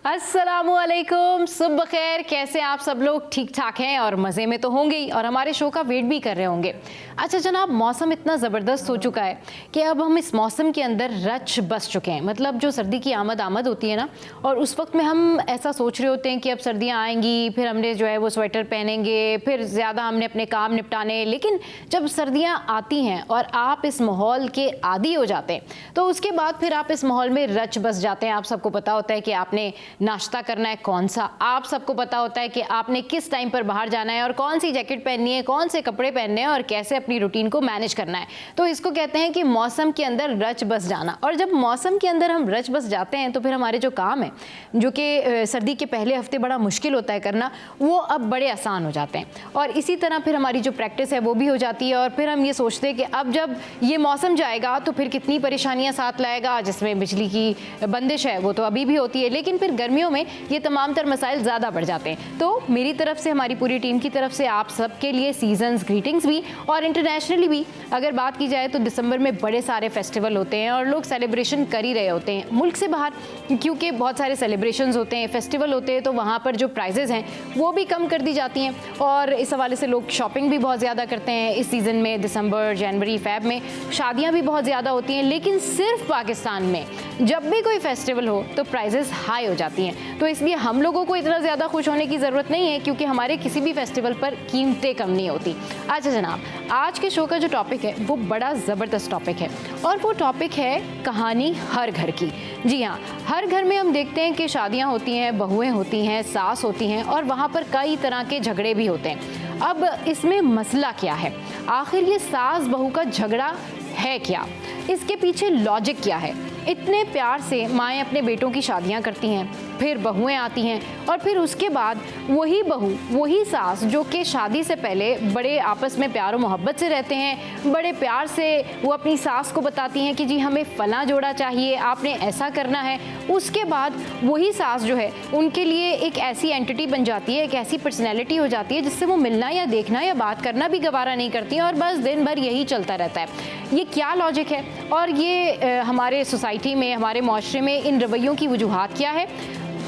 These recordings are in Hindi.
अस्सलामुअलैकुम, सुबह खैर। कैसे आप सब लोग? ठीक ठाक हैं और मज़े में तो होंगे ही और हमारे शो का वेट भी कर रहे होंगे। अच्छा जनाब, मौसम इतना ज़बरदस्त हो चुका है कि अब हम इस मौसम के अंदर रच बस चुके हैं। मतलब जो सर्दी की आमद होती है ना, और उस वक्त में हम ऐसा सोच रहे होते हैं कि अब सर्दियाँ आएंगी, फिर हमने जो है वो स्वेटर पहनेंगे, फिर ज़्यादा हमने अपने काम निपटाने। लेकिन जब सर्दियाँ आती हैं और आप इस माहौल के आदी हो जाते हैं तो उसके बाद फिर आप इस माहौल में रच बस जाते हैं। आप सबको पता होता है कि आपने नाश्ता करना है कौन सा, आप सबको पता होता है कि आपने किस टाइम पर बाहर जाना है और कौन सी जैकेट पहननी है, कौन से कपड़े पहनने हैं और कैसे अपनी रूटीन को मैनेज करना है। तो इसको कहते हैं कि मौसम के अंदर रच बस जाना। और जब मौसम के अंदर हम रच बस जाते हैं तो फिर हमारे जो काम है, जो कि सर्दी के पहले हफ्ते बड़ा मुश्किल होता है करना, वो अब बड़े आसान हो जाते हैं। और इसी तरह फिर हमारी जो प्रैक्टिस है वो भी हो जाती है। और फिर हम ये सोचते हैं कि अब जब ये मौसम जाएगा तो फिर कितनी परेशानियां साथ लाएगा, जिसमें बिजली की बंदिश है वो तो अभी भी होती है, लेकिन फिर गर्मियों में ये तमाम तर मसाइल ज़्यादा बढ़ जाते हैं। तो मेरी तरफ से, हमारी पूरी टीम की तरफ से आप सबके लिए सीजन्स ग्रीटिंग्स भी, और इंटरनेशनली भी अगर बात की जाए तो दिसंबर में बड़े सारे फेस्टिवल होते हैं और लोग सेलिब्रेशन कर ही रहे होते हैं मुल्क से बाहर, क्योंकि बहुत सारे सेलिब्रेशंस होते हैं, फेस्टिवल होते हैं, तो वहाँ पर जो प्राइजेज़ हैं वो भी कम कर दी जाती हैं। और इस हवाले से लोग शॉपिंग भी बहुत ज़्यादा करते हैं इस सीज़न में। दिसंबर, जनवरी, फ़ेब में शादियाँ भी बहुत ज़्यादा होती हैं। लेकिन सिर्फ पाकिस्तान में जब भी कोई फेस्टिवल हो तो प्राइजेज़ हाई हो जाती हैं। तो इसलिए हम लोगों को इतना ज़्यादा खुश होने की ज़रूरत नहीं है, क्योंकि हमारे किसी भी फेस्टिवल पर कीमतें कम नहीं होती। अच्छा जनाब, आज के शो का जो टॉपिक है वो बड़ा ज़बरदस्त टॉपिक है, और वो टॉपिक है कहानी हर घर की। जी हाँ, हर घर में हम देखते हैं कि शादियाँ होती हैं, बहुएँ होती हैं, सास होती हैं, और वहाँ पर कई तरह के झगड़े भी होते हैं। अब इसमें मसला क्या है? आखिर ये सास बहू का झगड़ा है क्या? इसके पीछे लॉजिक क्या है? इतने प्यार से माएँ अपने बेटों की शादियाँ करती हैं, फिर बहुएँ आती हैं, और फिर उसके बाद वही बहू, वही सास जो कि शादी से पहले बड़े आपस में प्यार और मोहब्बत से रहते हैं, बड़े प्यार से वो अपनी सास को बताती हैं कि जी हमें फ़लाँ जोड़ा चाहिए, आपने ऐसा करना है। उसके बाद वही सास जो है उनके लिए एक ऐसी एंटिटी बन जाती है, एक ऐसी पर्सनैलिटी हो जाती है जिससे वो मिलना या देखना या बात करना भी गवारा नहीं करती हैं, और बस दिन भर यही चलता रहता है। ये क्या लॉजिक है, और ये हमारे सोसाइटी में, हमारे माशरे में इन रवैयों की वजूहात क्या है?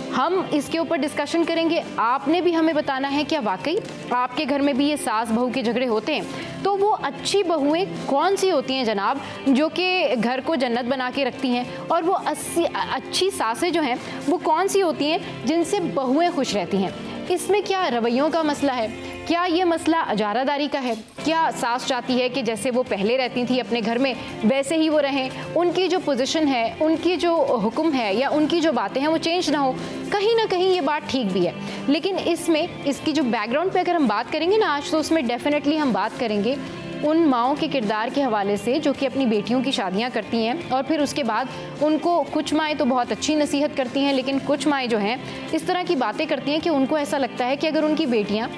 हम इसके ऊपर डिस्कशन करेंगे। आपने भी हमें बताना है क्या वाकई आपके घर में भी ये सास बहू के झगड़े होते हैं? तो वो अच्छी बहुएं कौन सी होती हैं जनाब, जो कि घर को जन्नत बना के रखती हैं? और वो अच्छी सासें जो हैं वो कौन सी होती हैं जिनसे बहुएं खुश रहती हैं? इसमें क्या रवैयों का मसला है? क्या ये मसला अजारादारी का है? क्या सास चाहती है कि जैसे वो पहले रहती थी अपने घर में वैसे ही वो रहें, उनकी जो पोजीशन है, उनकी जो हुक्म है या उनकी जो बातें हैं वो चेंज ना हो? कहीं ना कहीं ये बात ठीक भी है, लेकिन इसमें इसकी जो बैकग्राउंड पे अगर हम बात करेंगे ना आज, तो उसमें डेफिनेटली हम बात करेंगे उन माओं के किरदार के हवाले से जो कि अपनी बेटियों की शादियां करती हैं, और फिर उसके बाद उनको कुछ माएँ तो बहुत अच्छी नसीहत करती हैं, लेकिन कुछ माएँ जो हैं इस तरह की बातें करती हैं कि उनको ऐसा लगता है कि अगर उनकी बेटियां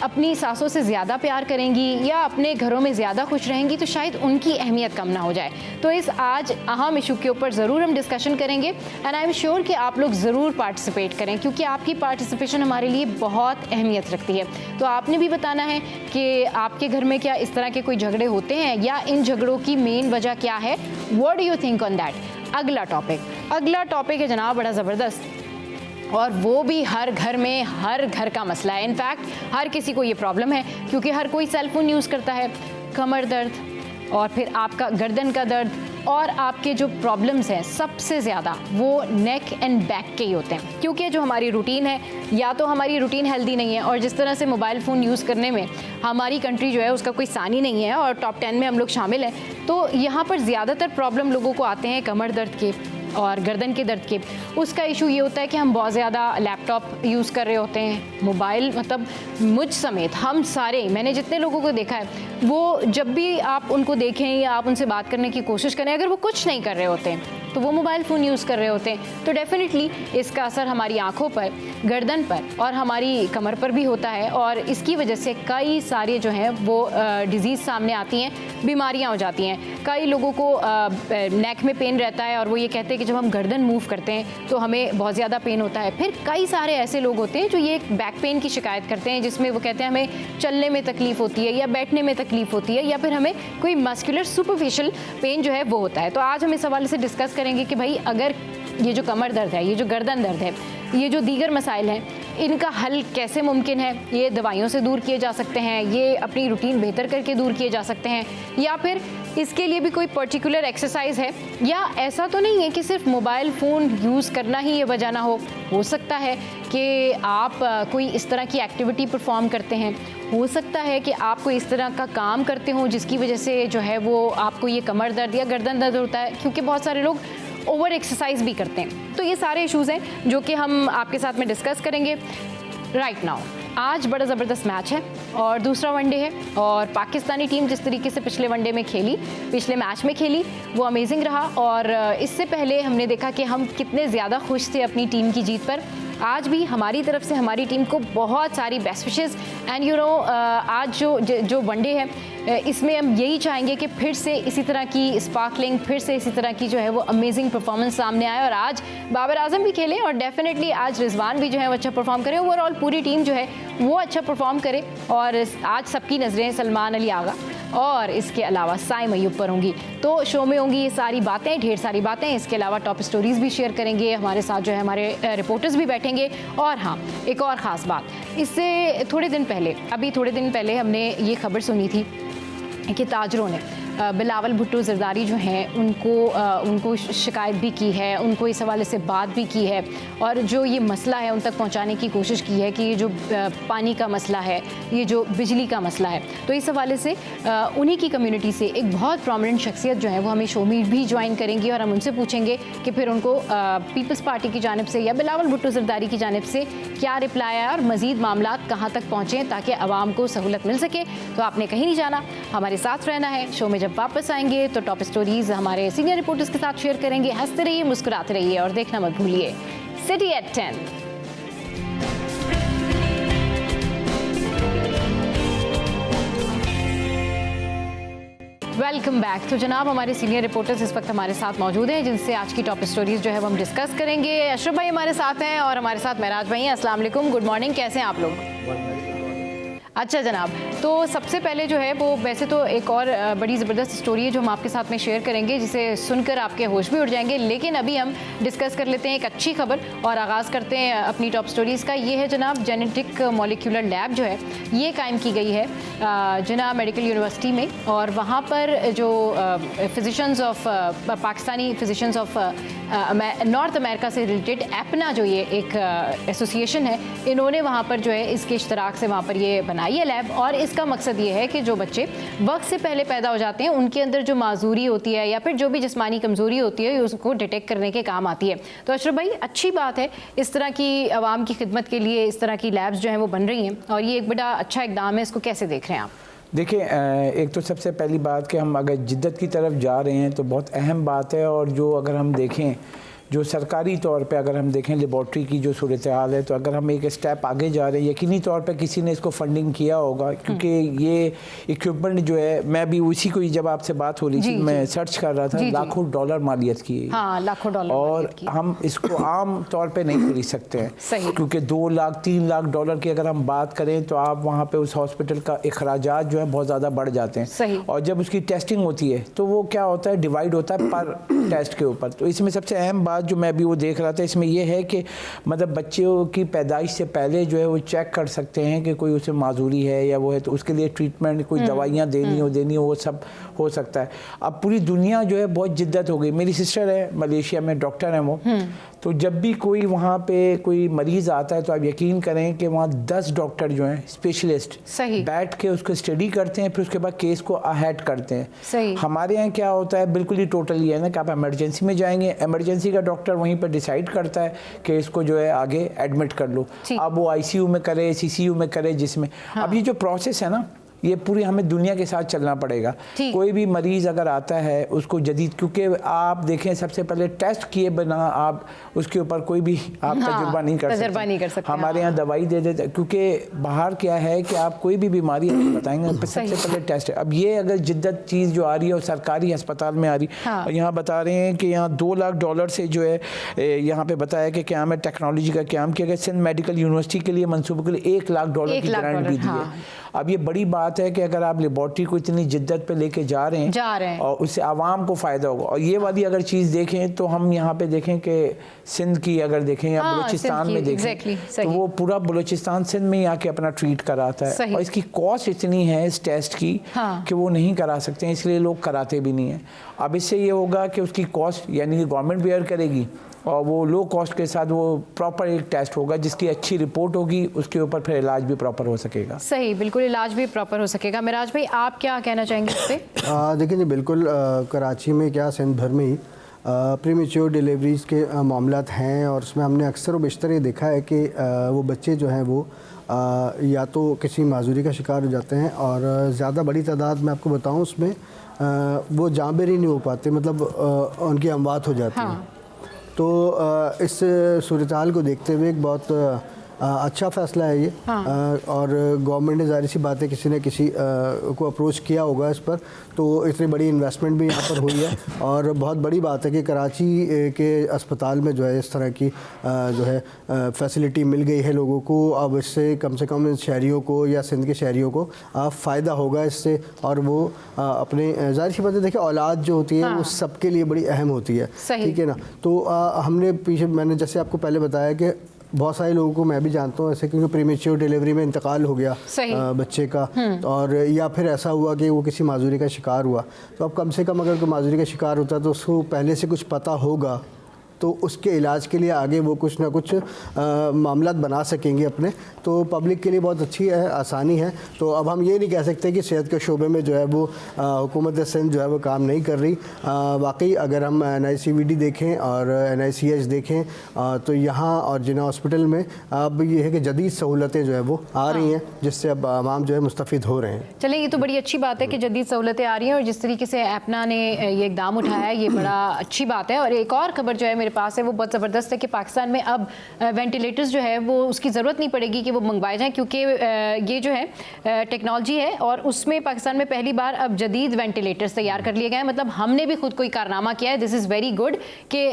अपनी सासों से ज़्यादा प्यार करेंगी या अपने घरों में ज़्यादा खुश रहेंगी तो शायद उनकी अहमियत कम ना हो जाए। तो इस आज अहम इशू के ऊपर ज़रूर हम डिस्कशन करेंगे, एंड आई एम श्योर कि आप लोग ज़रूर पार्टिसिपेट करें, क्योंकि आपकी पार्टिसिपेशन हमारे लिए बहुत अहमियत रखती है। तो आपने भी बताना है कि आपके घर में क्या इस तरह के कोई झगड़े होते हैं, या इन झगड़ों की मेन वजह क्या है? What do you think on that? अगला टॉपिक है जनाब बड़ा ज़बरदस्त, और वो भी हर घर में, हर घर का मसला है। इनफैक्ट हर किसी को ये प्रॉब्लम है, क्योंकि हर कोई सेल फोन यूज़ करता है। कमर दर्द, और फिर आपका गर्दन का दर्द, और आपके जो प्रॉब्लम्स हैं सबसे ज़्यादा वो नेक एंड बैक के ही होते हैं, क्योंकि जो हमारी रूटीन है, या तो हमारी रूटीन हेल्दी नहीं है, और जिस तरह से मोबाइल फ़ोन यूज़ करने में हमारी कंट्री जो है उसका कोई सानी नहीं है, और टॉप 10 में हम लोग शामिल हैं, तो यहाँ पर ज़्यादातर प्रॉब्लम लोगों को आते हैं कमर दर्द के और गर्दन के दर्द के। उसका इशू ये होता है कि हम बहुत ज़्यादा लैपटॉप यूज़ कर रहे होते हैं, मोबाइल, मतलब मुझ समेत हम सारे, मैंने जितने लोगों को देखा है, वो जब भी आप उनको देखें या आप उनसे बात करने की कोशिश करें, अगर वो कुछ नहीं कर रहे होते हैं तो वो मोबाइल फ़ोन यूज़ कर रहे होते हैं। तो डेफिनेटली इसका असर हमारी आँखों पर, गर्दन पर और हमारी कमर पर भी होता है, और इसकी वजह से कई सारे जो हैं वो डिज़ीज़ सामने आती हैं, बीमारियाँ हो जाती हैं। कई लोगों को नेक में पेन रहता है, और वो ये कहते हैं कि जब हम गर्दन मूव करते हैं तो हमें बहुत ज़्यादा पेन होता है। फिर कई सारे ऐसे लोग होते हैं जो ये बैक पेन की शिकायत करते हैं, जिसमें वो कहते हैं हमें चलने में तकलीफ़ होती है, या बैठने में तकलीफ़ होती है, या फिर हमें कोई मस्कुलर सुपरफिशियल पेन जो है वो होता है। तो आज हम इस हवाले से डिस्कस करेंगे कि भाई अगर ये जो कमर दर्द है, ये जो गर्दन दर्द है, ये जो दीगर मसाइल हैं, इनका हल कैसे मुमकिन है? ये दवाइयों से दूर किए जा सकते हैं, ये अपनी रूटीन बेहतर करके दूर किए जा सकते हैं, या फिर इसके लिए भी कोई पर्टिकुलर एक्सरसाइज है? या ऐसा तो नहीं है कि सिर्फ मोबाइल फ़ोन यूज़ करना ही ये वजह ना हो सकता है कि आप कोई इस तरह की एक्टिविटी परफॉर्म करते हैं, हो सकता है कि आप कोई इस तरह का काम करते हो जिसकी वजह से जो है वो आपको ये कमर दर्द या गर्दन दर्द होता है, क्योंकि बहुत सारे लोग ओवर एक्सरसाइज भी करते हैं। तो ये सारे इश्यूज़ हैं जो कि हम आपके साथ में डिस्कस करेंगे राइट नाउ। आज बड़ा ज़बरदस्त मैच है और दूसरा वनडे है, और पाकिस्तानी टीम जिस तरीके से पिछले वनडे में खेली, पिछले मैच में खेली, वो अमेजिंग रहा। और इससे पहले हमने देखा कि हम कितने ज़्यादा खुश थे अपनी टीम की जीत पर। आज भी हमारी तरफ से हमारी टीम को बहुत सारी best wishes, and you know आज जो वनडे है इसमें हम यही चाहेंगे कि फिर से इसी तरह की स्पार्कलिंग, फिर से इसी तरह की जो है वो अमेजिंग परफॉर्मेंस सामने आए, और आज बाबर आजम भी खेलें और डेफिनेटली आज रिजवान भी जो है वो अच्छा परफॉर्म करे, ओवरऑल पूरी टीम जो है वो अच्छा परफॉर्म करे। और आज सबकी नज़रें सलमान अली आगा और इसके अलावा साइम अय्यूब पर होंगी। तो शो में होंगी ये सारी बातें, ढेर सारी बातें। इसके अलावा टॉप स्टोरीज़ भी शेयर करेंगे, हमारे साथ जो है हमारे रिपोर्टर्स भी बैठेंगे। और हाँ, एक और ख़ास बात, इससे थोड़े दिन पहले हमने ये खबर सुनी थी कि ताजरों ने बिलावल भुट्टो ज़रदारी जो हैं उनको शिकायत भी की है, उनको इस हवाले से बात भी की है, और जो ये मसला है उन तक पहुंचाने की कोशिश की है कि ये जो पानी का मसला है, ये जो बिजली का मसला है, तो इस हवाले से उन्हीं की कम्युनिटी से एक बहुत प्रोमिनेंट शख्सियत जो है वो हमें शो में भी ज्वाइन करेंगी, और हम उनसे पूछेंगे कि फिर उनको पीपल्स पार्टी की जानिब से या बिलावल भुट्टो ज़रदारी की जानिब से क्या रिप्लाई आया और मज़ीद मामला कहाँ तक पहुँचें ताकि आवाम को सहूलत मिल सके। तो आपने कहीं नहीं जाना, हमारे साथ रहना है। शो में जब वापस आएंगे तो टॉप स्टोरीज हमारे सीनियर रिपोर्टर्स के साथ शेयर करेंगे। हंसते रहिए, मुस्कुराते रहिए और देखना मत भूलिए सिटी एट 10। Welcome back. तो जनाब हमारे सीनियर रिपोर्टर्स इस वक्त हमारे साथ मौजूद हैं जिनसे आज की टॉप स्टोरीज जो है वो हम डिस्कस करेंगे। अशरफ भाई हमारे साथ हैं और हमारे साथ महराज भाई हैं। अस्सलाम वालेकुम, गुड मॉर्निंग, कैसे हैं आप लोग? अच्छा जनाब, तो सबसे पहले जो है वो वैसे तो एक और बड़ी ज़बरदस्त स्टोरी है जो हम आपके साथ में शेयर करेंगे, जिसे सुनकर आपके होश भी उड़ जाएंगे, लेकिन अभी हम डिस्कस कर लेते हैं एक अच्छी खबर और आगाज़ करते हैं अपनी टॉप स्टोरीज़ का। ये है जनाब, जेनेटिक मॉलिक्यूलर लैब जो है ये कायम की गई है जिन्ना मेडिकल यूनिवर्सिटी में, और वहाँ पर जो physicians of Pakistani physicians of north America से रिलेटेड एपना जो ये एक एसोसिएशन है, इन्होंने वहाँ पर जो है इसके इश्तराक से वहाँ पर ये बनाई है लैब। और इसका मकसद ये है कि जो बच्चे वक्त से पहले पैदा हो जाते हैं उनके अंदर जो माजूरी होती है या फिर जो भी जिस्मानी कमज़ोरी होती है उसको डिटेक्ट करने के काम आती है। तो अशरफ भाई अच्छी बात है, इस तरह की आवाम की खिदमत के लिए इस तरह की लैब्स जो हैं वो बन रही हैं, और ये एक बड़ा अच्छा इकदाम है। इसको कैसे देख रहे हैं आप? देखिए, एक तो सबसे पहली बात कि हम अगर जिद्दत की तरफ जा रहे हैं तो बहुत अहम बात है, और जो अगर हम देखें जो सरकारी तौर पे अगर हम देखें लेबॉर्ट्री की जो सूरत हाल है, तो अगर हम एक स्टेप आगे जा रहे हैं, यकीनी तौर पे किसी ने इसको फंडिंग किया होगा, क्योंकि ये इक्विपमेंट जो है, मैं भी उसी को जब आपसे बात हो रही थी मैं सर्च कर रहा था, लाखों डॉलर मालियत की है। हाँ, लाखों डॉलर, और हम इसको आम तौर पे नहीं खरीद सकते हैं, क्योंकि 2 लाख 3 लाख डॉलर की अगर हम बात करें तो आप वहाँ पे उस हॉस्पिटल का अखराजात जो है बहुत ज़्यादा बढ़ जाते हैं। और जब उसकी टेस्टिंग होती है तो वो क्या होता है, डिवाइड होता है पर टेस्ट के ऊपर। तो इसमें सबसे अहम बात जो मैं भी वो देख रहा था इसमें यह है कि मतलब बच्चों की पैदाइश से पहले जो है वो चेक कर सकते हैं कि कोई उसे माजूरी है या वो है, तो उसके लिए ट्रीटमेंट, कोई दवाइयाँ देनी हो वो सब हो सकता है। अब पूरी दुनिया जो है बहुत जिद्दत हो गई। मेरी सिस्टर है मलेशिया में, डॉक्टर हैं वो, तो जब भी कोई वहाँ पे कोई मरीज़ आता है तो आप यकीन करें कि वहाँ 10 डॉक्टर जो हैं स्पेशलिस्ट बैठ के उसको स्टडी करते हैं, फिर उसके बाद केस को अहेड करते हैं। हमारे यहाँ क्या होता है, बिल्कुल ही टोटल ये है ना कि आप इमरजेंसी में जाएंगे, इमरजेंसी का डॉक्टर वहीं पर डिसाइड करता है कि इसको जो है आगे एडमिट कर लो। अब वो ICU में करे, CCU में करे, जिसमें अब ये जो प्रोसेस है ना, ये पूरी हमें दुनिया के साथ चलना पड़ेगा। कोई भी मरीज़ अगर आता है उसको जदीद, क्योंकि आप देखें सबसे पहले टेस्ट किए बिना आप उसके ऊपर कोई भी आप तजुर्बा नहीं कर सकते। हमारे यहाँ दवाई दे देते, क्योंकि बाहर क्या है कि आप कोई भी बीमारी बताएंगे सबसे पहले टेस्ट है। अब ये अगर जिद्दत चीज़ जो आ रही है और सरकारी अस्पताल में आ रही है, और यहाँ बता रहे हैं कि यहाँ $2 लाख से जो है यहाँ पे बताया कि क्या है टेक्नोलॉजी का क्या किया गया। सिंध मेडिकल यूनिवर्सिटी के लिए मनसूबे के लिए $1 लाख की ग्रांट भी दी है। अब ये बड़ी बात बात है कि अगर आप लेबॉर्ट्री को इतनी जिद्दत पे लेके जा रहे हैं और उससे आवाम को फ़ायदा होगा। और ये वाली अगर चीज़ देखें तो हम यहाँ पे देखें कि सिंध की अगर देखें या बलूचिस्तान में देखें तो वो पूरा बलूचिस्तान सिंध में ही आके अपना ट्रीट कराता है, और इसकी कॉस्ट इतनी है इस टेस्ट की कि वो नहीं करा सकते हैं, इसलिए लोग कराते भी नहीं हैं। अब इससे ये होगा कि उसकी कॉस्ट यानी कि गवर्नमेंट बेयर करेगी और वो लो कॉस्ट के साथ वो प्रॉपर एक टेस्ट होगा जिसकी अच्छी रिपोर्ट होगी, उसके ऊपर फिर इलाज भी प्रॉपर हो सकेगा। सही, बिल्कुल इलाज भी प्रॉपर हो सकेगा। मिराज भाई आप क्या कहना चाहेंगे इस पे? देखिए जी बिल्कुल, कराची में क्या सिंध भर में ही प्रीमेच्योर डिलीवरीज़ के मामलात हैं, और उसमें हमने अक्सर व बेशतर ये देखा है कि वो बच्चे जो हैं वो या तो किसी माजूरी का शिकार हो जाते हैं, और ज़्यादा बड़ी तादाद में आपको बताऊं उसमें वो जाँबेरी नहीं हो पाते, मतलब उनकी अमवात हो जाती है। तो इस सूरत हाल को देखते हुए एक बहुत अच्छा फ़ैसला है ये। और गवर्नमेंट ने ज़ाहिर सी बात है किसी न किसी को अप्रोच किया होगा इस पर, तो इतनी बड़ी इन्वेस्टमेंट भी यहाँ पर हुई है। और बहुत बड़ी बात है कि कराची के अस्पताल में जो है इस तरह की जो है फैसिलिटी मिल गई है लोगों को। अब इससे कम से कम इन शहरियों को या सिंध के शहरियों को फ़ायदा होगा इससे, और वो अपने ज़ाहिर सी बात है देखिए औलाद जो होती है वो सबके लिए बड़ी अहम होती है, ठीक है ना। तो हमने पीछे मैंने जैसे आपको पहले बताया कि बहुत सारे लोगों को मैं भी जानता हूँ ऐसे, क्योंकि प्रीमेच्योर डिलीवरी में इंतकाल हो गया बच्चे का, और या फिर ऐसा हुआ कि वो किसी माजूरी का शिकार हुआ। तो अब कम से कम अगर कोई माजूरी का शिकार होता है तो उसको पहले से कुछ पता होगा, तो उसके इलाज के लिए आगे वो कुछ ना कुछ मामलात बना सकेंगे अपने, तो पब्लिक के लिए बहुत अच्छी है, आसानी है। तो अब हम ये नहीं कह सकते कि सेहत के शोबे में जो है वो हुकूमत सिंध जो है वो काम नहीं कर रही। वाकई अगर हम NICVD देखें और NICH देखें तो यहाँ और जिना हॉस्पिटल में अब ये है कि जदीद सहूलतें जो है वो आ रही हैं, जिससे अब आवाम जो है मुस्तफ़िद हो रहे हैं। चलिए, ये तो बड़ी अच्छी बात है कि जदीद सहूलतें आ रही हैं, और जिस तरीके से एपना ने ये इकदाम उठाया है ये बड़ा अच्छी बात है। और एक और खबर जो है मेरे पास है वो बहुत ज़बरदस्त है कि पाकिस्तान में अब वेंटिलेटर्स जो है वो उसकी ज़रूरत नहीं पड़ेगी कि वो मंगवाए जाएं, क्योंकि ये जो है टेक्नोलॉजी है और उसमें पाकिस्तान में पहली बार अब जदीद वेंटिलेटर्स तैयार कर लिए गए हैं। मतलब हमने भी खुद कोई कारनामा किया है। दिस इज़ वेरी गुड कि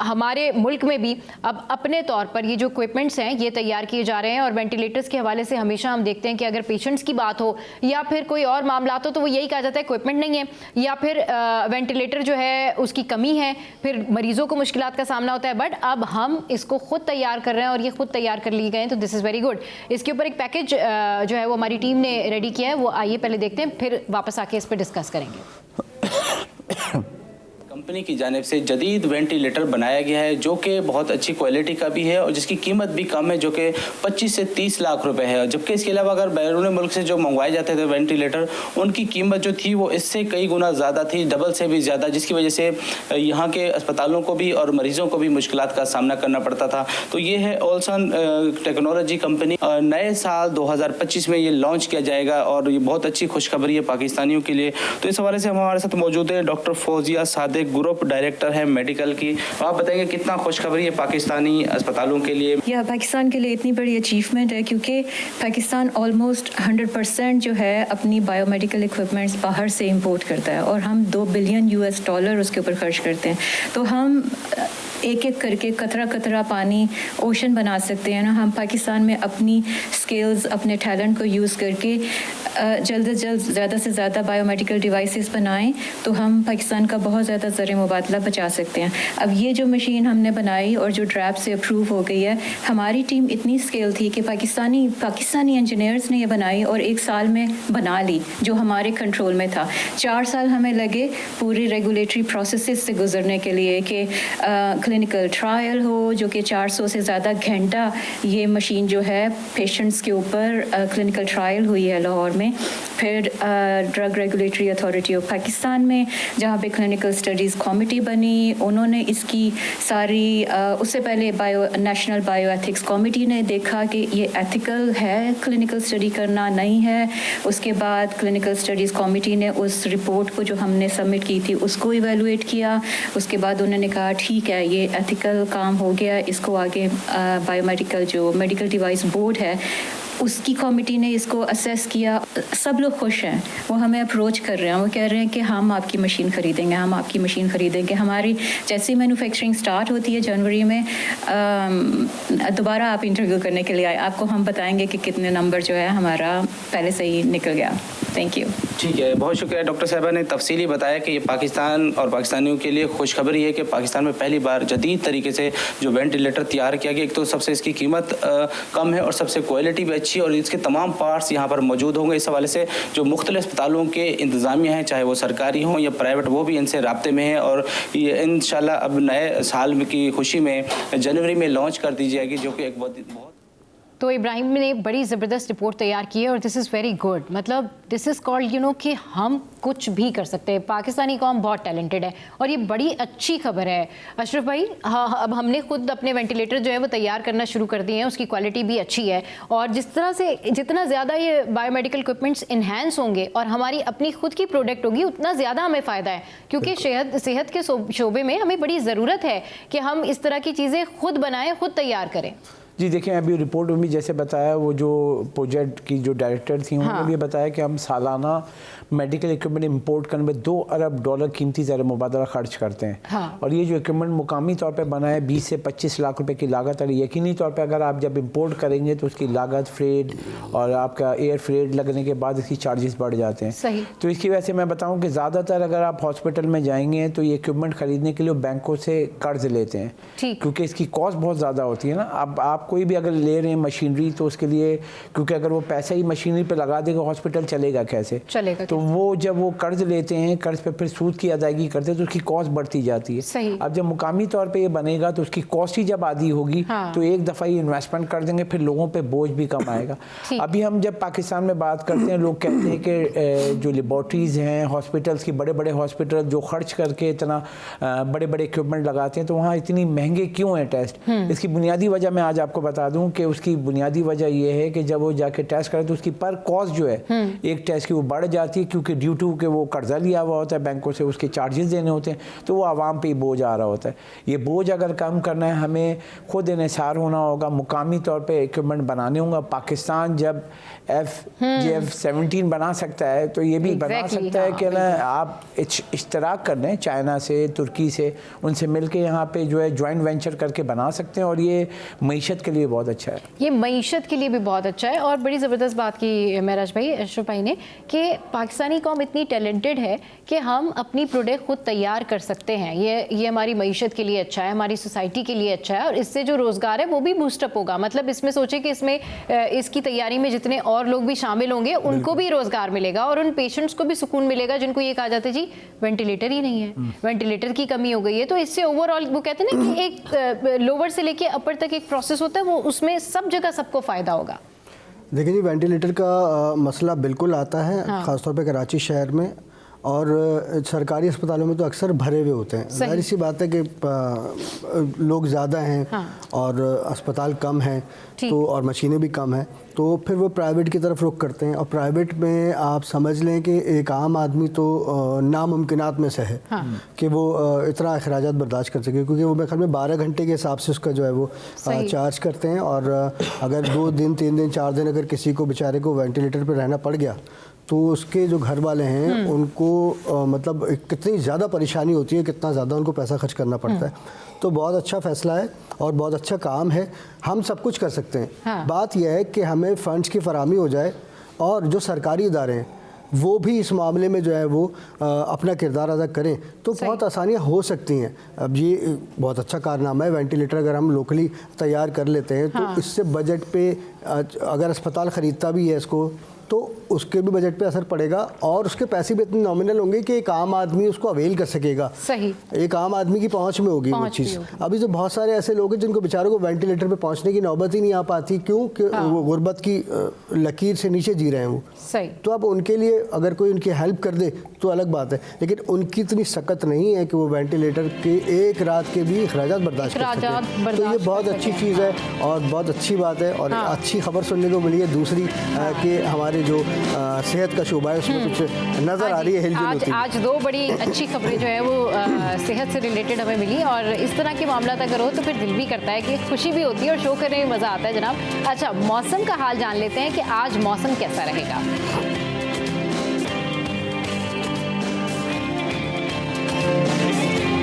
हमारे मुल्क में भी अब अपने तौर पर ये जो इक्विपमेंट्स हैं ये तैयार किए जा रहे हैं। और वेंटिलेटर्स के हवाले से हमेशा हम देखते हैं कि अगर पेशेंट्स की बात हो या फिर कोई और मामला हो तो वो यही कहा जाता है इक्विपमेंट नहीं है, या फिर वेंटिलेटर जो है उसकी कमी है, फिर मरीजों को मुश्किल का सामना होता है। बट अब हम इसको खुद तैयार कर रहे हैं और ये खुद तैयार कर लिए गए हैं, तो दिस इज़ वेरी गुड। इसके ऊपर एक पैकेज जो है वो हमारी टीम ने रेडी किया है, वो आइए पहले देखते हैं, फिर वापस आके इस पर डिस्कस करेंगे। कंपनी की जानिब से जदीद वेंटिलेटर बनाया गया है जो कि बहुत अच्छी क्वालिटी का भी है और जिसकी कीमत भी कम है, जो कि 25 से 30 लाख रुपए है। जबकि इसके अलावा अगर बैरून मुल्क से जो मंगवाए जाते थे वेंटिलेटर, उनकी कीमत जो थी वो इससे कई गुना ज़्यादा थी, डबल से भी ज़्यादा, जिसकी वजह से यहाँ के अस्पतालों को भी और मरीज़ों को भी मुश्किलात का सामना करना पड़ता था। तो ये है ओल्सन टेक्नोलॉजी कंपनी, नए साल 2025 में ये लॉन्च किया जाएगा और ये बहुत अच्छी खुशखबरी है पाकिस्तानियों के लिए। तो इस हवाले से हमारे साथ मौजूद है doctor Fauzia Sadiq, group director है मेडिकल की। आप बताएंगे कितना खुशखबरी है पाकिस्तानी अस्पतालों के लिए? यह पाकिस्तान के लिए इतनी बड़ी अचीवमेंट है क्योंकि पाकिस्तान ऑलमोस्ट 100% जो है अपनी बायोमेडिकल इक्विपमेंट्स बाहर से इंपोर्ट करता है और हम $2 बिलियन उसके ऊपर खर्च करते हैं। तो हम एक एक करके कतरा कतरा पानी ओशन बना सकते हैं ना। हम पाकिस्तान में अपनी स्किल्स, अपने टैलेंट को यूज़ करके जल्द से जल्द ज़्यादा से ज़्यादा बायोमेडिकल डिवाइसेस बनाएं तो हम पाकिस्तान का बहुत ज़्यादा ज़र मुबादला बचा सकते हैं। अब ये जो मशीन हमने बनाई और जो ड्रैप से अप्रूव हो गई है, हमारी टीम इतनी स्किल थी कि पाकिस्तानी इंजीनियर्स ने ये बनाई और 1 साल में बना ली, जो हमारे कंट्रोल में था। 4 साल हमें लगे पूरी रेगुलेटरी प्रोसेसेस से गुजरने के लिए कि क्लिनिकल ट्रायल हो, जो कि 400 से ज़्यादा घंटा ये मशीन जो है पेशेंट्स के ऊपर क्लिनिकल ट्रायल हुई है लाहौर में। फिर drug regulatory authority of Pakistan में जहाँ पे क्लिनिकल स्टडीज़ कमेटी बनी, उन्होंने इसकी सारी उससे पहले नेशनल बायो एथिक्स कमेटी ने देखा कि ये एथिकल है क्लिनिकल स्टडी करना, नहीं है। उसके बाद क्लिनिकल स्टडीज़ कमेटी ने उस रिपोर्ट को जो हमने सबमिट की थी उसको इवेलुएट किया। उसके बाद उन्होंने कहा ठीक है ये एथिकल काम हो गया, इसको आगे बायोमेडिकल जो मेडिकल डिवाइस बोर्ड है उसकी कमेटी ने इसको असेस किया, सब लोग खुश हैं, वो हमें अप्रोच कर रहे हैं, वो कह रहे हैं कि हम आपकी मशीन ख़रीदेंगे, हम आपकी मशीन ख़रीदेंगे। हमारी जैसे मैन्युफैक्चरिंग स्टार्ट होती है जनवरी में, दोबारा आप इंटरव्यू करने के लिए आए, आपको हम बताएंगे कि कितने नंबर जो है हमारा पहले से ही निकल गया। Thank you. ठीक है, बहुत शुक्रिया डॉक्टर साहिबा ने तफसीली बताया कि ये पाकिस्तान और पाकिस्तानियों के लिए खुशखबरी है कि पाकिस्तान में पहली बार जदीद तरीके से जो वेंटिलेटर तैयार किया गया। एक तो सबसे इसकी कीमत कम है और सबसे क्वालिटी भी अच्छी, और इसके तमाम पार्ट्स यहाँ पर मौजूद होंगे। इस हवाले से जो मुख्तलिफ अस्पतालों के इंतज़ामिया हैं, चाहे वो सरकारी हों या प्राइवेट, वो भी इनसे राब्ते में हैं, और ये इंशाल्लाह अब नए साल की खुशी में जनवरी में लॉन्च कर दी जाएगी, जो कि एक बहुत तो इब्राहिम ने बड़ी ज़बरदस्त रिपोर्ट तैयार की है और दिस इज़ वेरी गुड। मतलब दिस इज़ कॉल्ड कि हम कुछ भी कर सकते हैं। पाकिस्तानी कौम बहुत टैलेंटेड है और ये बड़ी अच्छी खबर है। अशरफ भाई, हाँ, अब हमने खुद अपने वेंटिलेटर जो है वो तैयार करना शुरू कर दिए हैं, उसकी क्वालिटी भी अच्छी है, और जिस तरह से जितना ज़्यादा ये बायोमेडिकल इक्विपमेंट्स इन्हेंस होंगे और हमारी अपनी खुद की प्रोडक्ट होगी, उतना ज़्यादा हमें फ़ायदा है, क्योंकि सेहत के शोबे में हमें बड़ी ज़रूरत है कि हम इस तरह की चीज़ें खुद बनाएं, खुद तैयार करें। जी देखिए, अभी रिपोर्ट में भी जैसे बताया, वो जो प्रोजेक्ट की जो डायरेक्टर थी उन्होंने भी बताया कि हम सालाना मेडिकल इक्विपमेंट इंपोर्ट करने में $2 अरब कीमती ज़र मुबादला खर्च करते हैं। और ये जो इक्विपमेंट मुकामी तौर पे बना है 20 से 25 लाख रुपए की लागत है। यकीनी तौर पे अगर आप जब इंपोर्ट करेंगे तो उसकी लागत, फ्रेट और आपका एयर फ्रेट लगने के बाद इसकी चार्जेस बढ़ जाते हैं। सही। तो इसकी वजह से मैं बताऊँ कि ज़्यादातर अगर आप हॉस्पिटल में जाएंगे तो ये इक्विपमेंट ख़रीदने के लिए बैंकों से कर्ज लेते हैं, क्योंकि इसकी कॉस्ट बहुत ज़्यादा होती है ना। अब आप कोई भी अगर ले रहे हैं मशीनरी, तो उसके लिए, क्योंकि अगर वो पैसा ही मशीनरी पे लगा देगा, हॉस्पिटल चलेगा कैसे? तो वो जब वो कर्ज लेते हैं, कर्ज पे फिर सूद की अदायगी करते हैं, तो उसकी कॉस्ट बढ़ती जाती है। सही। अब जब मुकामी तौर पे ये बनेगा तो उसकी कॉस्ट ही जब आधी होगी, तो एक दफ़ा ही इन्वेस्टमेंट कर देंगे, फिर लोगों पे बोझ भी कम आएगा। अभी हम जब पाकिस्तान में बात करते हैं, लोग कहते हैं कि जो लेबॉर्ट्रीज़ हैं, हॉस्पिटल्स की, बड़े बड़े हॉस्पिटल जो खर्च करके इतना बड़े बड़े इक्विपमेंट लगाते हैं, तो वहाँ इतनी महंगे क्यों हैं टेस्ट? इसकी बुनियादी वजह मैं आज आपको बता दूँ कि उसकी बुनियादी वजह ये है कि जब वो जाके टेस्ट करें तो उसकी पर कॉस्ट जो है एक टेस्ट की वो बढ़ जाती है, क्योंकि ड्यू टू के वो कर्जा लिया हुआ होता है बैंकों से, उसके चार्जेस देने होते हैं, तो वो आवाम पे ही बोझ आ रहा होता है। ये बोझ अगर कम करना है, हमें खुद इन्हिसार होना होगा, मुकामी तौर पे इक्विपमेंट बनाने होंगे। पाकिस्तान जब F-17 बना सकता है तो ये भी बना सकता है कि ना आप इश्तराक कर लें चाइना से, तुर्की से, उनसे मिलके यहाँ पे जो है ज्वाइंट वेंचर करके बना सकते हैं, और ये मईशत के लिए बहुत अच्छा है। ये मईशत के लिए भी बहुत अच्छा है। और बड़ी ज़बरदस्त बात की महराज भाई, अशरफ भाई ने, कि पाकिस्तानी कौम इतनी टैलेंटेड है कि हम अपनी प्रोडक्ट खुद तैयार कर सकते हैं। ये हमारी मईशत के लिए अच्छा है, हमारी सोसाइटी के लिए अच्छा है, और इससे जो रोज़गार है वो भी बूस्टअप होगा। मतलब इसमें सोचे कि इसमें इसकी तैयारी में जितने और लोग भी शामिल होंगे उनको भी रोज़गार मिलेगा, और उन पेशेंट्स को भी सुकून मिलेगा जिनको ये कहा जाता है जी वेंटिलेटर ही नहीं है, वेंटिलेटर की कमी हो गई है। तो इससे ओवरऑल वो कहते हैं ना कि एक लोअर से लेके अपर तक एक प्रोसेस होता है, वो उसमें सब जगह सबको फ़ायदा होगा। देखिए जी, वेंटिलेटर का मसला बिल्कुल आता है, ख़ासतौर पे कराची शहर में, और सरकारी अस्पतालों में तो अक्सर भरे हुए होते हैं। जाहिर सी बात है कि लोग ज़्यादा हैं और अस्पताल कम हैं, तो और मशीनें भी कम हैं, तो फिर वो प्राइवेट की तरफ रुख करते हैं। और प्राइवेट में आप समझ लें कि एक आम आदमी तो नामुमकिनात में से है कि वो इतना अखराजात बर्दाश्त कर सके, क्योंकि वो मेरे ख्याल में 12 घंटे के हिसाब से उसका जो है वो चार्ज करते हैं। और अगर 2 दिन, 3 दिन, 4 दिन अगर किसी को बेचारे को वेंटिलेटर पर रहना पड़ गया, तो उसके जो घर वाले हैं उनको मतलब कितनी ज़्यादा परेशानी होती है, कितना ज़्यादा उनको पैसा खर्च करना पड़ता है। तो बहुत अच्छा फ़ैसला है और बहुत अच्छा काम है, हम सब कुछ कर सकते हैं। बात यह है कि हमें फ़ंड्स की फराहमी हो जाए, और जो सरकारी इदारे हैं वो भी इस मामले में जो है वो अपना किरदार अदा करें, तो बहुत आसानियाँ हो सकती हैं। अब ये बहुत अच्छा कारनामा है, वेंटिलेटर अगर हम लोकली तैयार कर लेते हैं तो इससे बजट पे, अगर अस्पताल ख़रीदता भी है इसको, तो उसके भी बजट पे असर पड़ेगा, और उसके पैसे भी इतने नॉमिनल होंगे कि एक आम आदमी उसको अवेल कर सकेगा। सही। एक आम आदमी की पहुंच में होगी वो चीज़। अभी तो बहुत सारे ऐसे लोग हैं जिनको बेचारों को वेंटिलेटर पे पहुंचने की नौबत ही नहीं आ पाती, क्यों कि वो गुर्बत की लकीर से नीचे जी रहे हैं वो। सही। तो अब उनके लिए अगर कोई उनकी हेल्प कर दे तो अलग बात है, लेकिन उनकी इतनी सख्त नहीं है कि वो वेंटिलेटर के एक रात के भी अखराजात बर्दाश्त कर सकें। तो ये बहुत अच्छी चीज़ है और बहुत अच्छी बात है। और अच्छी खबर सुनने को मिली है दूसरी कि हमारे हमारे जो सेहत का शोबा है उसमें कुछ नज़र आ रही है हिलजुल होती है। आज 2 बड़ी अच्छी खबरें जो है वो सेहत से रिलेटेड हमें मिली, और इस तरह के मामला अगर हो तो फिर दिल भी करता है कि खुशी भी होती है और शो करने में मज़ा आता है जनाब। अच्छा, मौसम का हाल जान लेते हैं कि आज मौसम कैसा रहेगा।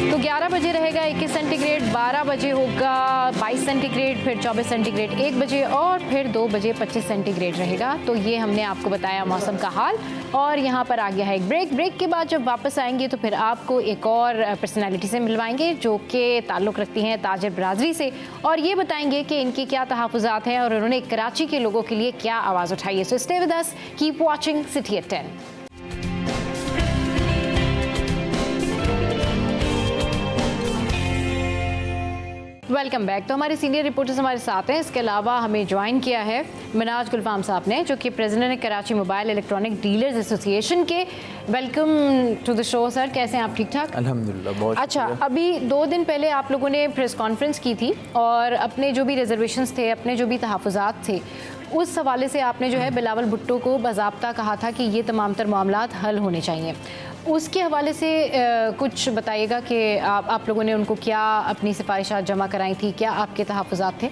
तो 11 बजे रहेगा 21 सेंटीग्रेड, 12 बजे होगा 22 सेंटीग्रेड, फिर 24 सेंटीग्रेड 1 बजे, और फिर 2 बजे 25 सेंटीग्रेड रहेगा। तो ये हमने आपको बताया मौसम का हाल, और यहाँ पर आ गया है एक ब्रेक के बाद जब वापस आएंगे तो फिर आपको एक और पर्सनैलिटी से मिलवाएंगे जो कि ताल्लुक़ रखती हैं ताजिर बरादरी से, और ये बताएंगे कि इनके क्या तहफ़्फ़ुज़ात हैं और उन्होंने कराची के लोगों के लिए क्या आवाज़ उठाई है। So stay with us, keep watching city at 10। Welcome back. तो हमारे सीनियर रिपोर्टर्स हमारे साथ हैं। इसके अलावा हमें ज्वाइन किया है मिनाज गुलफाम साहब ने, जो कि प्रेसिडेंट है Karachi mobile electronic dealers association के। Welcome to the show sir, कैसे हैं आप? ठीक ठाक, अल्हम्दुलिल्लाह, बहुत अच्छा। अभी 2 दिन पहले आप लोगों ने प्रेस कॉन्फ्रेंस की थी और अपने जो भी रिजर्वेशंस थे, अपने जो भी तहफ़्फ़ुज़ात थे, उस हवाले से आपने जो है बिलावल भुट्टो को बाज़ाब्ता कहा था कि ये तमाम तर मामलात हल होने चाहिए। उसके हवाले से कुछ बताइएगा कि आप लोगों ने उनको क्या अपनी सिफारिशात जमा कराई थी, क्या आपके तहफ़्फ़ुज़ात थे?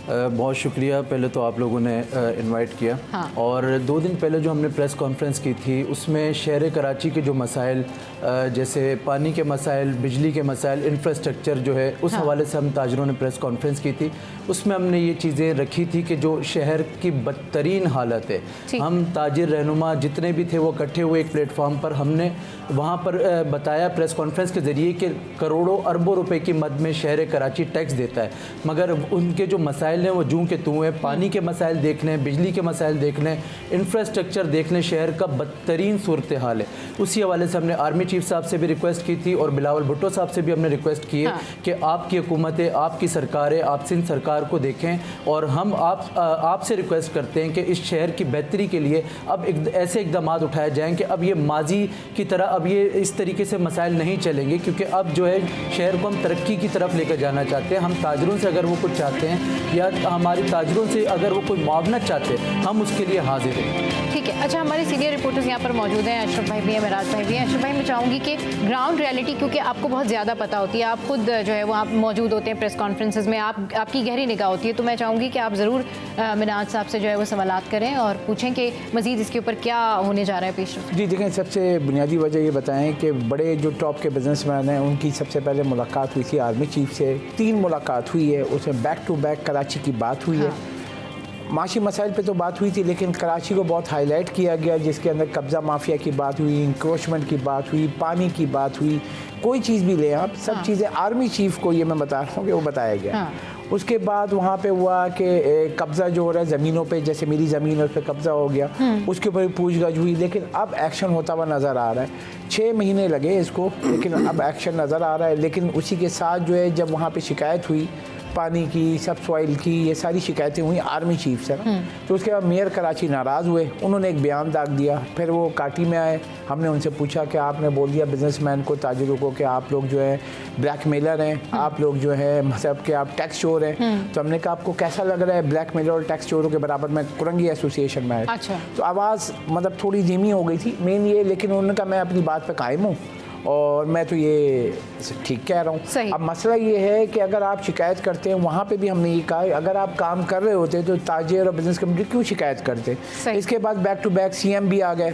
बहुत शुक्रिया, पहले तो आप लोगों ने इनवाइट किया। हाँ। और 2 दिन पहले जो हमने प्रेस कॉन्फ्रेंस की थी उसमें शहर कराची के जो मसाइल, जैसे पानी के मसाइल, बिजली के मसाइल, इंफ्रास्ट्रक्चर जो है, उस हवाले से हम ताजरों ने प्रेस कॉन्फ्रेंस की थी। उसमें हमने ये चीज़ें रखी थी कि जो शहर की बदतरीन हालत है, हम ताजिर रहनुमा जितने भी थे वो इकट्ठे हुए एक प्लेटफॉर्म पर, हमने वहाँ पर बताया प्रेस कॉन्फ्रेंस के ज़रिए कि करोड़ों अरबों रुपए की मद में शहर कराची टैक्स देता है, मगर उनके जो मसाइल हैं वो जूं के तूं हैं। पानी के मसाइल देखने, बिजली के मसाइल देखने, इंफ्रास्ट्रक्चर देखने, शहर का बदतरीन सूरत हाल है। उसी हवाले से हमने आर्मी चीफ साहब से भी रिक्वेस्ट की थी और बिलावल भुट्टो साहब से भी हमने रिक्वेस्ट की है कि आपकी हुकूमतें, आपकी सरकारें, आप सिंध सरकार को देखें, और हम आपसे रिक्वेस्ट करते हैं कि इस शहर की बेहतरी के लिए अब ऐसे इकदाम उठाए जाएँ कि अब ये माजी की तरह अब ये इस तरीके से मसाइल नहीं चलेंगे, क्योंकि अब जो है शहर को हम तरक्की की तरफ लेकर जाना चाहते हैं। हम ताजरों से अगर वो कुछ चाहते हैं या हमारी ताजरों से अगर वो कोई मुआवनत चाहते हैं, हम उसके लिए हाजिर हैं। ठीक है। अच्छा, हमारे सीनियर रिपोर्टर्स यहाँ पर मौजूद हैं, अशरफ भाई भी हैं, मेराज भाई भी हैं। अशरफ भाई, मैं चाहूँगी कि ग्राउंड रियलिटी, क्योंकि आपको बहुत ज़्यादा पता होती है, आप खुद जो है वहाँ मौजूद होते हैं प्रेस कॉन्फ्रेंसेज में, आपकी गहरी निगाह होती है, तो मैं चाहूँगी कि आप ज़रूर मिनाज साहब से जो है वो सवालात करें और पूछें कि मज़ीद इसके ऊपर क्या होने जा रहा है पेश। जी देखें, सबसे बुनियादी वजह ये बताएं कि बड़े जो टॉप के बिजनेसमैन हैं उनकी सबसे पहले मुलाकात हुई थी आर्मी चीफ से। 3 मुलाकात हुई है, उसमें बैक टू बैक कराची की बात हुई है। माशी मसाइल पे तो बात हुई थी, लेकिन कराची को बहुत हाईलाइट किया गया, जिसके अंदर कब्ज़ा माफिया की बात हुई, इंक्रोचमेंट की बात हुई, पानी की बात हुई, कोई चीज़ भी लें आप, सब चीज़ें आर्मी चीफ को ये मैं बता रहा हूँ कि वो बताया गया। उसके बाद वहाँ पे हुआ कि कब्ज़ा जो हो रहा है ज़मीनों पे, जैसे मेरी ज़मीन है उस पर कब्ज़ा हो गया, उसके ऊपर पूछगछ हुई, लेकिन अब एक्शन होता हुआ नज़र आ रहा है। 6 महीने लगे इसको, लेकिन अब एक्शन नज़र आ रहा है। लेकिन उसी के साथ जो है जब वहाँ पे शिकायत हुई पानी की, सब सॉइल की, ये सारी शिकायतें हुई आर्मी चीफ से, तो उसके बाद मेयर कराची नाराज़ हुए, उन्होंने एक बयान दाग दिया। फिर वो काटी में आए, हमने उनसे पूछा कि आपने बोल दिया बिजनेसमैन को, ताजिरों को कि आप लोग जो है ब्लैकमेलर हैं, आप लोग जो है मतलब कि आप टैक्स चोर हैं। तो हमने कहा आपको कैसा लग रहा है ब्लैकमेलर और टैक्स चोरों के बराबर में कुरंगी एसोसिएशन में आए। अच्छा। तो आवाज़ मतलब थोड़ी धीमी हो गई थी मेन ये, लेकिन उन्होंने कहा मैं अपनी बात पर कायम हूँ और मैं तो ये ठीक कह रहा हूँ। अब मसला ये है कि अगर आप शिकायत करते हैं, वहाँ पे भी हमने ये कहा अगर आप काम कर रहे होते तो ताजिर और बिजनेस कम्युनिटी क्यों शिकायत करते। इसके बाद बैक टू बैक सीएम भी आ गए,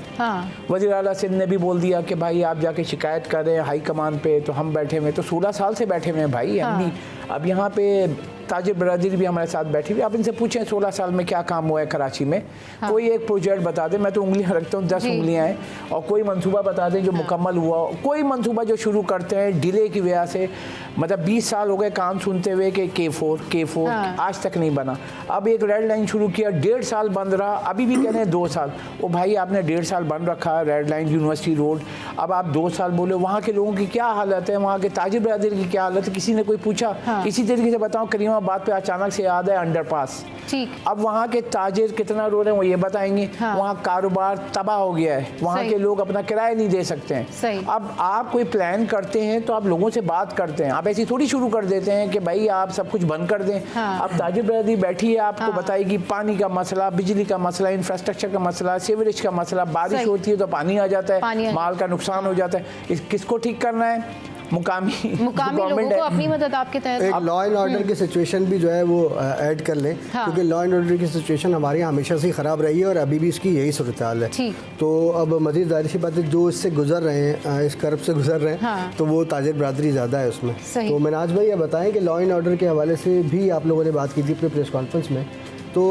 वज़ीर आला सिंध ने भी बोल दिया कि भाई आप जाके शिकायत कर रहे हैं हाई कमान पे, तो हम बैठे हुए, तो 16 साल से बैठे हुए हैं भाई हम भी। अब यहाँ पे ताजिर बरादरी भी हमारे साथ बैठी हुई, आप इनसे पूछें 16 साल में क्या काम हुआ है कराची में। कोई एक प्रोजेक्ट बता दें, मैं तो उंगलियां रखता हूँ 10 उंगलियां हैं, और कोई मंसूबा बता दें जो मुकम्मल हुआ। कोई मंसूबा जो शुरू करते हैं डिले की वजह से, मतलब 20 साल हो गए काम सुनते हुए कि K4 आज तक नहीं बना। अब एक रेड लाइन शुरू किया, 1.5 साल बंद रहा, अभी भी कह रहे हैं 2 साल। ओ भाई आपने 1.5 साल बंद रखा रेड लाइन यूनिवर्सिटी रोड, अब आप 2 साल बोले। वहाँ के लोगों की क्या हालत है, वहाँ के ताजिर बरादरी की क्या हालत है, किसी ने कोई पूछा? इसी तरीके से बताऊँ करीमाबाद पे अचानक से याद है अंडरपास, ठीक, अब वहाँ के ताजिर कितना रो रहे हैं वो ये बताएंगे। वहाँ कारोबार तबाह हो गया है, वहाँ के लोग अपना किराया नहीं दे सकते हैं। अब आप कोई प्लान करते हैं तो आप लोगों से बात करते हैं, आप ऐसी थोड़ी शुरू कर देते हैं कि भाई आप सब कुछ बंद कर दें। अब ताजिर बरदरी बैठी है, आपको बताएगी पानी का मसला, बिजली का मसला, इंफ्रास्ट्रक्चर का मसला, सीवरेज का मसला, बारिश होती है तो पानी आ जाता है, माल का नुकसान हो जाता है। किसको ठीक करना है? मुकामी लोगों को अपनी मदद आपके तहत। एक लॉ एंड ऑर्डर की सिचुएशन भी जो है वो ऐड कर लें, क्योंकि लॉ एंड ऑर्डर की सिचुएशन हमारे यहाँ हमेशा से ही ख़राब रही है और अभी भी इसकी यही सूरत हाल है। तो अब मज़ीद ज़ाहिर सी बात है, जो इससे गुजर रहे हैं, इस कर्ब से गुजर रहे हैं, तो वो ताजिर बरादरी ज़्यादा है उसमें। तो मिनाज भाई ये बताएं कि लॉ एंड ऑर्डर के हवाले से भी आप लोगों ने बात की थी अपने प्रेस कॉन्फ्रेंस में, तो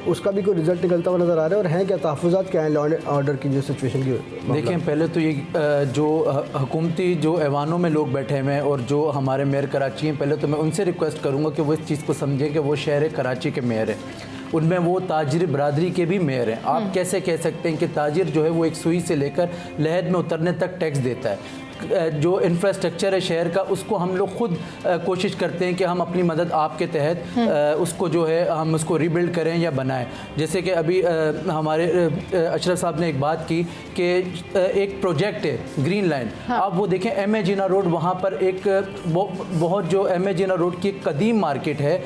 उसका भी कोई रिजल्ट निकलता हुआ नज़र आ रहा है, और हैं क्या तहफ़्फ़ुज़ात क्या हैं लॉ एंड ऑर्डर की जो सिचुएशन की? देखें, पहले तो ये जो हुकूमती जो ऐवानों में लोग बैठे हुए हैं और जो हमारे मेयर कराची हैं, पहले तो मैं उनसे रिक्वेस्ट करूँगा कि वो इस चीज़ को समझें कि वो शहर कराची के मेयर हैं, उनमें वो ताजिर बरादरी के भी मेयर हैं। आप कैसे कह सकते हैं कि ताजिर जो है वो एक सुई से लेकर लहद में उतरने तक टैक्स देता है? जो इंफ्रास्ट्रक्चर है शहर का, उसको हम लोग खुद कोशिश करते हैं कि हम अपनी मदद आपके तहत उसको जो है हम उसको रीबिल्ड करें या बनाएं। जैसे कि अभी हमारे अशरफ साहब ने एक बात की कि एक प्रोजेक्ट है ग्रीन लाइन, आप वो देखें एम ए जिना रोड, वहाँ पर एक बहुत जो एम ए जिना रोड की एक कदीम मार्केट है,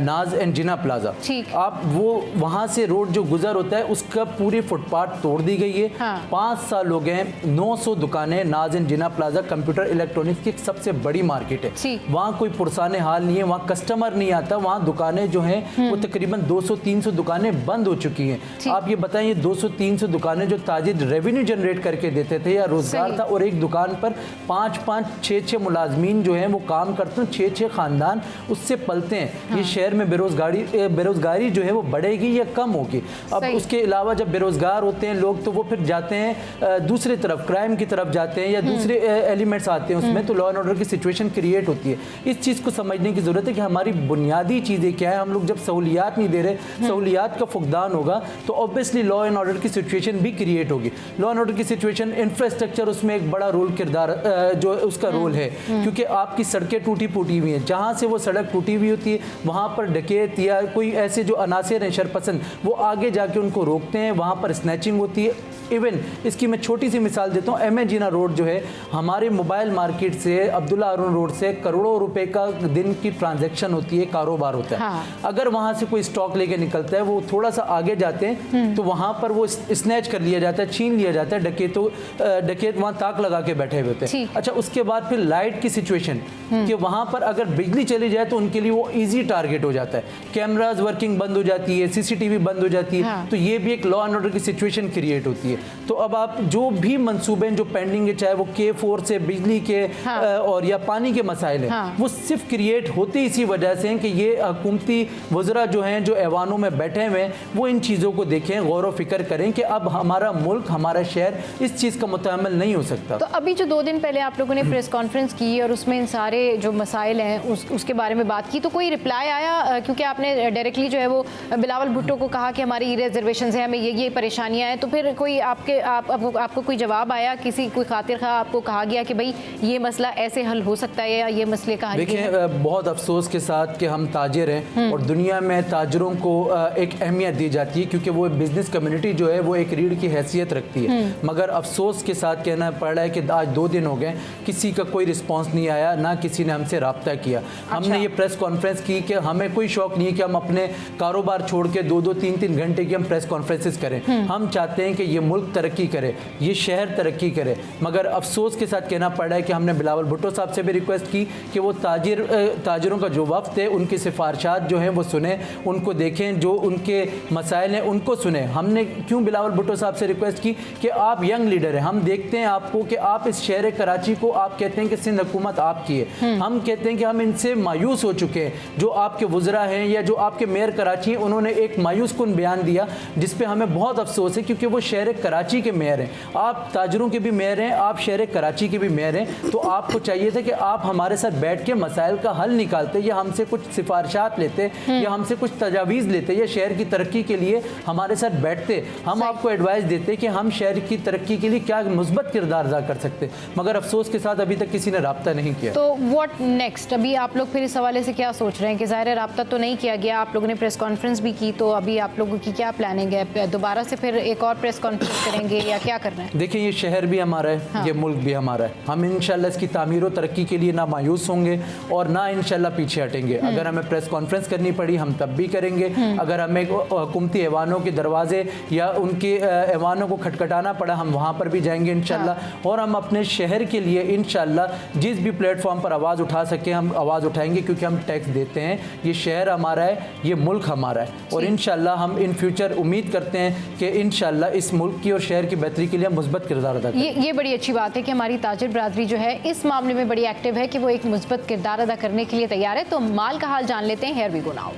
नाज एंड जिना प्लाजा, आप वो वहाँ से रोड जो गुजर होता है उसका पूरी फुटपाथ तोड़ दी गई है। 5 साल हो गए, 900 दुकानें, नाज and Jinnah plaza computer electronics की एक सबसे बड़ी मार्केट है, वहाँ कोई पुरसाने हाल नहीं है, वहाँ कस्टमर नहीं आता, वहाँ दुकानें जो हैं वो तकरीबन 200-300 दुकानें बंद हो चुकी हैं। आप ये बताइए 200-300 दुकानें जो ताजिर रेवेन्यू जनरेट करके देते थे या रोजगार था, और एक दुकान पर 5-5, 6-6 मुलाजमीन जो हैं वो काम करते हैं, 6-6 खानदान उससे पलते हैं। ये शहर में बेरोजगारी जो है वो बढ़ेगी या कम होगी? अब उसके अलावा जब बेरोजगार होते हैं लोग तो वो फिर जाते हैं दूसरी तरफ, क्राइम की तरफ जाते हैं या दूसरे एलिमेंट्स आते हैं उसमें, तो लॉ एंड ऑर्डर की सिचुएशन क्रिएट होती है। इस चीज़ को समझने की ज़रूरत है कि हमारी बुनियादी चीज़ें क्या है। हम लोग जब सहूलियात नहीं दे रहे, सहूलियात का फुकदान होगा तो ऑब्वियसली लॉ एंड ऑर्डर की सिचुएशन भी क्रिएट होगी। लॉ एंड ऑर्डर की सिचुएशन, इंफ्रास्ट्रक्चर उसमें एक बड़ा रोल किरदार जो उसका रोल है, क्योंकि आपकी सड़कें टूटी फूटी हुई हैं, जहाँ से वो सड़क टूटी हुई होती है वहाँ पर डकैत या कोई ऐसे जो अनासिर हैं शरपसंद, वो आगे जाके उनको रोकते हैं, वहाँ पर स्नैचिंग होती है। इवन इसकी मैं छोटी सी मिसाल देता हूँ, एम ए जिना रोड जो है हमारे मोबाइल मार्केट से अब्दुल्ला हारून रोड से करोड़ों रुपए का दिन की ट्रांजैक्शन होती है, कारोबार होता है। अगर वहाँ से कोई स्टॉक लेके निकलता है, वो थोड़ा सा आगे जाते हैं तो वहाँ पर वो स्नैच कर लिया जाता है, छीन लिया जाता है। डकैत वहाँ ताक लगा के बैठे हुए होते हैं। अच्छा, उसके बाद फिर लाइट की सिचुएशन कि वहाँ पर अगर बिजली चली जाए तो उनके लिए वो ईजी टारगेट हो जाता है, कैमराज वर्किंग बंद हो जाती है, CCTV बंद हो जाती है, तो ये भी एक लॉ एंड ऑर्डर की सिचुएशन क्रिएट होती है। तो अब आप जो भी मंसूबे जो पेंडिंग है, चाहे वो K4 से बिजली के और या पानी के मसाइल हैं, वो सिर्फ क्रिएट होते इसी वजह से हैं कि ये हुकूमती वज़रा जो हैं, जो ऐवानों में बैठे हुए हैं, वो इन चीज़ों को देखें, गौर व फिक्र करें कि अब हमारा मुल्क, हमारा शहर इस चीज़ का मुतहम्मिल नहीं हो सकता। तो अभी जो 2 दिन पहले आप लोगों ने प्रेस कॉन्फ्रेंस की और उसमें इन सारे जो मसाइल हैं उसके बारे में बात की, तो कोई रिप्लाई आया? क्योंकि आपने डायरेक्टली जो है वो बिलावल भुट्टो को कहा कि हमारी रिजर्वेशन है, हमें ये परेशानियाँ हैं, तो फिर कोई आपको कोई जवाब आया? किसी कोई खातिर खा आपको कहा गया कि भाई ये मसला ऐसे हल हो सकता है या ये मसले का हल? देखिए, बहुत अफसोस के साथ कि हम ताजिर हैं और दुनिया में ताजरों को एक अहमियत दी जाती है, क्योंकि वो बिज़नेस कम्युनिटी जो है वो एक रीढ़ की हैसियत रखती है। मगर अफसोस के साथ कहना पड़ रहा है कि आज 2 दिन हो गए, किसी का कोई रिस्पॉन्स नहीं आया, ना किसी ने हमसे रब्ता किया। हमने ये प्रेस कॉन्फ्रेंस की कि हमें कोई शौक नहीं है कि हम अपने कारोबार छोड़ के 2-2, 3-3 घंटे की हम प्रेस कॉन्फ्रेंसेस करें। हम चाहते हैं कि ये मुल्क तरक्की करे, ये शहर तरक्की करे। मगर अफसोस के साथ कहना पड़ रहा है कि हमने बिलावल भुट्टो साहब से भी रिक्वेस्ट की कि वो ताजिरों का जो वफ्द है उनकी सिफारिशात जो हैं वो सुने, उनको देखें, जो उनके मसाइल हैं उनको सुने। हमने क्यों बिलावल भुट्टो साहब से रिक्वेस्ट की कि आप यंग लीडर हैं, हम देखते हैं आपको कि आप इस शहर कराची को, आप कहते हैं कि सिंध हुकूमत आपकी है, हम कहते हैं कि हम इनसे मायूस हो चुके हैं। जो आपके वज़रा हैं या जो आपके मेयर कराची हैं, उन्होंने एक मायूस कुन बयान दिया जिस पे हमें बहुत अफसोस है, क्योंकि वो शहर कराची के मेयर हैं। आप ताजरों के भी मेयर हैं, आप शहर कराची के भी मेयर हैं, तो आपको चाहिए था कि आप हमारे साथ बैठ के मसाइल का हल निकालते या हमसे कुछ सिफारिशात लेते या हमसे कुछ तजावीज़ लेते या शहर की तरक्की के लिए हमारे साथ बैठते। हम आपको एडवाइस देते कि हम शहर की तरक्की के लिए क्या मुस्बत किरदार अदा कर सकते, मगर अफसोस के साथ अभी तक किसी ने रब्ता नहीं किया। तो व्हाट नेक्स्ट? अभी आप लोग फिर इस हवाले से क्या सोच रहे हैं कि ज़ाहिर है रब्ता तो नहीं किया गया, आप लोगों ने प्रेस कॉन्फ्रेंस भी की, तो अभी आप लोगों की क्या प्लानिंग है? दोबारा से फिर एक और प्रेस कॉन्फ्रेंस करेंगे या क्या करना है? देखिए, ये शहर भी हमारा है, ये मुल्क भी हमारा है। हम इंशाल्लाह इसकी तामीर और तरक्की के लिए ना मायूस होंगे और ना इंशाल्लाह पीछे हटेंगे। अगर हमें प्रेस कॉन्फ्रेंस करनी पड़ी हम तब भी करेंगे, अगर हमें हुकूमती ऐवानों के दरवाजे या उनके ऐवानों को खटखटाना पड़ा हम वहाँ पर भी जाएंगे इंशाल्लाह। और हम अपने शहर के लिए इंशाल्लाह जिस भी प्लेटफॉर्म पर आवाज़ उठा सकें हम आवाज़ उठाएंगे, क्योंकि हम टैक्स देते हैं। ये शहर हमारा है, ये मुल्क हमारा है और इंशाल्लाह हम इन फ्यूचर उम्मीद करते हैं कि इंशाल्लाह इस मुल्क की और शहर की बेहतरी के लिए हम मुस्बत किरदार अदा करें। ये बड़ी अच्छी बात है कि हमारी ताजिर बरादरी जो है इस मामले में बड़ी एक्टिव है कि वो एक मुस्बत किरदार अदा करने के लिए तैयार है। तो माल का हाल जान लेते हैं। Here we go now.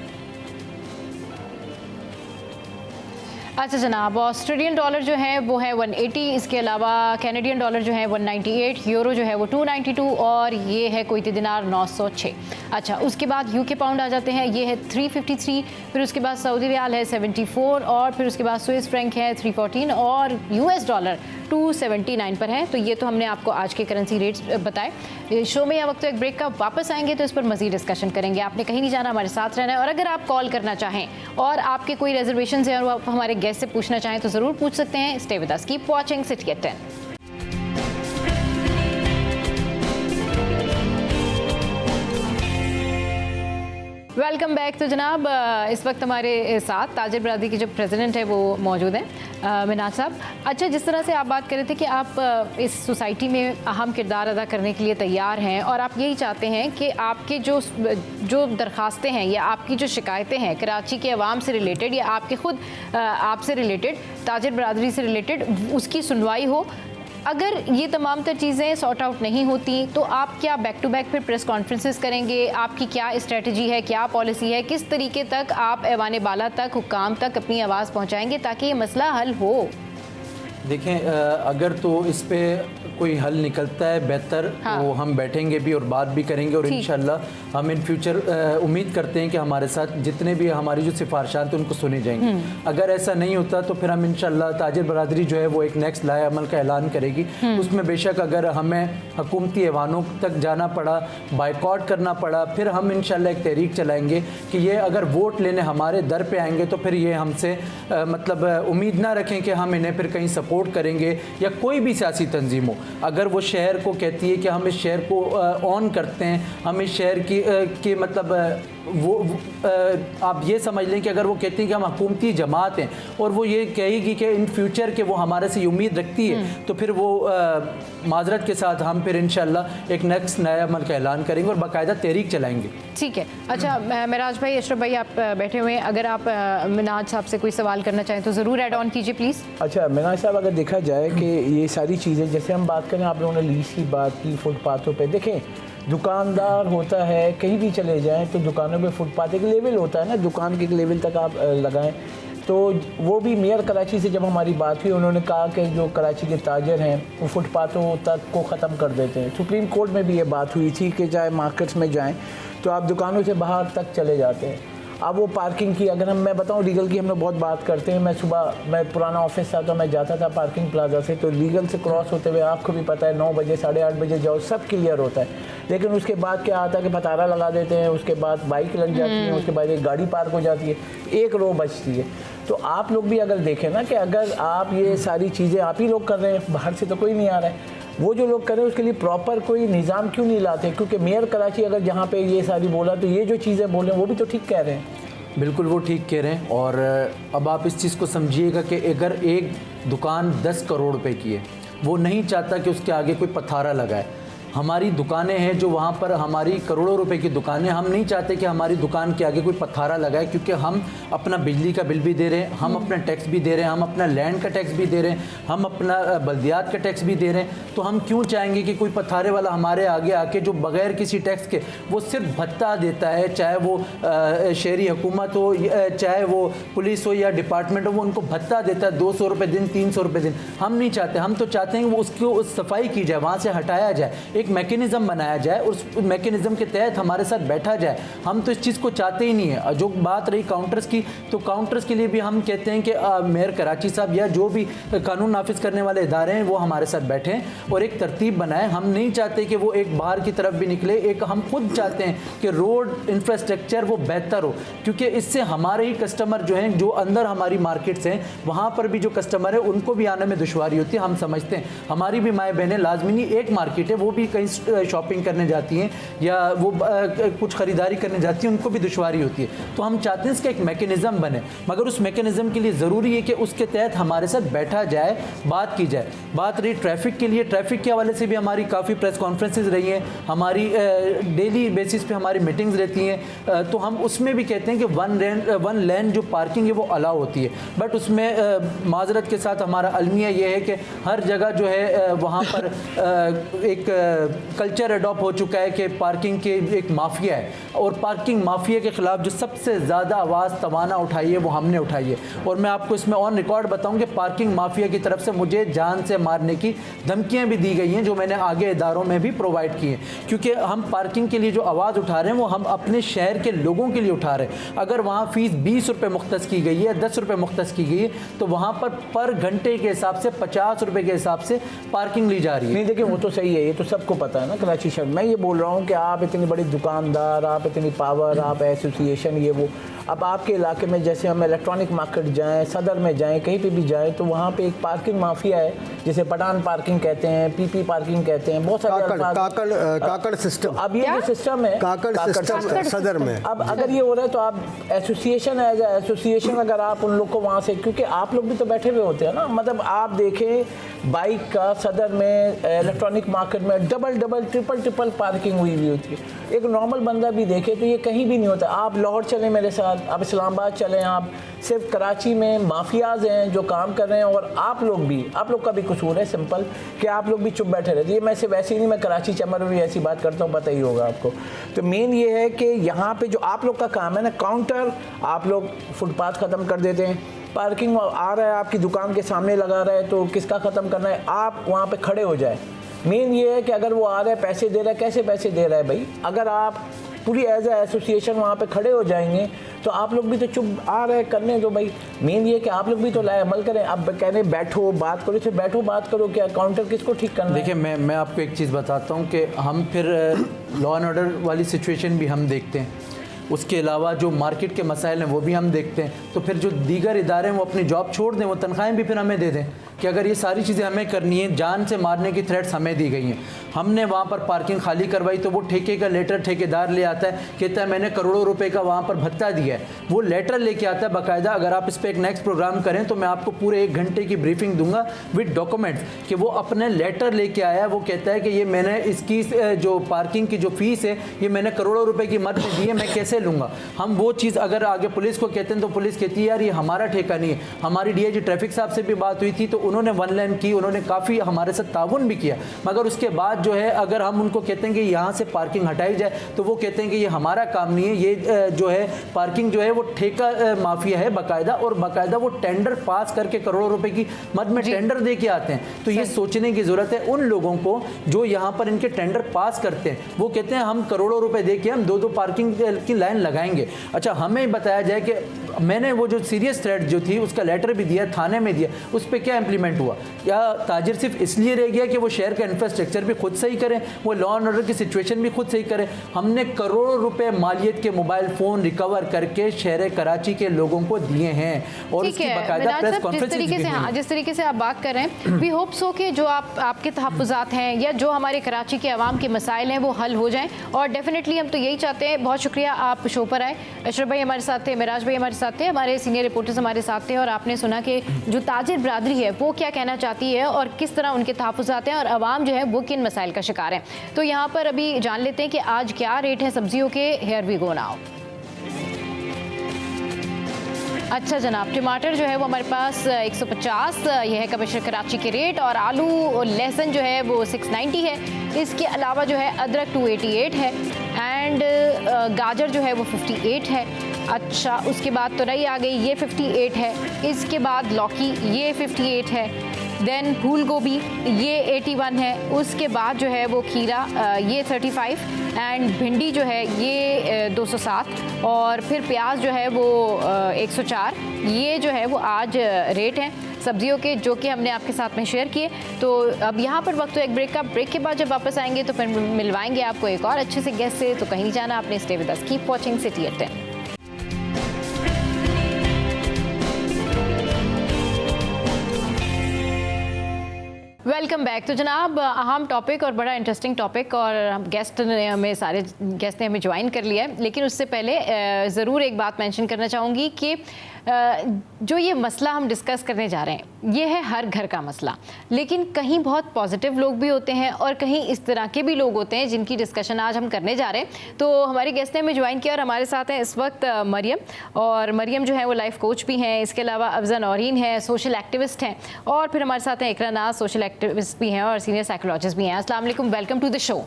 अच्छा जनाब, ऑस्ट्रेलियन डॉलर जो है वो है 180, इसके अलावा कैनेडियन डॉलर जो है 198, यूरो जो है वो 292 और ये है कुवैती दिनार 906। अच्छा, उसके बाद यूके पाउंड आ जाते हैं, ये है 353, फिर उसके बाद सऊदी रियाल है 74 और फिर उसके बाद स्विस फ्रैंक है 314 और यूएस डॉलर 279 पर है। तो ये तो हमने आपको आज के करेंसी रेट्स बताए। शो में या वक्त एक ब्रेक का वापस आएंगे तो इस पर मज़ीद डिस्कशन करेंगे। आपने कहीं नहीं जाना, हमारे साथ रहना है। और अगर आप कॉल करना चाहें और आपके कोई रिजर्वेशन है और आप हमारे गेस्ट से पूछना चाहें तो ज़रूर पूछ सकते हैं। Stay with us, keep watching city at 10। Welcome back. तो जनाब, इस वक्त हमारे साथ ताजिर बरादरी के जो प्रेसिडेंट है वो मौजूद हैं, मिनाज साहब। अच्छा, जिस तरह से आप बात कर रहे थे कि आप इस सोसाइटी में अहम किरदार अदा करने के लिए तैयार हैं और आप यही चाहते हैं कि आपके जो दरख्वास्तें हैं या आपकी जो शिकायतें हैं कराची के अवाम से रिलेटेड या आपके खुद आपसे रिलेटेड, ताजिर बरादरी से रिलेटेड, उसकी सुनवाई हो। अगर ये तमाम तर चीज़ें सॉर्ट आउट नहीं होती तो आप क्या बैक टू बैक फिर प्रेस कॉन्फ्रेंसेस करेंगे? आपकी क्या स्ट्रेटजी है, क्या पॉलिसी है? किस तरीके तक आप ऐवान बाला तक, हुक्काम तक अपनी आवाज़ पहुंचाएंगे ताकि ये मसला हल हो? देखें, अगर तो इस पे कोई हल निकलता है बेहतर तो हम बैठेंगे भी और बात भी करेंगे और इंशाल्लाह हम इन फ्यूचर उम्मीद करते हैं कि हमारे साथ जितने भी हमारी जो सिफारिशात हैं उनको सुने जाएंगे। अगर ऐसा नहीं होता तो फिर हम इंशाल्लाह ताजिर बरादरी जो है वो एक नेक्स्ट लाए अमल का ऐलान करेगी। उसमें बेशक अगर हमें हुकूमती ऐवानों तक जाना पड़ा, बाइकआउट करना पड़ा, फिर हम इंशाल्लाह एक तहरीक चलाएंगे कि ये अगर वोट लेने हमारे दर पे आएंगे तो फिर ये हमसे मतलब उम्मीद ना रखें कि हम इन्हें फिर कहीं सपोर्ट करेंगे। या कोई भी सियासी तंजीम हो, अगर वो शहर को कहती है कि हम इस शहर को ऑन करते हैं, हम इस शहर की मतलब आप ये समझ लें कि अगर वो कहती हैं कि हम हुकूमती जमात हैं और वो ये कहेगी कि इन फ्यूचर के वो हमारे से उम्मीद रखती है तो फिर वो माजरत के साथ हम फिर इंशाल्लाह एक नेक्स्ट नया अमल का ऐलान करेंगे और बाकायदा तहरीक चलाएंगे। ठीक है। अच्छा मिराज भाई, अशरफ भाई, आप बैठे हुए हैं, अगर आप मिनाज साहब से कोई सवाल करना चाहें तो ज़रूर ऐड ऑन कीजिए प्लीज़। अच्छा मिनाज साहब, अगर देखा जाए कि ये सारी चीज़ें जैसे हम बात करें, आप लोगों ने लीज की बात की, फुटपाथों पे देखें दुकानदार होता है, कहीं भी चले जाएं तो दुकानों पे फुटपाथ एक लेवल होता है ना, दुकान के एक लेवल तक आप लगाएं। तो वो भी मेयर कराची से जब हमारी बात हुई, उन्होंने कहा कि जो कराची के ताजर हैं वो फुटपाथों तक को ख़त्म कर देते हैं। सुप्रीम कोर्ट में भी ये बात हुई थी कि चाहे मार्केट्स में जाएं तो आप दुकानों से बाहर तक चले जाते हैं। अब वो पार्किंग की अगर मैं बताऊं, लीगल की हम लोग बहुत बात करते हैं। मैं पुराना ऑफिस था तो मैं जाता था पार्किंग प्लाजा से, तो लीगल से क्रॉस होते हुए आपको भी पता है 9 बजे 8:30 बजे जाओ, सब क्लियर होता है। लेकिन उसके बाद क्या आता है कि पतारा लगा देते हैं, उसके बाद बाइक लग जाती है, उसके बाद एक गाड़ी पार्क हो जाती है, एक रो बचती है। तो आप लोग भी अगर देखें ना कि अगर आप ये सारी चीज़ें आप ही लोग कर रहे हैं, बाहर से तो कोई नहीं आ रहा है, वो जो लोग कर रहे हैं उसके लिए प्रॉपर कोई निज़ाम क्यों नहीं लाते? क्योंकि मेयर कराची अगर जहाँ पे ये सारी बोला तो ये जो चीज़ें बोल रहे हैं वो भी तो ठीक कह रहे हैं। बिल्कुल वो ठीक कह रहे हैं। और अब आप इस चीज़ को समझिएगा कि अगर एक दुकान 10 करोड़ रुपए की है, वो नहीं चाहता कि उसके आगे कोई पथारा लगाए। हमारी दुकानें हैं जो वहाँ पर हमारी करोड़ों रुपए की दुकानें, हम नहीं चाहते कि हमारी दुकान के आगे कोई पथारा लगाए, क्योंकि हम अपना बिजली का बिल भी दे रहे हैं, हम अपना टैक्स भी दे रहे हैं, हम अपना लैंड का टैक्स भी दे रहे हैं, हम अपना बल्दियात का टैक्स भी दे रहे हैं। तो हम क्यों चाहेंगे कि कोई पथारे वाला हमारे आगे आके जो बग़ैर किसी टैक्स के वो सिर्फ भत्ता देता है, चाहे वो शहरी हुकूमत हो, चाहे वो पुलिस हो या डिपार्टमेंट हो, वो उनको भत्ता देता है 200 रुपये दिन, 300 रुपये दिन। हम नहीं चाहते, हम तो चाहते हैं कि वो उसको सफाई की जाए, वहाँ से हटाया जाए, एक मैकेनिज़्म बनाया जाए और उस मैकेनिज़्म के तहत हमारे साथ बैठा जाए। हम तो इस चीज़ को चाहते ही नहीं है। जो बात रही काउंटर्स की, तो काउंटर्स के लिए भी हम कहते हैं कि मेयर कराची साहब या जो भी कानून नाफिज करने वाले इदारे हैं वो हमारे साथ बैठें और एक तरतीब बनाएं। हम नहीं चाहते कि वो एक बाहर की तरफ भी निकले, एक हम खुद चाहते हैं कि रोड इंफ्रास्ट्रक्चर वो बेहतर हो, क्योंकि इससे हमारे ही कस्टमर जो हैं, जो अंदर हमारी मार्केट्स हैं, वहाँ पर भी जो कस्टमर है उनको भी आने में दुश्वारी होती है। हम समझते हैं हमारी भी माएँ बहनें लाजमी एक मार्केट है, वो भी कहीं शॉपिंग करने जाती हैं या वो कुछ ख़रीदारी करने जाती हैं, उनको भी दुश्वारी होती है। तो हम चाहते हैं इसका एक मैकेनिज़्म बने, मगर उस मैकेनिज़्म के लिए ज़रूरी है कि उसके तहत हमारे साथ बैठा जाए, बात की जाए। बात रही ट्रैफिक के लिए, ट्रैफिक के हवाले से भी हमारी काफ़ी प्रेस कॉन्फ्रेंसेज रही हैं, हमारी डेली बेसिस पे हमारी मीटिंग्स रहती हैं। तो हम उसमें भी कहते हैं कि वन लेन जो पार्किंग है वो अलाउ होती है, बट उसमें माजरत के साथ हमारा अलमिया ये है कि हर जगह जो है वहाँ पर एक कल्चर अडॉप्ट हो चुका है कि पार्किंग के एक माफिया है, और पार्किंग माफिया के ख़िलाफ़ जो सबसे ज़्यादा आवाज़ तवाना उठाई है वो हमने उठाई है। और मैं आपको इसमें ऑन रिकॉर्ड बताऊं कि पार्किंग माफिया की तरफ से मुझे जान से मारने की धमकियां भी दी गई हैं, जो मैंने आगे इदारों में भी प्रोवाइड की हैं, क्योंकि हम पार्किंग के लिए जो आवाज़ उठा रहे हैं वो हम अपने शहर के लोगों के लिए उठा रहे हैं। अगर वहाँ फ़ीस 20 रुपये मुख्तस की गई है, 10 रुपये मुख्तस की गई है, तो वहाँ पर घंटे के हिसाब से 50 रुपये के हिसाब से पार्किंग ली जा रही है। नहीं देखिए, वो तो सही है, ये तो सबको पता है ना कराची शहर। मैं ये बोल रहा हूँ कि आप इतनी बड़ी दुकानदार, आप इतनी पावर, आप एसोसिएशन, ये वो, अब आपके इलाके में जैसे हम इलेक्ट्रॉनिक मार्केट जाएं, सदर में जाएं, कहीं पे भी जाएं, तो वहाँ पे एक पार्किंग माफिया है, जिसे पठान पार्किंग कहते हैं, पीपी पार्किंग कहते हैं, बहुत सारे काकड़ सिस्टम। अब ये जो सिस्टम है काकड़ सिस्टम सदर में, अब अगर ये हो रहा है तो आप एसोसिएशन एसोसिएशन अगर आप उन लोग को वहाँ से, क्योंकि आप लोग भी तो बैठे हुए होते हैं ना, मतलब आप देखें बाइक का सदर में, इलेक्ट्रॉनिक मार्केट में डबल ट्रिपल पार्किंग हुई होती है। एक नॉर्मल बंदा भी देखे तो ये कहीं भी नहीं होता। आप लाहौर चलें मेरे साथ, आप इस्लामाबाद चलें, आप सिर्फ कराची में माफियाज हैं जो काम कर रहे हैं, और आप लोग का भी कसूर है सिंपल कि आप लोग भी चुप बैठे रहते हैं। मैं सिर्फ ऐसे ही नहीं, मैं कराची चमर में भी ऐसी बात करता हूँ, पता ही होगा आपको। तो मेन ये है कि यहाँ पे जो आप लोग का काम है ना, काउंटर आप लोग फुटपाथ ख़त्म कर देते हैं, पार्किंग आ रहा है आपकी दुकान के सामने लगा रहा है तो किसका ख़त्म करना है, आप वहाँ पर खड़े हो जाए। मेन ये है कि अगर वो आ रहा है, पैसे दे रहा है, कैसे पैसे दे रहा है भाई, अगर आप पूरी एज ए एसोसिएशन वहाँ पे खड़े हो जाएंगे तो आप लोग भी तो चुप आ रहे करने दो भाई। मेन ये कि आप लोग भी तो लाए अमल करें। अब कहने बैठो बात करो, सिर्फ बैठो बात करो, क्या काउंटर किसको ठीक करना है? देखिए मैं आपको एक चीज़ बताता हूँ कि हम फिर लॉ एंड ऑर्डर वाली सिचुएशन भी हम देखते हैं, उसके अलावा जो मार्केट के मसाइल हैं वो भी हम देखते हैं। तो फिर जो दीगर इदारे हैं वो अपनी जॉब छोड़ दें, वो तनख्वाहें भी फिर हमें दे दें कि अगर ये सारी चीज़ें हमें करनी है, जान से मारने की थ्रेट्स हमें दी गई हैं। हमने वहाँ पर पार्किंग खाली करवाई तो वो ठेके का लेटर ठेकेदार ले आता है, कहता है मैंने करोड़ों रुपए का वहाँ पर भत्ता दिया है, वो लेटर लेके आता है बाकायदा। अगर आप इस पर एक नेक्स्ट प्रोग्राम करें तो मैं आपको पूरे 1 घंटे की ब्रीफिंग दूंगा विद डॉक्यूमेंट्स कि वो अपने लेटर लेके आया, वो कहता है कि ये मैंने इसकी जो पार्किंग की जो फीस है ये मैंने करोड़ों रुपए की मद में दी है, मैं कैसे लूँगा। हम वो चीज़ अगर आगे पुलिस को कहते हैं तो पुलिस कहती है यार ये हमारा ठेका नहीं है। हमारी डीआईजी ट्रैफिक साहब से भी बात हुई थी तो उन्होंने 1 लेन की, उन्होंने काफ़ी हमारे साथ ताउन भी किया, मगर उसके बाद जो है अगर हम उनको कहते हैं कि यहाँ से पार्किंग हटाई जाए तो वो कहते हैं कि ये हमारा काम नहीं है, ये जो है पार्किंग जो है वो ठेका माफिया है बाकायदा, और बाकायदा वो टेंडर पास करके करोड़ों रुपए की मद में टेंडर दे के आते हैं। तो ये सोचने की ज़रूरत है उन लोगों को जो यहाँ पर इनके टेंडर पास करते हैं, वो कहते हैं हम करोड़ों रुपए दे के हम 2-2 पार्किंग की लाइन लगाएंगे। अच्छा, हमें बताया जाए कि मैंने वो जो सीरियस थ्रेट जो थी उसका लेटर भी दिया, थाने में दिया, उस पर क्या इंप्लीमेंट हुआ? या ताजिर सिर्फ इसलिए रह गया कि वो शहर का इंफ्रास्ट्रक्चर भी खुद सही करें, वो लॉ एंड ऑर्डर की सिचुएशन भी खुद सही करें? हमने करोड़ों रुपए मालियत के मोबाइल फ़ोन रिकवर करके शहर कराची के लोगों को दिए हैं, और उसकी बाकायदा प्रेस कॉन्फ्रेंस जिस तरीके से आप बात कर रहे हैं, वी होप सो कि जो आपके तहफ़्फ़ुज़ात हैं या जो हमारे कराची के अवाम के मसाइल हैं वो हल हो जाएँ, और डेफिनेटली हम तो यही चाहते हैं। बहुत शुक्रिया आप शो पर आए, अशरफ भाई हमारे साथ थे, मिराज भाई हमारे साथ थे, हमारे सीनियर रिपोर्टर्स हमारे साथ थे, और आपने सुना कि जो ताजिर बरादरी है वो क्या कहना चाहती है और किस तरह उनके तहफ़्फ़ुज़ात हैं और अवाम जो है वो किन मसाइल का शिकार है। तो यहाँ पर अभी जान लेते हैं कि आज क्या रेट है सब्जियों के। Here we go now. अच्छा जनाब, टमाटर जो है वो हमारे पास 150 ये है कमिश्नर कराची के रेट, और आलू और लहसुन जो है वो 690 है। इसके अलावा जो है अदरक 288 है, एंड गाजर जो है वो 58 है। अच्छा, उसके बाद तुरई आ गई, ये 58 है। इसके बाद लौकी ये 58 है। देन फूल गोभी ये 81 है, उसके बाद जो है वो खीरा ये 35 एंड भिंडी जो है ये 207 और फिर प्याज जो है वो 104। ये जो है वो आज रेट है सब्जियों के जो कि हमने आपके साथ में शेयर किए। तो अब यहाँ पर वक्त एक ब्रेक का, ब्रेक के बाद जब वापस आएंगे तो फिर मिलवाएंगे आपको एक और अच्छे से गेस्ट से। तो कहीं नहीं जाना, आपने stay with us, keep watching city at 10। Welcome back. तो जनाब अहम टॉपिक और बड़ा इंटरेस्टिंग टॉपिक, और हम गेस्ट ने हमें ज्वाइन कर लिया है। लेकिन उससे पहले ज़रूर एक बात मेंशन करना चाहूँगी कि जो ये मसला हम डिस्कस करने जा रहे हैं ये है हर घर का मसला, लेकिन कहीं बहुत पॉजिटिव लोग भी होते हैं और कहीं इस तरह के भी लोग होते हैं जिनकी डिस्कशन आज हम करने जा रहे हैं। तो हमारी गेस्ट ने हमें ज्वाइन किया और हमारे साथ हैं इस वक्त मरियम, और मरियम जो है वो लाइफ कोच भी हैं। इसके अलावा अफजा नौरीन है, सोशल एक्टिविस्ट हैं, और फिर हमारे साथ हैं इकरा नाज, सोशल एक्टिविस्ट भी हैं और सीनियर साइकोलॉजिस्ट भी हैं। अस्सलाम वालेकुम, वेलकम टू द शो।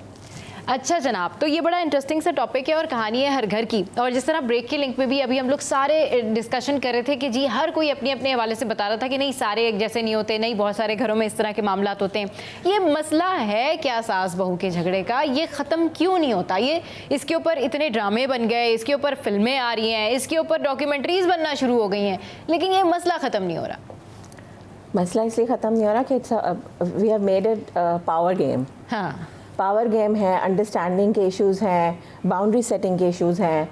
अच्छा जनाब, तो ये बड़ा इंटरेस्टिंग सा टॉपिक है और कहानी है हर घर की। और जिस तरह ब्रेक के लिंक में भी अभी हम लोग सारे डिस्कशन कर रहे थे कि जी हर कोई अपने अपने हवाले से बता रहा था कि नहीं सारे एक जैसे नहीं होते, नहीं बहुत सारे घरों में इस तरह के मामलात होते हैं। ये मसला है क्या सास बहू के झगड़े का, ये ख़त्म क्यों नहीं होता? ये इसके ऊपर इतने ड्रामे बन गए, इसके ऊपर फिल्में आ रही हैं, इसके ऊपर डॉक्यूमेंट्रीज बनना शुरू हो गई हैं, लेकिन ये मसला ख़त्म नहीं हो रहा। मसला इसलिए ख़त्म नहीं हो रहा कि we have made it power game. हाँ, पावर गेम है, अंडरस्टैंडिंग के इश्यूज़ हैं, बाउंड्री सेटिंग के इश्यूज़ हैं,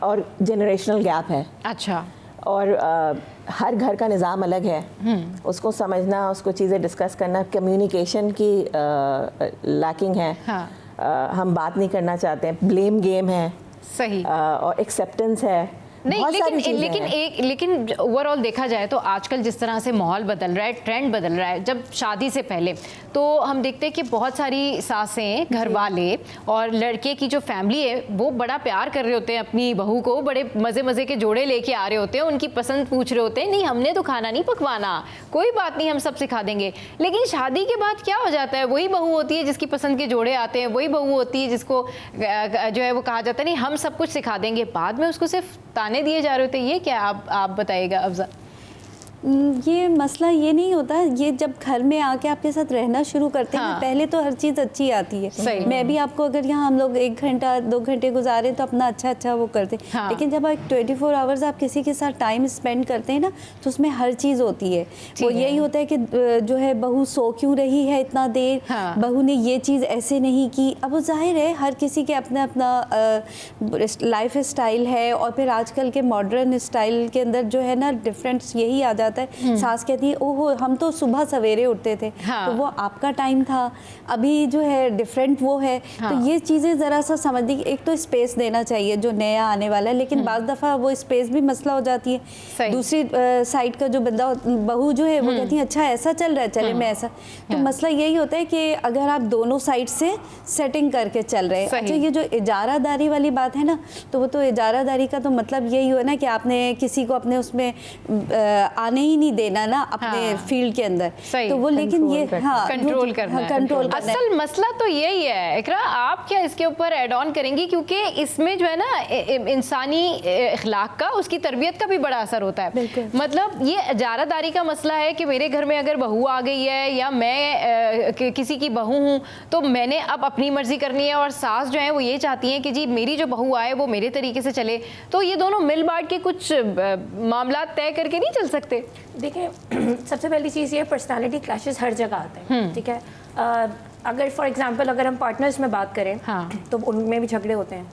और जनरेशनल गैप है। अच्छा, और हर घर का निज़ाम अलग है, उसको समझना, उसको चीज़ें डिस्कस करना, कम्युनिकेशन की लैकिंग है। हाँ, हम बात नहीं करना चाहते हैं, ब्लेम गेम है, सही, और एक्सेप्टेंस है। नहीं, लेकिन ओवरऑल देखा जाए तो आजकल जिस तरह से माहौल बदल रहा है, ट्रेंड बदल रहा है, जब शादी से पहले तो हम देखते हैं कि बहुत सारी सासें, घर वाले और लड़के की जो फैमिली है वो बड़ा प्यार कर रहे होते हैं अपनी बहू को, बड़े मज़े मज़े के जोड़े लेके आ रहे होते हैं, उनकी पसंद पूछ रहे होते हैं। नहीं, हमने तो खाना नहीं पकवाना, कोई बात नहीं, हम सब सिखा देंगे। लेकिन शादी के बाद क्या हो जाता है, वही बहू होती है जिसकी पसंद के जोड़े आते हैं, वही बहू होती है जिसको जो है वो कहा जाता है नहीं हम सब कुछ सिखा देंगे, बाद में उसको सिर्फ ताने दिए जा रहे होते हैं। ये क्या आप बताइएगा अफजा? ये मसला ये नहीं होता, ये जब घर में आके आपके साथ रहना शुरू करते हैं, पहले तो हर चीज़ अच्छी आती है। मैं भी आपको अगर यहाँ हम लोग 1 घंटा 2 घंटे गुजारे तो अपना अच्छा वो करते हैं। लेकिन जब आप 24 आवर्स आप किसी के साथ टाइम स्पेंड करते हैं ना, तो उसमें हर चीज़ होती है। वो यही होता है कि जो है बहू सो क्यों रही है इतना देर, बहू ने ये चीज़ ऐसे नहीं की। अब वो जाहिर है हर किसी के अपना लाइफ स्टाइल है, और फिर आजकल के मॉडर्न स्टाइल के अंदर जो है ना डिफरेंस यही आ जाता है। सास कहती है ओहो हम तो सुबह सवेरे उठते थे, तो वो आपका टाइम था, अभी जो है डिफरेंट वो है। तो ये चीज़ें ज़रा सा समझने की, एक तो स्पेस देना चाहिए जो नया आने वाला है, लेकिन बाज़ दफ़ा वो स्पेस भी मसला हो जाती है। दूसरी साइड का जो बंदा बहू जो है वो कहती है अच्छा ऐसा चल रहा है, चले मैं ऐसा। तो मसला यही होता है कि अगर आप दोनों साइड से सेटिंग करके चल रहे हैं। अच्छा, ये जो इजारादारी वाली बात है ना, तो वो तो इजारादारी का तो मतलब यही हो ना कि आपने किसी को अपने उसमें आने ही नहीं देना ना अपने फील्ड के अंदर, तो वो लेकिन ये कंट्रोल करना है। असल मसला तो यही है। इकरा, आप क्या इसके ऊपर ऐड ऑन करेंगी, क्योंकि इसमें जो है ना इंसानी इखलाक का, उसकी तरबियत का भी बड़ा असर होता है। मतलब ये इजारादारी का मसला है कि मेरे घर में अगर बहू आ गई है या मैं किसी की बहू हूँ तो मैंने अब अपनी मर्जी करनी है, और सास जो है वो ये चाहती है कि जी मेरी जो बहू आए वो मेरे तरीके से चले। तो ये दोनों मिल बांट के कुछ मामला तय करके नहीं चल सकते। देखिए सबसे पहली चीज़ ये पर्सनालिटी क्लैशेस हर जगह आते हैं, ठीक है। अगर फॉर एग्जांपल अगर हम पार्टनर्स में बात करें तो उनमें भी झगड़े होते हैं,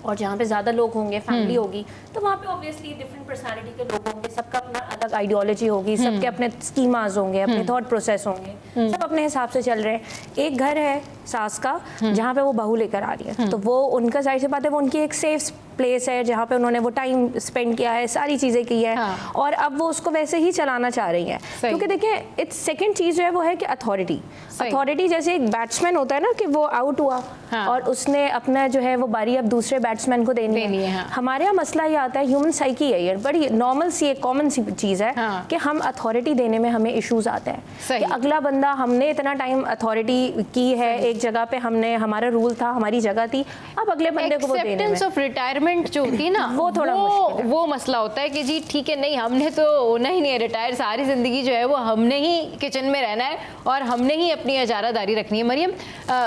और जहाँ पे ज़्यादा लोग होंगे, फैमिली होगी, तो वहाँ पे ऑब्वियसली डिफरेंट पर्सनालिटी के लोग होंगे, सबका अपना अलग आइडियोलॉजी होगी, सबके अपने स्कीमाज होंगे, अपने थॉट प्रोसेस होंगे, सब अपने हिसाब से चल रहे हैं। एक घर है सास का जहाँ पे वो बहू लेकर आ रही है, तो वो उनका जाहिर सी बात है वो उनकी एक सेफ प्लेस है जहाँ पे उन्होंने वो टाइम स्पेंड किया है, सारी चीज़ें की है, और अब वो उसको वैसे ही चलाना चाह रही हैं। क्योंकि देखिए इट्स सेकंड चीज़ जो है वो है कि अथॉरिटी जैसे एक बैट्समैन होता है ना कि वो आउट हुआ और उसने अपना जो है वो बारी अब दूसरे बैट्समैन को देनी है। हमारे यहाँ मसला ये आता है, ह्यूमन साइकी है ये, बड़ी नॉर्मल सी एक कॉमन सी चीज़ है कि हम अथॉरिटी देने में हमें इश्यूज आते हैं कि अगला बंदा, हमने इतना टाइम अथॉरिटी की है एक जगह पे, हमने हमारा रूल था, हमारी जगह थी, अब अगले बंदे को वो देने में रिटायरमेंट जो होती है ना वो थोड़ा मुश्किल है। वो मसला होता है कि जी ठीक है, नहीं हमने तो होना ही नहीं है रिटायर, सारी ज़िंदगी जो है वो हमने ही किचन में रहना है और हमने ही अपनी इजारादारी रखनी है। मरियम,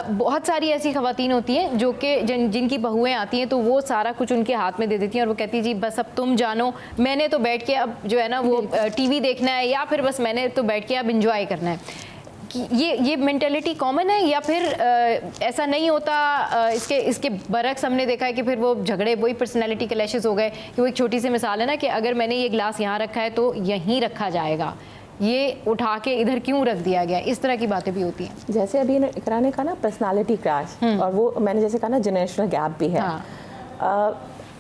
बहुत सारी ऐसी ख़वातीन होती हैं जो कि जिनकी बहुएँ आती हैं तो वो सारा कुछ उनके हाथ में दे देती हैं और वो कहती है जी बस अब तुम जानो, मैंने तो बैठ के अब जो है ना वो टीवी देखना है, या फिर बस मैंने तो बैठ के अब इंजॉय करना है। ये मेंटेलिटी कॉमन है या फिर ऐसा नहीं होता? इसके बरक्स हमने देखा है कि फिर वो झगड़े, वही पर्सनैलिटी क्लैशेस हो गए कि वो एक छोटी सी मिसाल है ना कि अगर मैंने ये ग्लास यहाँ रखा है तो यहीं रखा जाएगा, ये उठा के इधर क्यों रख दिया गया, इस तरह की बातें भी होती हैं। जैसे अभी इकरा ने कहा ना पर्सनालिटी क्रैश, और वो मैंने जैसे कहा ना जनरेशनल गैप भी है।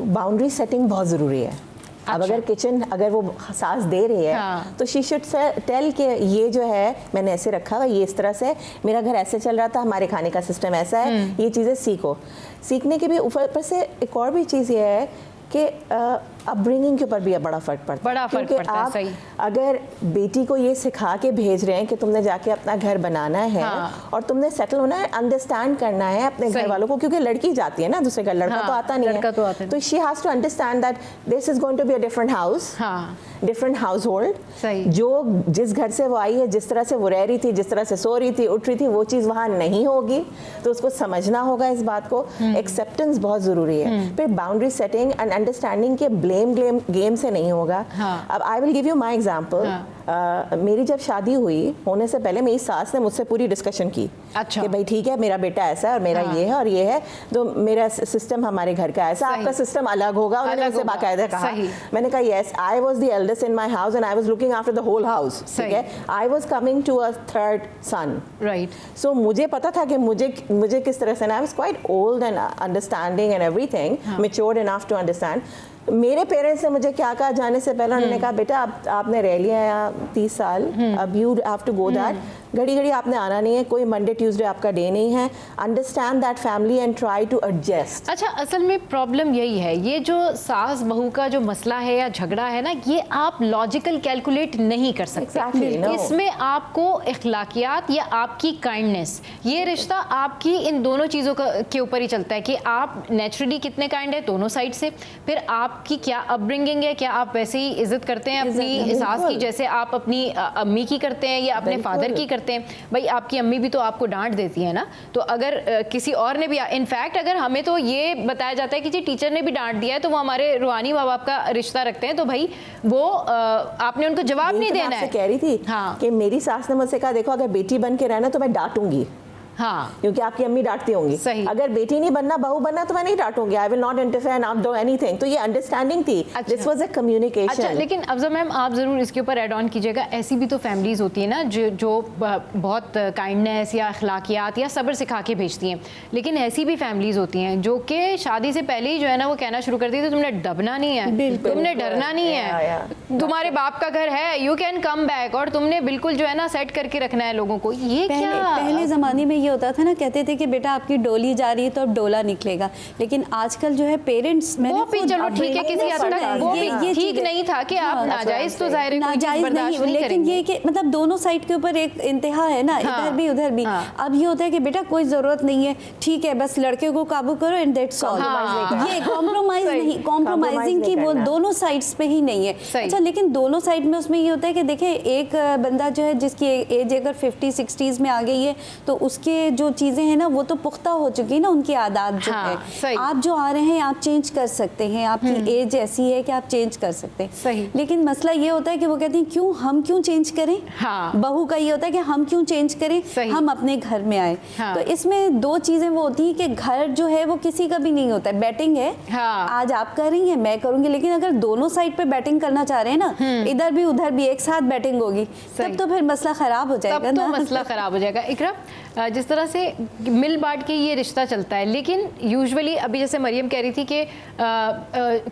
बाउंड्री सेटिंग बहुत ज़रूरी है। अब अगर किचन अगर वो सास दे रही है तो शी शुड टेल कि ये जो है मैंने ऐसे रखा हुआ, ये इस तरह से, मेरा घर ऐसे चल रहा था, हमारे खाने का सिस्टम ऐसा है, ये चीज़ें सीखो। सीखने के भी ऊपर से एक और भी चीज़ ये है कि अपब्रिंगिंग के ऊपर भी बड़ा फ़र्क पड़ता है। क्योंकि आप अगर बेटी को ये सिखा के भेज रहे हैं कि तुमने जाके अपना घर बनाना है और तुमने सेटल होना है, अंडरस्टैंड करना है अपने घर वालों को, क्योंकि लड़की जाती है ना दूसरे घर, लड़का तो आता नहीं है, तो she has to understand that this is going to be a different house, different household. जो जिस घर से वो आई है, जिस तरह से वो रह रही थी, जिस तरह से सो रही थी, उठ रही थी, वो चीज़ वहाँ नहीं होगी, तो उसको समझना होगा इस बात को। एक्सेप्टेंस बहुत ज़रूरी है। फिर बाउंड्री सेटिंग एंड अंडरस्टैंडिंग के ब्लेम गेम से नहीं होगा। अब I will give you my example. मेरी जब शादी हुई होने से पहले मेरी सास ने मुझसे पूरी डिस्कशन की कि भाई ठीक है मेरा बेटा ऐसा है और मेरा ये है और ये है, तो मेरा सिस्टम हमारे घर का ऐसा, आपका सिस्टम अलग होगा। उन्होंने मुझसे बाकायदा कहा। मैंने कहा yes, I was the eldest in my house and I was looking after the whole house, ठीक है। I was coming to a third son, right. So मुझे पता था कि मुझे किस तरह से, I was quite old and understanding and everything, matured enough to understand. मेरे पेरेंट्स ने मुझे क्या कहा जाने से पहले, उन्होंने कहा बेटा आपने रह लिया है 30 साल, अब you have to go that, घड़ी घड़ी आपने आना नहीं है, कोई मंडे ट्यूसडे आपका डे नहीं है, understand that family and try to adjust. अच्छा, असल में प्रॉब्लम यही है, ये जो सास बहू का जो मसला है या झगड़ा है ना, ये आप लॉजिकल कैलकुलेट नहीं कर सकते। no. इसमें आपको इखलाकियात या आपकी काइंडनेस, ये रिश्ता आपकी इन दोनों चीज़ों के ऊपर ही चलता है कि आप नेचुरली कितने काइंड है दोनों साइड से, फिर आपकी क्या अपब्रिंगिंग है, क्या आप वैसे ही इज्जत करते हैं अपनी सास की जैसे आप अपनी अम्मी की करते हैं या अपने फादर की करते हैं। भाई आपकी अम्मी भी तो आपको डांट देती है ना, तो अगर किसी और ने भी, इनफैक्ट अगर हमें तो ये बताया जाता है कि जी टीचर ने भी डांट दिया है तो वो हमारे रूहानी माँ बाप का रिश्ता रखते हैं, तो भाई वो आपने उनको जवाब नहीं देना है। कह रही थी कि मेरी सास ने मुझसे कहा देखो अगर बेटी बन के रहना तो मैं डांटूंगी, क्योंकि आपकी अम्मी डांटती होंगी, अगर बेटी नहीं बनना बहू बनना तो मैं नहीं डांटूंगी, I will not interfere not do anything. तो ये अंडरस्टैंडिंग थी, दिस वाज अ कम्युनिकेशन। अच्छा, लेकिन अफजा मैम आप ज़रूर इसके ऊपर ऐड ऑन कीजिएगा, ऐसी भी तो फैमिलीज़ होती है ना जो बहुत काइंडनेस या अखलाकियात या सब्र सिखा के भेजती हैं, लेकिन ऐसी भी फैमिलीज़ होती हैं जो कि शादी से पहले ही जो है ना वो कहना शुरू कर दी थी तुमने दबना नहीं है, तुमने डरना नहीं है, तुम्हारे बाप का घर है, यू कैन कम बैक, और तुमने बिल्कुल जो है ना सेट करके रखना है लोगों को। ये क्या पहले ज़माने में होता था ना, कहते थे कि बेटा आपकी डोली जा रही है तो अब डोला निकलेगा, लेकिन आजकल जो है पेरेंट्स, वो भी चलो ठीक है किसी हद तक वो भी ठीक नहीं था कि आप नाजायज तो जाहिर है कोई चीज बर्दाश्त नहीं करेंगे, लेकिन ये कि मतलब दोनों साइड के ऊपर एक इंतहा है ना, इधर भी उधर भी। अब ये होता है कि बेटा कोई जरूरत नहीं है, ठीक है बस लड़के को काबू करो एंड दैट्स ऑल। ये कॉम्प्रोमाइज नहीं, कॉम्प्रोमाइजिंग की वो दोनों साइड्स पे ही नहीं है। अच्छा, लेकिन दोनों साइड में उसमें ये होता है कि देखिए एक बंदा जो है जिसकी एज अगर 50-60s में आ गई है तो उसके जो चीज़ें हैं ना वो तो पुख्ता हो चुकी है ना, उनकी आदत जो है। आप जो आ रहे हैं आप चेंज कर सकते हैं, आपकी एज ऐसी है कि आप चेंज कर सकते हैं। सही। लेकिन मसला ये होता है कि वो कहती हैं क्यों हम क्यों चेंज करें। बहू का ये होता है कि हम क्यों चेंज करें, हम अपने घर में आए। तो इसमें दो चीज़ें वो होती हैं कि घर जो है वो किसी का भी नहीं होता है, बैटिंग है, आज आप करेंगे मैं करूँगी, लेकिन अगर दोनों साइड पे बैटिंग करना चाह रहे हैं ना, इधर भी उधर भी एक साथ बैटिंग होगी, तब तो फिर मसला ख़राब हो जाएगा ना, मसला ख़राब हो जाएगा। इकरा, जिस तरह से मिल बांट के ये रिश्ता चलता है, लेकिन यूजुअली अभी जैसे मरियम कह रही थी कि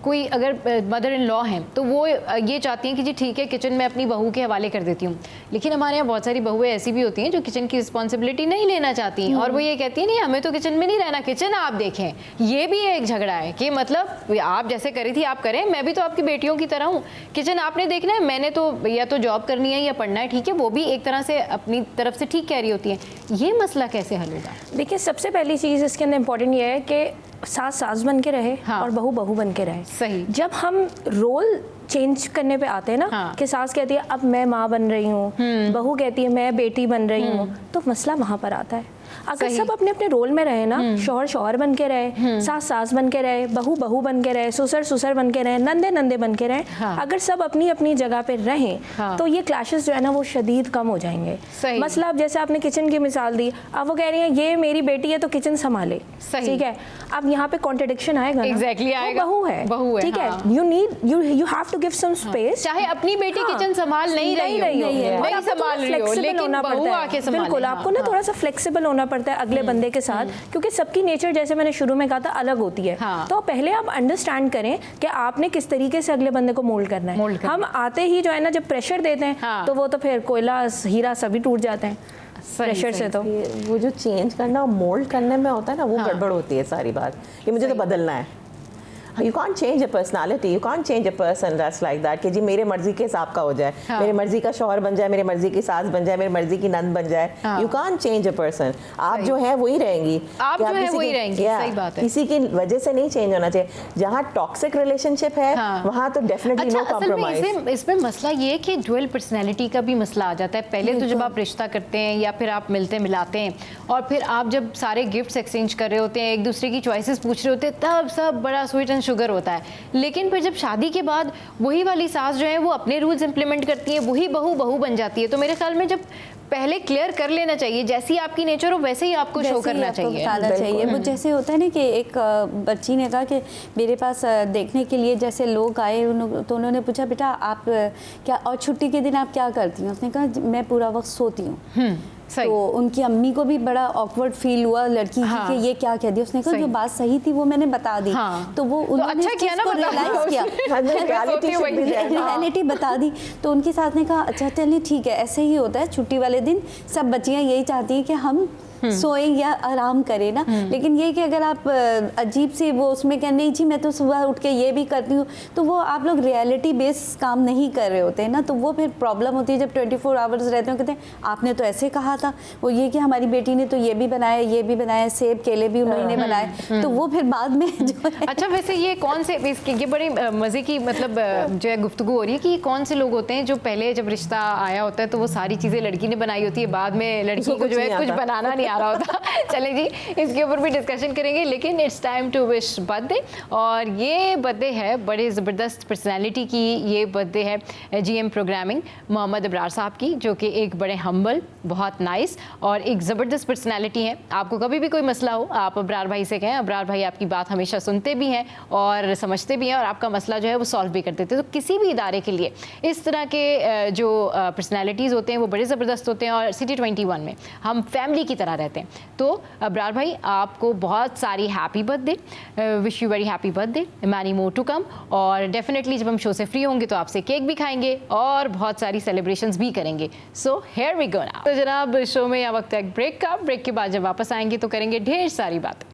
कोई अगर मदर इन लॉ हैं तो वो ये चाहती हैं कि जी ठीक है किचन में अपनी बहू के हवाले कर देती हूँ, लेकिन हमारे यहाँ बहुत सारी बहुएं ऐसी भी होती हैं जो किचन की रिस्पॉन्सिबिलिटी नहीं लेना चाहती और वो ये कहती हैं नहीं हमें तो किचन में नहीं रहना, किचन आप देखें। ये भी एक झगड़ा है कि मतलब आप जैसे करी थी आप करें, मैं भी तो आपकी बेटियों की तरह हूँ, किचन आपने देखना है, मैंने तो या तो जॉब करनी है या पढ़ना है, ठीक है, वो भी एक तरह से अपनी तरफ से ठीक कह रही होती है। ये मसला कैसे हल होगा? देखिए सबसे पहली चीज़ इसके अंदर इम्पॉर्टेंट ये है कि सास सास बन के रहे और बहू बहू बन के रहे। सही। जब हम रोल चेंज करने पे आते हैं ना कि सास कहती है अब मैं माँ बन रही हूँ, बहू कहती है मैं बेटी बन रही हूँ, तो मसला वहाँ पर आता है। अगर सब अपने अपने रोल में रहे ना, शौहर शौहर बन के रहे, सास सास बन के रहे, बहू बहू बन के रहे, ससुर ससुर बन के रहे, नंदे नंदे बन के रहे, अगर सब अपनी अपनी जगह पे रहें तो ये क्लैशेस जो है ना वो शदीद कम हो जाएंगे। मसला अब जैसे आपने किचन की मिसाल दी, अब वो कह रही है ये मेरी बेटी है तो किचन संभाले, ठीक है, अब यहाँ पे कॉन्ट्रडिक्शन आएगा ना, एग्जैक्टली आएगा, बहू है, ठीक है, you have to give some space. चाहे अपनी बेटी किचन संभाल नहीं रही हो, नहीं संभाल रही हो, लेकिन बहू आके संभाले। बिल्कुल, आपको ना थोड़ा सा फ्लेक्सिबल होना पड़ता है अगले बंदे के साथ, क्योंकि सबकी नेचर जैसे मैंने शुरू में कहा था अलग होती है। तो पहले आप अंडरस्टैंड करें कि आपने किस तरीके से अगले बंदे को मोल्ड करना है। हम आते ही जो है ना जब प्रेशर देते हैं तो वो तो फिर कोयला हीरा सभी टूट जाते हैं प्रेशर से। तो वो जो चेंज करना और मोल्ड करने में होता है ना वो गड़बड़ होती है सारी बात, ये मुझे तो बदलना है। You can't change a personality, you can't change a person that's like that कि जी मेरे मर्जी के हिसाब का हो जाए, मेरे मर्जी का शौहर बन जाए, मेरे मर्जी की सास बन जाए, मेरे मर्जी की नंद बन जाए। You can't change a person, आप जो है वही रहेंगी, आप जो है वही रहेंगी, सही बात है। किसी की वजह से नहीं चेंज होना चाहिए। जहाँ टॉक्सिक रिलेशनशिप है वहाँ तो डेफिनेटली नो कॉम्प्रोमाइज। इसमें मसला ये है कि ड्यूअल पर्सनैलिटी का भी मसला आ जाता है। पहले तो जब आप रिश्ता करते हैं या फिर आप मिलते मिलाते हैं और फिर आप जब सारे गिफ्ट्स एक्सचेंज कर रहे होते हैं, एक दूसरे की चॉइसेस पूछ रहे होते हैं, तब सब बड़ा स्वीट एंड शुगर होता है। लेकिन फिर जब शादी के बाद वही वाली सास जो है वो अपने रूल्स इंप्लीमेंट करती है, वही बहू बहू बन जाती है। तो मेरे ख्याल में जब पहले क्लियर कर लेना चाहिए, जैसी आपकी नेचर हो वैसे ही आपको शो करना चाहिए। वो जैसे होता है ना कि एक बच्ची ने कहा कि मेरे पास देखने के लिए जैसे लोग आए तो उन्होंने पूछा बेटा आप क्या और छुट्टी के दिन आप क्या करती हैं? उसने कहा मैं पूरा वक्त सोती हूँ। तो उनकी अम्मी को भी बड़ा ऑकवर्ड फील हुआ लड़की कि ये क्या कह दिया। उसने कहा जो बात सही थी वो मैंने बता दी। तो वो उन्होंने अच्छा किया ना, रियलाइज किया, रियलिटी बता दी। तो उनकी सास ने कहा अच्छा चलिए ठीक है, ऐसे ही होता है छुट्टी वाले दिन सब बच्चियां यही चाहती हैं कि हम सोएं या आराम करें ना। लेकिन ये कि अगर आप अजीब से वो उसमें कह नहीं जी मैं तो सुबह उठ के ये भी करती हूँ, तो वो आप लोग रियलिटी बेस काम नहीं कर रहे होते हैं ना, तो वो फिर प्रॉब्लम होती है। जब 24 आवर्स रहते हैं कहते हैं आपने तो ऐसे कहा था, वो ये कि हमारी बेटी ने तो ये भी बनाया, ये भी बनाया, सेब केले भी उन्होंने बनाए, तो वो फिर बाद में जो अच्छा वैसे ये कौन से ये बड़ी मज़े की मतलब जो है गुफ्तगू हो रही है कि ये कौन से लोग होते हैं जो पहले जब रिश्ता आया होता है तो वो सारी चीज़ें लड़की ने बनाई होती है, बाद में लड़की को जो है कुछ बनाना नहीं आ रहा होता। चले जी इसके ऊपर भी डिस्कशन करेंगे, लेकिन it's time to wish birthday. और ये बर्थडे है बड़े ज़बरदस्त पर्सनालिटी की, ये बर्थडे है जीएम प्रोग्रामिंग मोहम्मद अबरार साहब की, जो कि एक बड़े हम्बल, बहुत नाइस और एक ज़बरदस्त पर्सनालिटी है। आपको कभी भी कोई मसला हो आप अबरार भाई से कहें, अबरार भाई आपकी बात हमेशा सुनते भी हैं और समझते भी हैं और आपका मसला जो है वो सॉल्व भी कर देते हैं। तो किसी भी इदारे के लिए इस तरह के जो पर्सनालिटीज़ होते हैं वो बड़े ज़बरदस्त होते हैं और सिटी 21 में हम फैमिली की तरह रहते हैं। तो अबरार भाई आपको बहुत सारी happy birthday, wish you very happy birthday, many more to come. और डेफिनेटली जब हम शो से फ्री होंगे तो आपसे केक भी खाएंगे और बहुत सारी सेलिब्रेशंस भी करेंगे। So here we go now. तो जनाब शो में या वक्त है ब्रेक का, ब्रेक के बाद जब वापस आएंगे तो करेंगे ढेर सारी बातें।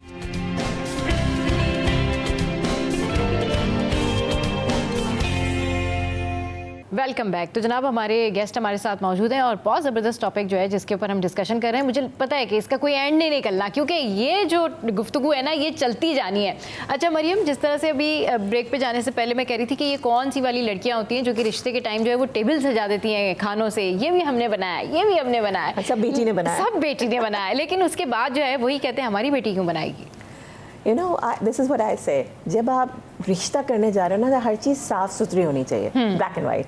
Welcome back. तो जनाब हमारे गेस्ट हमारे साथ मौजूद हैं और बहुत ज़बरदस्त टॉपिक जो है जिसके ऊपर हम डिस्कशन कर रहे हैं, मुझे पता है कि इसका कोई एंड नहीं निकलना क्योंकि ये जो गुफ्तगू है ना ये चलती जानी है। अच्छा मरियम, जिस तरह से अभी ब्रेक पे जाने से पहले मैं कह रही थी कि ये कौन सी वाली लड़कियाँ होती हैं जो कि रिश्ते के टाइम जो है वो टेबल सजा देती हैं खानों से, ये भी हमने बनाया, ये भी हमने बनाया, सब बेटी ने बनाया, सब बेटी ने बनाया, लेकिन उसके बाद जो है वही कहते हैं हमारी बेटी क्यों बनाएगी। You know this is what I से, जब आप रिश्ता करने जा रहे हो ना तो हर चीज़ साफ सुथरी होनी चाहिए, ब्लैक एंड वाइट।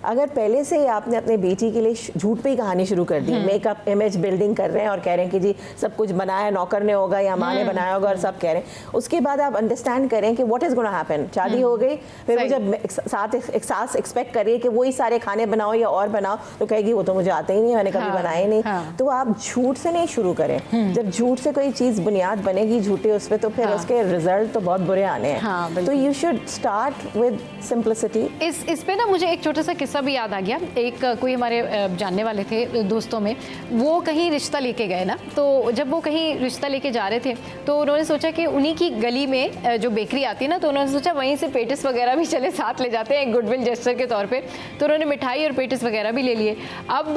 अगर पहले से आपने अपने बेटी के लिए झूठ पे ही कहानी शुरू कर दी, मेकअप इमेज बिल्डिंग कर रहे हैं और कह रहे हैं कि जी सब कुछ बनाया नौकर ने होगा या माँ ने बनाया होगा और सब कह रहे हैं, उसके बाद आप अंडरस्टैंड करें कि व्हाट इज़ गोना हैपन। शादी हो गई, फिर वो जब एक सास एक्सपेक्ट करिए कि वही सारे खाने बनाओ या और बनाओ तो कहेगी वो तो मुझे आते ही नहीं, मैंने कभी बनाए नहीं। तो आप झूठ से नहीं शुरू करें। जब झूठ से कोई चीज़ बुनियाद बनेगी झूठे उस पर, तो फिर उसके रिजल्ट तो बहुत बुरे आने हैं। तो you should start with simplicity. इस पे ना मुझे एक छोटा सा किस्सा भी याद आ गया। एक कोई हमारे जानने वाले थे दोस्तों में, वो कहीं रिश्ता लेके गए ना, तो जब वो कहीं रिश्ता लेके जा रहे थे तो उन्होंने सोचा कि उन्हीं की गली में जो बेकरी आती है ना, तो उन्होंने सोचा वहीं से पेटिस वगैरह भी चले साथ ले जाते हैं, एक गुडविल जेस्चर के तौर पे। तो उन्होंने मिठाई और पेटिस वगैरह भी ले लिए। अब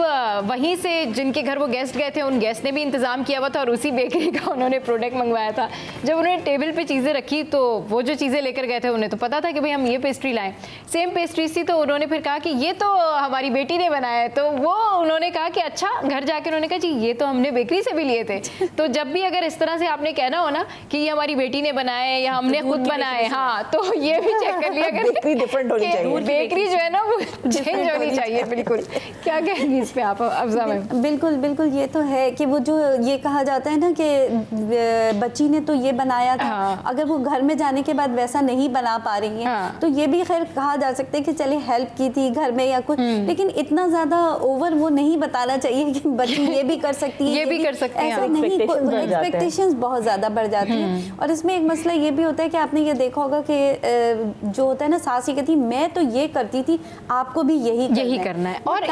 वहीं से जिनके घर वो गेस्ट गए थे, उन गेस्ट ने भी इंतज़ाम किया हुआ था और उसी बेकरी का उन्होंने प्रोडक्ट मंगवाया था। जब उन्होंने टेबल पे चीज़ें रखी तो वो जो चीज़ें लेकर गए थे उन्हें तो पता था कि भाई हम ये पेस्ट्री लाएं, सेम पेस्ट्री थी। तो उन्होंने फिर कहा कि ये तो हमारी बेटी ने बनाया है। तो वो उन्होंने कहा कि अच्छा, घर जाकर उन्होंने कहा जी ये तो हमने बेकरी से भी लिए थे। तो जब भी अगर इस तरह से आपने कहना हो ना कि ये हमारी बेटी ने बनाए या हमने खुद बनाए, हाँ, तो ये भी चेक कर लिया करें बेकरी डिफरेंट होनी चाहिए, बेकरी जो है ना वो चेंज होनी चाहिए। बिल्कुल। क्या कहेंगी इस पे आप अफजा मैम? बिल्कुल बिल्कुल, ये तो है कि वो जो ये कहा जाता है ना कि बच्ची ने तो ये बनाया था, अगर वो घर में जाने के बाद वैसा नहीं बना पा रही है तो ये भी खैर कहा जा सकता है कि चले हेल्प की थी घर में या कुछ, लेकिन इतना ज्यादा ओवर वो नहीं बताना चाहिए कि बच्ची ये भी कर सकती है, ये भी कर सकते हैं। ऐसा नहीं, एक्सपेक्टेशंस बहुत ज्यादा बढ़ जाती हैं। और इसमें एक मसला ये भी होता है कि आपने ये देखा होगा कि जो होता है ना, सास ये कहती है मैं तो ये करती थी, आपको भी यही करना है। और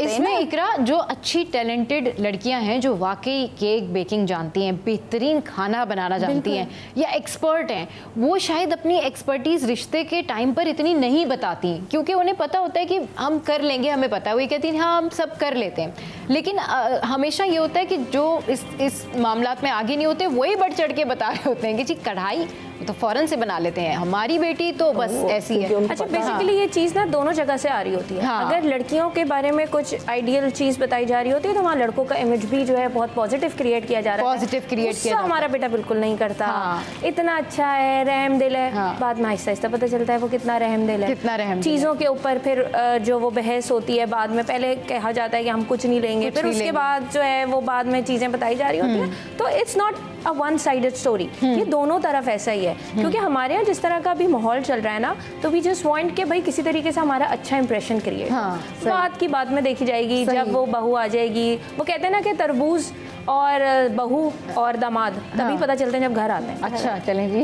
इसमें इकरा जो अच्छी टैलेंटेड लड़कियां हैं जो वाकई केक बेकिंग जानती हैं, बेहतरीन खाना बनाना जानती हैं या एक्सपर्ट हैं, वो शायद अपनी एक्सपर्टीज रिश्ते के टाइम पर इतनी नहीं बताती, क्योंकि उन्हें पता होता है कि हम कर लेंगे, हमें पता है। वो ये कहती हैं हाँ हम सब कर लेते हैं। लेकिन हमेशा ये होता है कि जो इस मामलात में आगे नहीं होते वही बढ़ चढ़ के बता रहे होते हैं कि जी कढ़ाई तो फौरन से बना लेते हैं, हमारी बेटी तो बस ऐसी है। अच्छा, बेसिकली ये चीज़ ना दोनों जगह से आ रही होती है। अगर लड़कियों के बारे में कुछ आइडियल चीज़ बताई जा रही होती है तो वहाँ लड़कों का इमेज भी जो है बहुत पॉजिटिव क्रिएट किया जा रहा है। पॉजिटिव क्रिएट किया हमारा बेटा बिल्कुल नहीं करता, इतना अच्छा है, रहम दिल है। बाद में आहिस्ता आहिस्ता पता चलता है वो कितना रहम दिल है, कितना रहम। चीज़ों के ऊपर फिर जो वो बहस होती है बाद में, पहले कहा जाता है कि हम कुछ नहीं लेंगे, फिर उसके बाद जो है वो बाद में चीज़ें बताई जा रही होती है। तो it's not a one sided story, ये दोनों तरफ ऐसा ही है। क्योंकि हमारे यहाँ जिस तरह का भी माहौल चल रहा है ना, तो वी जस्ट वांट कि भाई किसी तरीके से हमारा अच्छा इंप्रेशन क्रिएट। बात की बात में देखी जाएगी, जब वो बहू आ जाएगी, वो कहते हैं ना कि तरबूज और बहू और दामाद तभी पता चलते हैं जब घर आते हैं। अच्छा चलें जी।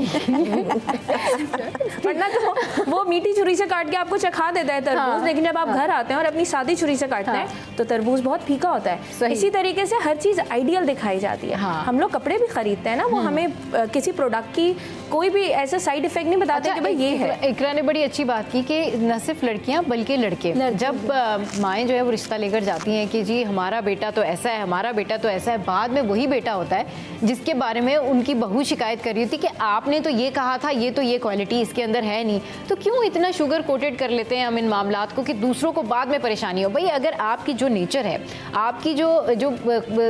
वरना तो वो मीठी छुरी से काट के आपको चखा देता है तरबूज, लेकिन जब आप घर आते हैं और अपनी सादी छुरी से काटते हैं तो तरबूज बहुत फीका होता है। इसी तरीके से हर चीज़ आइडियल दिखाई जाती है। हम लोग कपड़े भी खरीदते हैं ना, वो हमें किसी प्रोडक्ट की कोई भी ऐसा साइड इफेक्ट नहीं बताते कि भाई ये है। इकरा ने बड़ी अच्छी बात की कि न सिर्फ लड़कियां बल्कि लड़के, जब माएँ जो है वो रिश्ता लेकर जाती हैं कि जी हमारा बेटा तो ऐसा है, हमारा बेटा तो ऐसा है, बाद में वही बेटा होता है जिसके बारे में उनकी बहू शिकायत कर रही होती कि आपने तो ये कहा था, ये तो ये क्वालिटी इसके अंदर है नहीं। तो क्यों इतना शुगर कोटेड कर लेते हैं हम इन मामलात को कि दूसरों को बाद में परेशानी हो। भाई अगर आपकी जो नेचर है, आपकी जो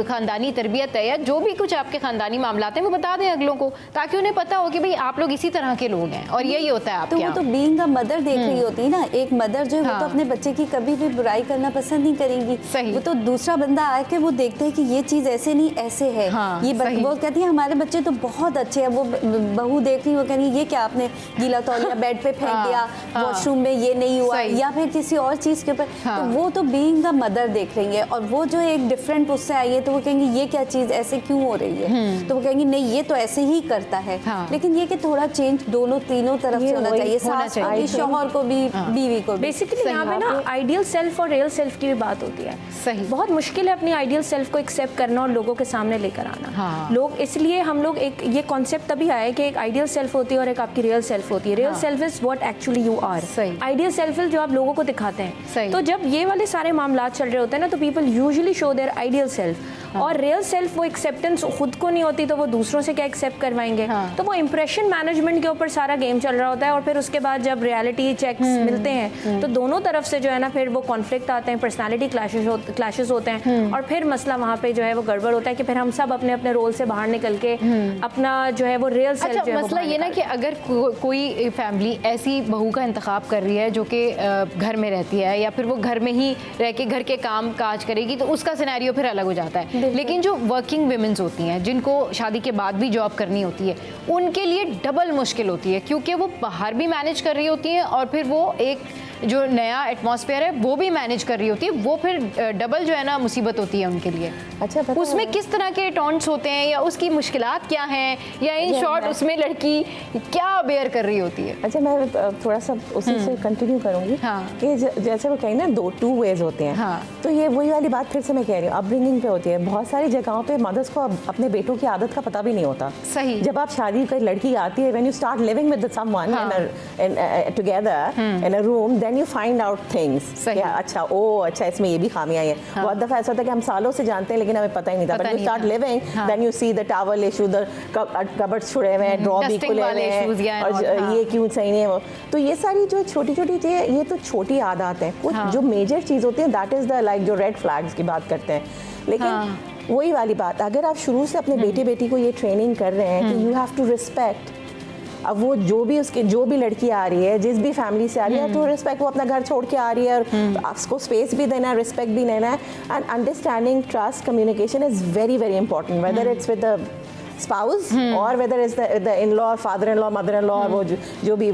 ख़ानदानी तरबियत है या जो भी कुछ आपके ख़ानदानी मामलात हैं वो बता दें अगलों को, ताकि उन्हें पता हो कि भाई आप लोग इसी तरह के लोग हैं और यही होता है आपके यहाँ। तो बीइंग अ मदर देख रही होती है ना, एक मदर जो है वो तो अपने बच्चे की कभी भी बुराई करना पसंद नहीं करेंगी। सही। वो तो दूसरा बंदा आके वो देखते हैं कि ये चीज़ ऐसे नहीं ऐसे है। ये वो कहती है हमारे बच्चे तो बहुत अच्छे हैं। वो बहू देख रही, वो कह रही ये क्या आपने गीला तौलिया बेड पे फेंक दिया, वॉशरूम में ये नहीं हुआ, या फिर किसी और चीज़ के ऊपर। तो वो तो बीइंग अ मदर देख रही है, और वो जो एक डिफरेंट उससे आई है तो वो कहेंगी ये क्या चीज़ ऐसे क्यों हो रही है, तो वो कहेंगी नहीं ये तो ऐसे ही करता है। लेकिन ये कि थोड़ा चेंज दोनों तीनों तरफ से होना चाहिए, सास को भी, शौहर को भी, बीवी को भी। बेसिकली यहाँ पे ना आइडियल सेल्फ और रियल सेल्फ की भी बात होती है। सही। बहुत मुश्किल है अपनी आइडियल सेल्फ को एक्सेप्ट करना और लोगों के सामने लेकर आना। लोग इसलिए हम लोग एक ये कॉन्सेप्ट तभी आया कि एक आइडियल सेल्फ होती है और एक आपकी रियल सेल्फ होती है। Real self is what actually you are, ideal self is जो आप लोगों को दिखाते हैं। तो जब ये वाले सारे मामला चल रहे होते हैं ना, तो people usually show their ideal self. और रियल सेल्फ वो एक्सेप्टेंस खुद को नहीं होती तो वो दूसरों से क्या एक्सेप्ट करवाएंगे। तो वो इंप्रेशन मैनेजमेंट के ऊपर सारा गेम चल रहा होता है। और फिर उसके बाद जब रियलिटी चेक्स मिलते हैं तो दोनों तरफ से जो है ना फिर वो कॉन्फ्लिक्ट आते हैं, पर्सनालिटी क्लैशेस होते हैं, और फिर मसला वहाँ पे जो है वो गड़बड़ होता है कि फिर हम सब अपने अपने रोल से बाहर निकल के अपना जो है वो रियल सेल्फ। अच्छा, मसला ये ना कि अगर कोई फैमिली ऐसी बहू का इंतखाब कर रही है जो कि घर में रहती है या फिर वो घर में ही रह के घर के काम काज करेगी, तो उसका सिनेरियो फिर अलग हो जाता है। लेकिन जो वर्किंग वुमेन्स होती हैं जिनको शादी के बाद भी जॉब करनी होती है, उनके लिए डबल मुश्किल होती है, क्योंकि वो बाहर भी मैनेज कर रही होती हैं और फिर वो एक जो नया एटमॉस्फेयर है वो भी मैनेज कर रही होती है, वो फिर डबल जो है ना मुसीबत होती है उनके लिए। अच्छा, उसमें किस तरह के टॉन्ट्स होते हैं या उसकी मुश्किलात क्या हैं, या इन शॉर्ट उसमें लड़की क्या बेयर कर रही होती है? अच्छा, मैं थोड़ा सा उसी से कंटिन्यू करूंगी कि जैसे वो कहें ना टू वेज होते हैं, तो ये वही वाली बात फिर से मैं कह रही हूँ, अपब्रिंगिंग पे होती है। बहुत सारी जगहों पे मदर्स को अपने बेटों की आदत का पता भी नहीं होता। सही। जब आप शादी कर लड़की आती है, when you start living with someone together in a room, then you find out things. अच्छा, अच्छा इसमें ये भी खामियां हैं। बहुत दफा ऐसा होता है कि हम सालों से जानते हैं लेकिन हमें पता ही नहीं था, but you start living, then you see the towel issue, the cupboards छुड़े हुए हैं, ड्रॉ भी खुले हुए हैं, और ये क्यों सही नहीं है वो। तो ये सारी जो छोटी छोटी चीज़ें, ये तो छोटी आदत है। कुछ जो मेजर चीज़ होती है, दैट इज़ द लाइक जो रेड फ्लैग्स की बात करते हैं। लेकिन वही वाली बात, अगर आप शुरू से अपने बेटे बेटी को ये ट्रेनिंग कर रहे हैं कि यू हैव टू रिस्पेक्ट, अब वो जो भी लड़की आ रही है, जिस भी फैमिली से आ रही है, तो रिस्पेक्ट, वो अपना घर छोड़ के आ रही है और आपको स्पेस भी देना है, रिस्पेक्ट भी देना है। And understanding, trust, communication is very very important, whether it's with the spouse or whether it's the in-law, father-in-law, mother-in-law, और वो जो भी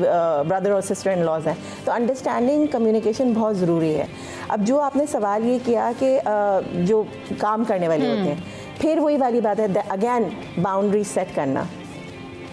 brother और sister-in-laws हैं। तो अंडरस्टैंडिंग, कम्युनिकेशन बहुत ज़रूरी है। अब जो आपने सवाल ये किया कि जो काम करने वाले होते हैं, फिर वही वाली बात है, अगेन बाउंड्री सेट करना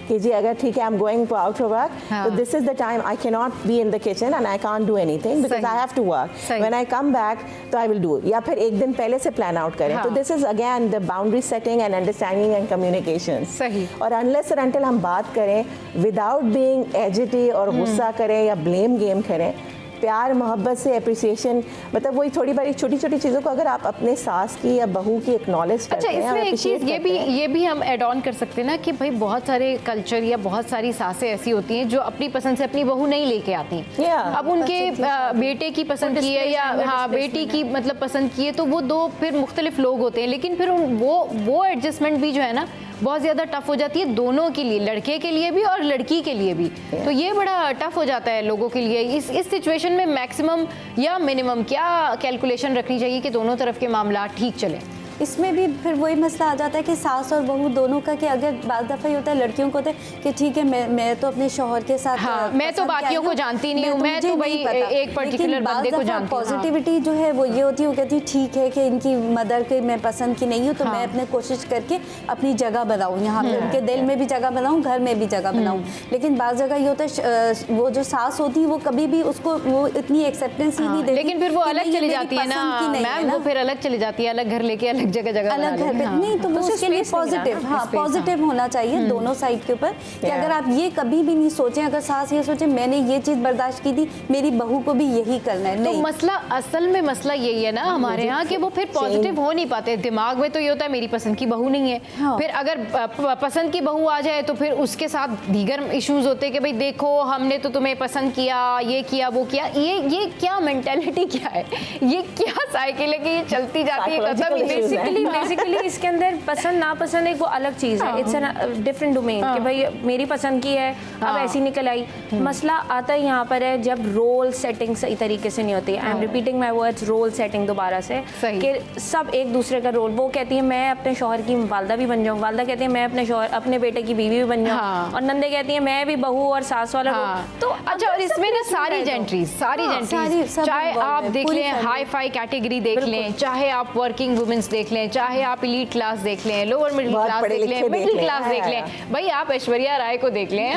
कि जी अगर ठीक है, I am going out for work, तो this is the time I can not be in the kitchen and I can't do anything because I have to work, when I come back तो आई विल डू, या फिर एक दिन पहले से प्लान आउट करें। तो this is again the boundary setting and understanding and communication. सही। और अनलेस और अनटिल हम बात करें विदाउट बीइंग एजिटी और गुस्सा करें या ब्लेम गेम करें, प्यार मोहब्बत से अप्रिसिएशन, मतलब वही थोड़ी बड़ी छोटी छोटी चीज़ों को अगर आप अपने सास की या बहू की एक्नॉलेज करते हैं। अच्छा, इसमें एक चीज़ ये भी हम ऐड ऑन कर सकते हैं ना कि भाई बहुत सारे कल्चर या बहुत सारी सासें ऐसी होती हैं जो अपनी पसंद से अपनी बहू नहीं लेके आती। अब उनके बेटे की पसंद की है या बेटी की मतलब पसंद की है, तो वो दो फिर मुख्तलिफ लोग होते हैं, लेकिन फिर वो एडजस्टमेंट भी जो है ना बहुत ज़्यादा टफ हो जाती है दोनों के लिए, लड़के के लिए भी और लड़की के लिए भी। तो ये बड़ा टफ हो जाता है लोगों के लिए। इस सिचुएशन में मैक्सिमम या मिनिमम क्या कैलकुलेशन रखनी चाहिए कि दोनों तरफ के मामला ठीक चले? इसमें भी फिर वही मसला आ जाता है कि सास और बहू दोनों का, कि अगर बात दफ़ा ये होता है लड़कियों को होता है कि ठीक है मैं तो अपने शौहर के साथ, मैं तो बाकियों को जानती नहीं हूँ, मैं तो भाई एक पर्टिकुलर बंदे को जानती हूँ। पॉजिटिविटी जो है वो ये होती है, वो कहती है ठीक है कि इनकी मदर के मैं पसंद की नहीं हूँ, तो मैं अपने कोशिश करके अपनी जगह बनाऊँ, यहाँ पे उनके दिल में भी जगह बनाऊँ, घर में भी जगह बनाऊँ। लेकिन बाज़ जगह ये होता है वो जो सास होती है वो कभी भी उसको वो इतनी एक्सेप्टेंस ही नहीं देती, लेकिन फिर वो अलग चली जाती है ना मैम, वो फिर अलग चली जाती है, अलग घर लेके अलग जगह अलग घर पे। नहीं तो वो उसके लिए पॉजिटिव, पॉजिटिव होना चाहिए दोनों साइड के ऊपर कि अगर आप ये कभी भी नहीं सोचें, अगर सास ये सोचे मैंने ये चीज बर्दाश्त की थी, मेरी बहू को भी यही करना है। नहीं, मसला असल में मसला यही है ना हमारे यहाँ कि वो फिर पॉजिटिव हो नहीं पाते। दिमाग में तो ये होता है मेरी पसंद की बहू नहीं है, फिर अगर पसंद की बहू आ जाए तो फिर उसके साथ दीगर इश्यूज होते हैं कि भाई देखो हमने तो तुम्हें पसंद किया, ये किया वो किया। ये क्या मेंटालिटी क्या है, ये क्या साइकिल है कि ये चलती जाती है? बेसिकली इसके अंदर पसंद नापसंद एक वो अलग चीज़ है, इट्स अ डिफरेंट डोमेन कि भाई मेरी पसंद की है अब ऐसी निकल आई। मसला आता ही यहाँ पर है जब रोल सेटिंग सही तरीके से नहीं होती। I am repeating my words, role setting दोबारा से, कि सब एक दूसरे का रोल, वो कहती है मैं अपने शौहर की वालदा भी बन जाऊँ, वालदा कहती है मैं अपने बेटे की बीवी भी बन जाऊँ, और नंदे कहती है मैं भी बहू और सास वाला। तो अच्छा, और इसमें ना सारी जेंट्रीज, चाहे आप देख लें हाई फाई कैटेगरी देख लें, चाहे आप वर्किंग वुमेन्स देख लें, चाहे आप एलीट क्लास देख लें, लोअर मिडिल क्लास देख लें, मिडिल क्लास देख लें, भाई आप ऐश्वर्या राय को देख लें,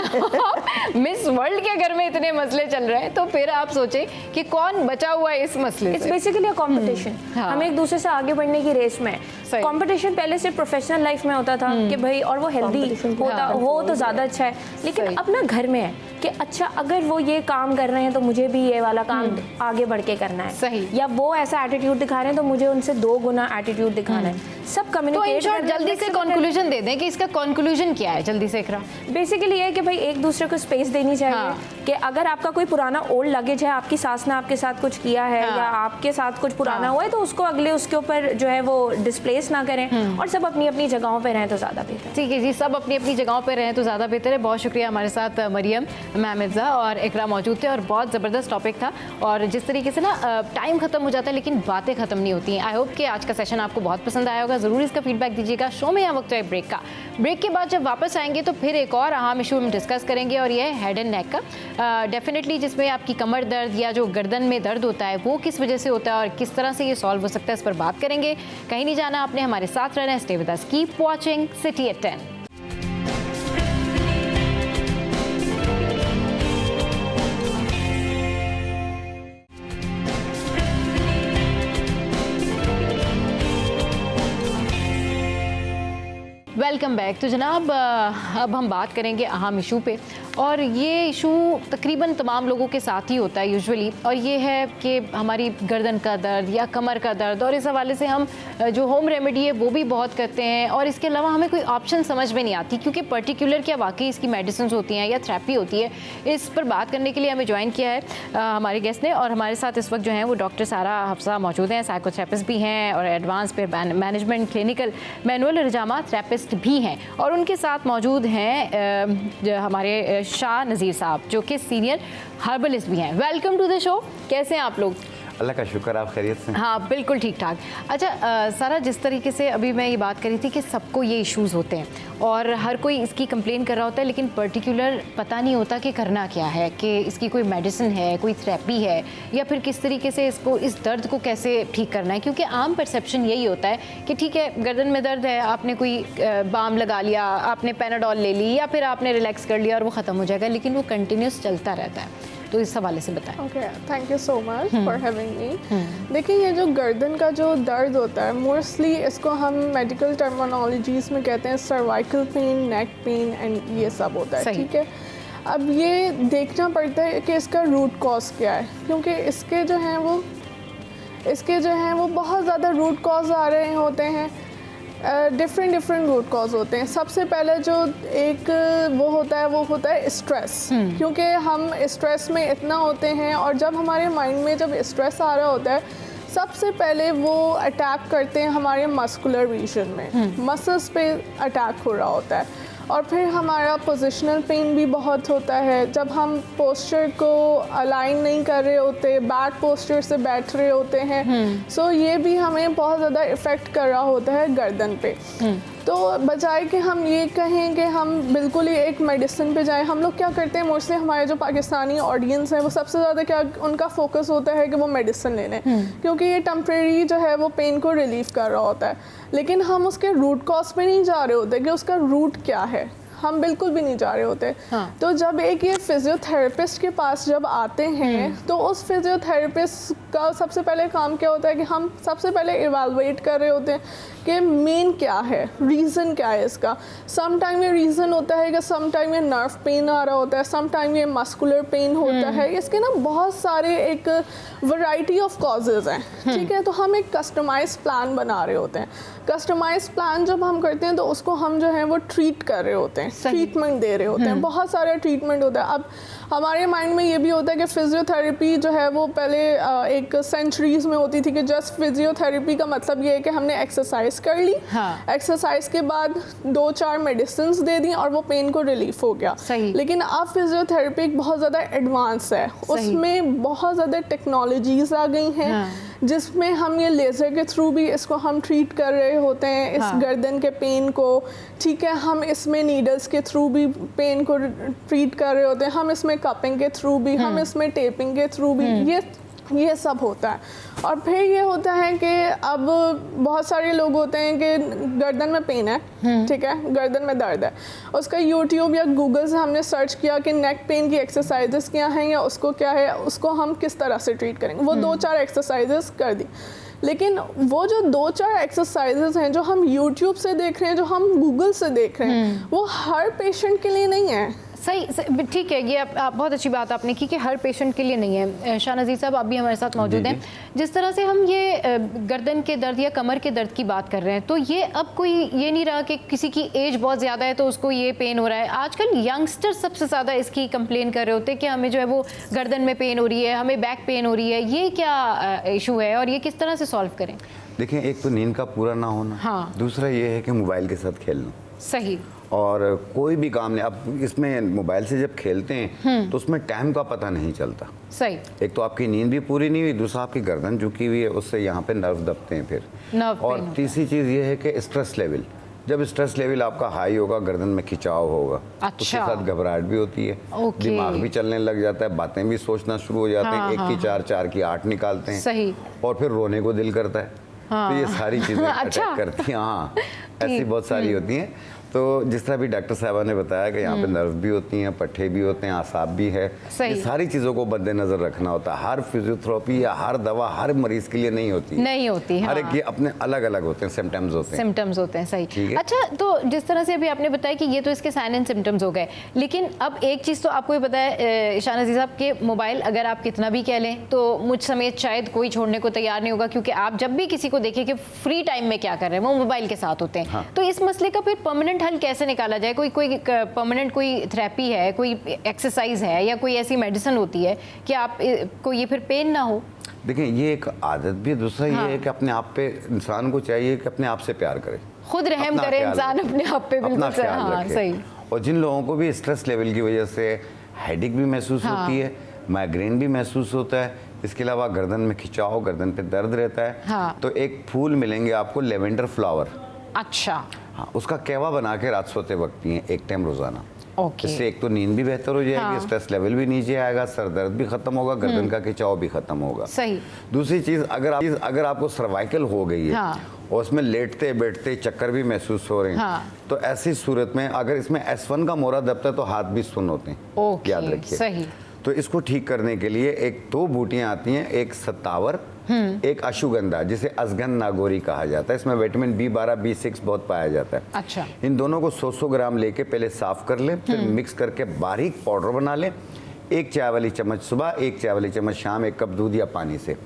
मिस वर्ल्ड के घर में इतने मसले चल रहे हैं, तो फिर आप सोचें कि कौन बचा हुआ है इस मसले से। इट्स बेसिकली अ कंपटीशन, हम एक दूसरे से आगे बढ़ने की रेस में। कंपटीशन पहले से प्रोफेशनल लाइफ में होता था कि भाई, और वो हेल्दी होता हो तो ज़्यादा अच्छा है, लेकिन अपना घर में है कि अच्छा अगर वो ये काम कर रहे हैं तो मुझे भी ये वाला काम आगे बढ़ के करना है, सही, या वो ऐसा एटीट्यूड दिखा रहे हैं तो मुझे उनसे 2 गुना एटीट्यूड दिखाना है। सब कम्युनिकेट तो जल्दी से कंक्लूजन दे दें कि इसका कंक्लूजन क्या है जल्दी से। इकरा, बेसिकली ये कि भाई एक दूसरे को स्पेस देनी चाहिए कि अगर आपका कोई पुराना ओल्ड लगेज है, आपकी सास ने आपके साथ कुछ किया है या आपके साथ कुछ पुराना हुआ है, तो उसको अगले उसके ऊपर जो है वो डिस्प्लेस ना करें और सब अपनी अपनी जगहों पर रहें तो ज़्यादा बेहतर। ठीक है जी, सब अपनी अपनी जगहों पर रहें तो ज़्यादा बेहतर है। बहुत शुक्रिया, हमारे साथ मरियम, मैम मिर्ज़ा और इकरा मौजूद थे और बहुत ज़बरदस्त टॉपिक था। और जिस तरीके से ना टाइम ख़त्म हो जाता है लेकिन बातें ख़त्म नहीं होती हैं। आई होप कि आज का सेशन आपको बहुत पसंद आया होगा। ज़रूर इसका फीडबैक दीजिएगा। शो में यहाँ वक्त है ब्रेक का। ब्रेक के बाद जब वापस आएंगे तो फिर एक और अहम इशू हम डिस्कस करेंगे और ये है हेड एंड नेक का। डेफिनेटली जिसमें आपकी कमर दर्द या जो गर्दन में दर्द होता है वो किस वजह से होता है और किस तरह से ये सॉल्व हो सकता है, इस पर बात करेंगे। कहीं नहीं जाना आपने, हमारे साथ रहना है। Stay with us, keep watching city at 10। Welcome back. तो जनाब अब हम बात करेंगे अहम इशू पे और ये इशू तकरीबन तमाम लोगों के साथ ही होता है यूजुअली, और ये है कि हमारी गर्दन का दर्द या कमर का दर्द। और इस हवाले से हम जो होम रेमेडी है वो भी बहुत करते हैं और इसके अलावा हमें कोई ऑप्शन समझ में नहीं आती क्योंकि पर्टिकुलर क्या वाकई इसकी मेडिसिन होती हैं या थेरेपी होती है। इस पर बात करने के लिए हमें ज्वाइन किया है हमारे गेस्ट ने, और हमारे साथ इस वक्त जो हैं वो डॉक्टर सारा हफ्सा मौजूद हैं, साइकोथेरेपिस्ट भी हैं और एडवांस पे मैनेजमेंट क्लिनिकल मैनुअल रजामा थेरेपिस्ट भी हैं। और उनके साथ मौजूद हैं हमारे शाह नज़ीर साहब जो कि सीनियर हर्बलिस्ट भी हैं। Welcome to the show. कैसे हैं आप लोग? अल्लाह का शुक्र, आप खैरियत से? हाँ बिल्कुल ठीक ठाक। अच्छा सारा, जिस तरीके से अभी मैं ये बात करी थी कि सबको ये इश्यूज़ होते हैं और हर कोई इसकी कंप्लेन कर रहा होता है लेकिन पर्टिकुलर पता नहीं होता कि करना क्या है, कि इसकी कोई मेडिसिन है, कोई थेरेपी है या फिर किस तरीके से इसको इस दर्द को कैसे ठीक करना है। क्योंकि आम परसेप्शन यही होता है कि ठीक है गर्दन में दर्द है, आपने कोई बाम लगा लिया, आपने पैनाडोल ले ली या फिर आपने रिलैक्स कर लिया और वो ख़त्म हो जाएगा, लेकिन वो कंटिन्यूस चलता रहता है। तो इस हवाले से बताएं। Okay, thank you so much for having me. देखिए ये जो गर्दन का जो दर्द होता है मोस्टली इसको हम मेडिकल टर्मिनोलॉजीज में कहते हैं cervical pain, neck pain and ये सब होता है, ठीक है। अब ये देखना पड़ता है कि इसका रूट कॉज क्या है, क्योंकि इसके जो हैं वो बहुत ज़्यादा रूट कॉज आ रहे होते हैं, डिफरेंट रूट कॉज होते हैं। सबसे पहले जो एक वो होता है स्ट्रेस, क्योंकि हम स्ट्रेस में इतना होते हैं और जब हमारे माइंड में जब स्ट्रेस आ रहा होता है सबसे पहले वो अटैक करते हैं हमारे मस्कुलर रीजन में, मसल्स पे अटैक हो रहा होता है। और फिर हमारा पोजिशनल पेन भी बहुत होता है जब हम पोस्चर को अलाइन नहीं कर रहे होते, बैड पोस्चर से बैठ रहे होते हैं। सो ये भी हमें बहुत ज़्यादा इफ़ेक्ट कर रहा होता है गर्दन पे। तो बजाय कि हम ये कहें कि हम बिल्कुल ही एक मेडिसिन पे जाएं, हम लोग क्या करते हैं मोस्टली हमारे जो पाकिस्तानी ऑडियंस है वो सबसे ज़्यादा क्या उनका फोकस होता है कि वो मेडिसिन ले लें, क्योंकि ये टेम्प्रेरी जो है वो पेन को रिलीव कर रहा होता है। लेकिन हम उसके रूट कॉज पे नहीं जा रहे होते कि उसका रूट क्या है, हम बिल्कुल भी नहीं जा रहे होते। तो जब एक ये फिजियोथेरेपिस्ट के पास जब आते हैं तो उस फिजियोथेरेपिस्ट का सबसे पहले काम क्या होता है कि हम सबसे पहले इवैल्यूएट कर रहे होते हैं कि मेन क्या है, रीज़न क्या है इसका। सम टाइम ये रीज़न होता है कि सम टाइम ये नर्व पेन आ रहा होता है, सम टाइम ये मस्कुलर पेन होता है। इसके ना बहुत सारे एक वैरायटी ऑफ कॉजेज़ हैं, ठीक है। तो हम एक कस्टमाइज प्लान बना रहे होते हैं। कस्टमाइज प्लान जब हम करते हैं तो उसको हम जो है वो ट्रीट कर रहे होते हैं, ट्रीटमेंट दे रहे होते हैं। बहुत सारे ट्रीटमेंट होता है। अब हमारे माइंड में ये भी होता है कि फिजियोथेरेपी जो है वो पहले एक सेंचुरीज में होती थी कि जस्ट फिजियोथेरेपी का मतलब ये है कि हमने एक्सरसाइज कर ली, एक्सरसाइज के बाद 2-4 मेडिसिन दे दी और वो पेन को रिलीफ हो गया। लेकिन अब फिजियोथेरेपी बहुत ज़्यादा एडवांस है, उसमें बहुत ज़्यादा टेक्नोलॉजीज आ गई हैं जिसमें हम ये लेज़र के थ्रू भी इसको हम ट्रीट कर रहे होते हैं, इस गर्दन के पेन को, ठीक है। हम इसमें नीडल्स के थ्रू भी पेन को ट्रीट कर रहे होते हैं, हम इसमें कपिंग के थ्रू भी, हम इसमें टेपिंग के थ्रू भी, ये सब होता है। और फिर ये होता है कि अब बहुत सारे लोग होते हैं कि गर्दन में पेन है, ठीक है, गर्दन में दर्द है, उसका यूट्यूब या गूगल से हमने सर्च किया कि नेक पेन की एक्सरसाइजेस क्या हैं या उसको क्या है, उसको हम किस तरह से ट्रीट करेंगे। वो 2-4 एक्सरसाइजेस कर दी, लेकिन वो जो 2-4 एक्सरसाइजेस हैं जो हम यूट्यूब से देख रहे हैं, जो हम गूगल से देख रहे हैं, वो हर पेशेंट के लिए नहीं है। सही, ठीक है, ये बहुत अच्छी बात आपने की कि हर पेशेंट के लिए नहीं है। शाहनज़ीर साहब, आप भी हमारे साथ मौजूद हैं। जिस तरह से हम ये गर्दन के दर्द या कमर के दर्द की बात कर रहे हैं, तो ये अब कोई ये नहीं रहा कि किसी की एज बहुत ज़्यादा है तो उसको ये पेन हो रहा है। आजकल यंगस्टर सबसे ज़्यादा इसकी कंप्लेन कर रहे होते हैं कि हमें जो है वो गर्दन में पेन हो रही है, हमें बैक पेन हो रही है। ये क्या इशू है और ये किस तरह से सॉल्व करें? देखिए, एक तो नींद का पूरा ना होना, हाँ। दूसरा ये है कि मोबाइल के साथ खेलना। सही। और कोई भी काम नहीं, अब इसमें मोबाइल से जब खेलते हैं तो उसमें टाइम का पता नहीं चलता। सही। एक तो आपकी नींद भी पूरी नहीं हुई, दूसरा आपकी गर्दन झुकी हुई है, उससे यहाँ पे नर्व दबते हैं फिर। और तीसरी चीज़ ये है कि स्ट्रेस लेवल, जब स्ट्रेस लेवल आपका हाई होगा, गर्दन में खिंचाव होगा। अच्छा। उसके साथ घबराहट भी होती है, दिमाग भी चलने लग जाता है, बातें भी सोचना शुरू हो जाते हैं, एक की चार, चार की आठ निकालते हैं। सही। और फिर रोने को दिल करता है। तो ये सारी चीज़ें अटैक करती हैं। हाँ, ऐसी बहुत सारी होती हैं। तो जिस तरह भी डॉक्टर साहबा ने बताया कि यहाँ पे नर्व भी होती हैं, पट्टे भी होते हैं, आसाब भी है, ये सारी चीज़ों को मद्देनजर रखना होता है। हर फिजियोथेरेपी या हर दवा हर मरीज के लिए नहीं होती। हाँ। हर एक के अपने अलग अलग होते हैं, सिम्टम्स होते हैं। सही। अच्छा, तो जिस तरह से अभी आपने बताया कि ये तो इसके साइन एंड सिम्टम्स हो गए, लेकिन अब एक चीज़ तो आपको ही पता है शाहनज़ीर साहब, के मोबाइल अगर आप कितना भी कह लें तो मुझ समेत शायद कोई छोड़ने को तैयार नहीं होगा, क्योंकि आप जब भी किसी को देखें कि फ्री टाइम में क्या कर रहे हैं, वो मोबाइल के साथ होते हैं। तो इस मसले का फिर परमानेंट हल कैसे निकाला जाए? कोई परमानेंट कोई थेरेपी है, कोई एक्सरसाइज है, या कोई ऐसी मेडिसिन होती है कि आप को ये फिर पेन ना हो? देखिए, ये एक आदत भी है। दूसरा ये है कि अपने आप पे इंसान को चाहिए कि अपने आप से प्यार करे, खुद रहम करे इंसान अपने आप पे। बिल्कुल सही। और जिन लोगों को भी स्ट्रेस लेवल की वजह से हेडेक भी महसूस होती है, माइग्रेन भी महसूस होता है, इसके अलावा गर्दन में खिंचाव, गर्दन पे दर्द रहता है, तो एक फूल मिलेंगे आपको, लेवेंडर फ्लावर। अच्छा। हाँ, उसका कहवा बना के रात सोते वक्त पिएं, एक टाइम रोजाना। ओके। इससे एक तो नींद भी बेहतर हो जाएगी, स्ट्रेस लेवल भी नीचे आएगा, सर दर्द भी खत्म होगा, गर्दन का खिंचाव भी खत्म होगा। सही। दूसरी चीज, अगर आपको सर्वाइकल हो गई है और उसमें लेटते बैठते चक्कर भी महसूस हो रहे हैं, तो ऐसी सूरत में अगर इसमें S1 का मोहरा दबता है तो हाथ भी सुन्न होते हैं, याद रखिए। सही। तो इसको ठीक करने के लिए दो बूटियां आती हैं, एक सत्तावर, एक अश्वगंधा, जिसे अजगन नागोरी कहा जाता है। इसमें विटामिन B12, B6 बहुत पाया जाता है। अच्छा। इन दोनों को 100-100 ग्राम लेके पहले साफ कर लें, फिर मिक्स करके बारीक पाउडर बना लें। 1 चाय वाली चम्मच सुबह, 1 चाय वाली चम्मच शाम, 1 कप दूध या पानी से।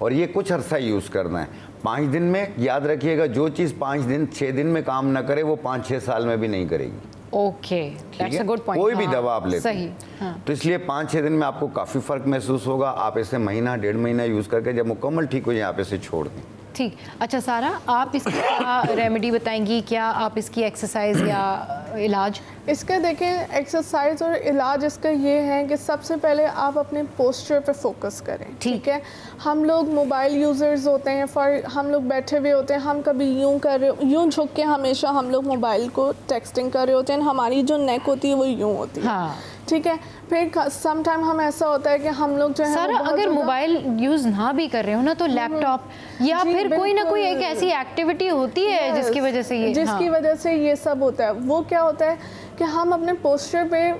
और ये कुछ अरसा यूज़ करना है। 5 दिन में, याद रखिएगा, जो चीज़ 5 दिन 6 दिन में काम ना करे, वो 5-6 साल में भी नहीं करेगी। Okay, that's a good point. कोई भी दवा आप लेते हैं, तो इसलिए 5-6 दिन में आपको काफ़ी फ़र्क महसूस होगा। आप इसे महीना 1.5 महीना यूज़ करके जब मुकम्मल ठीक हो जाए, आप इसे छोड़ दें। ठीक। अच्छा सारा, आप इसकी क्या रेमेडी बताएंगी? क्या आप इसकी एक्सरसाइज या इलाज? इसका देखें, एक्सरसाइज और इलाज इसका ये है कि सबसे पहले आप अपने पोस्चर पे फोकस करें। ठीक है। हम लोग मोबाइल यूज़र्स होते हैं, हम लोग बैठे हुए होते हैं, हम कभी यूं कर रहे, यूं झुक के हमेशा हम लोग मोबाइल को टेक्सटिंग कर रहे होते हैं, हमारी जो नेक होती है वो यूं होती है। ठीक है। फिर सम टाइम हम ऐसा होता है कि हम लोग जो है सारा, अगर मोबाइल यूज़ ना भी कर रहे हो ना, तो लैपटॉप या फिर कोई ना कोई एक ऐसी एक्टिविटी होती है जिसकी वजह से ये सब होता है। वो क्या होता है कि हम अपने पोस्चर पे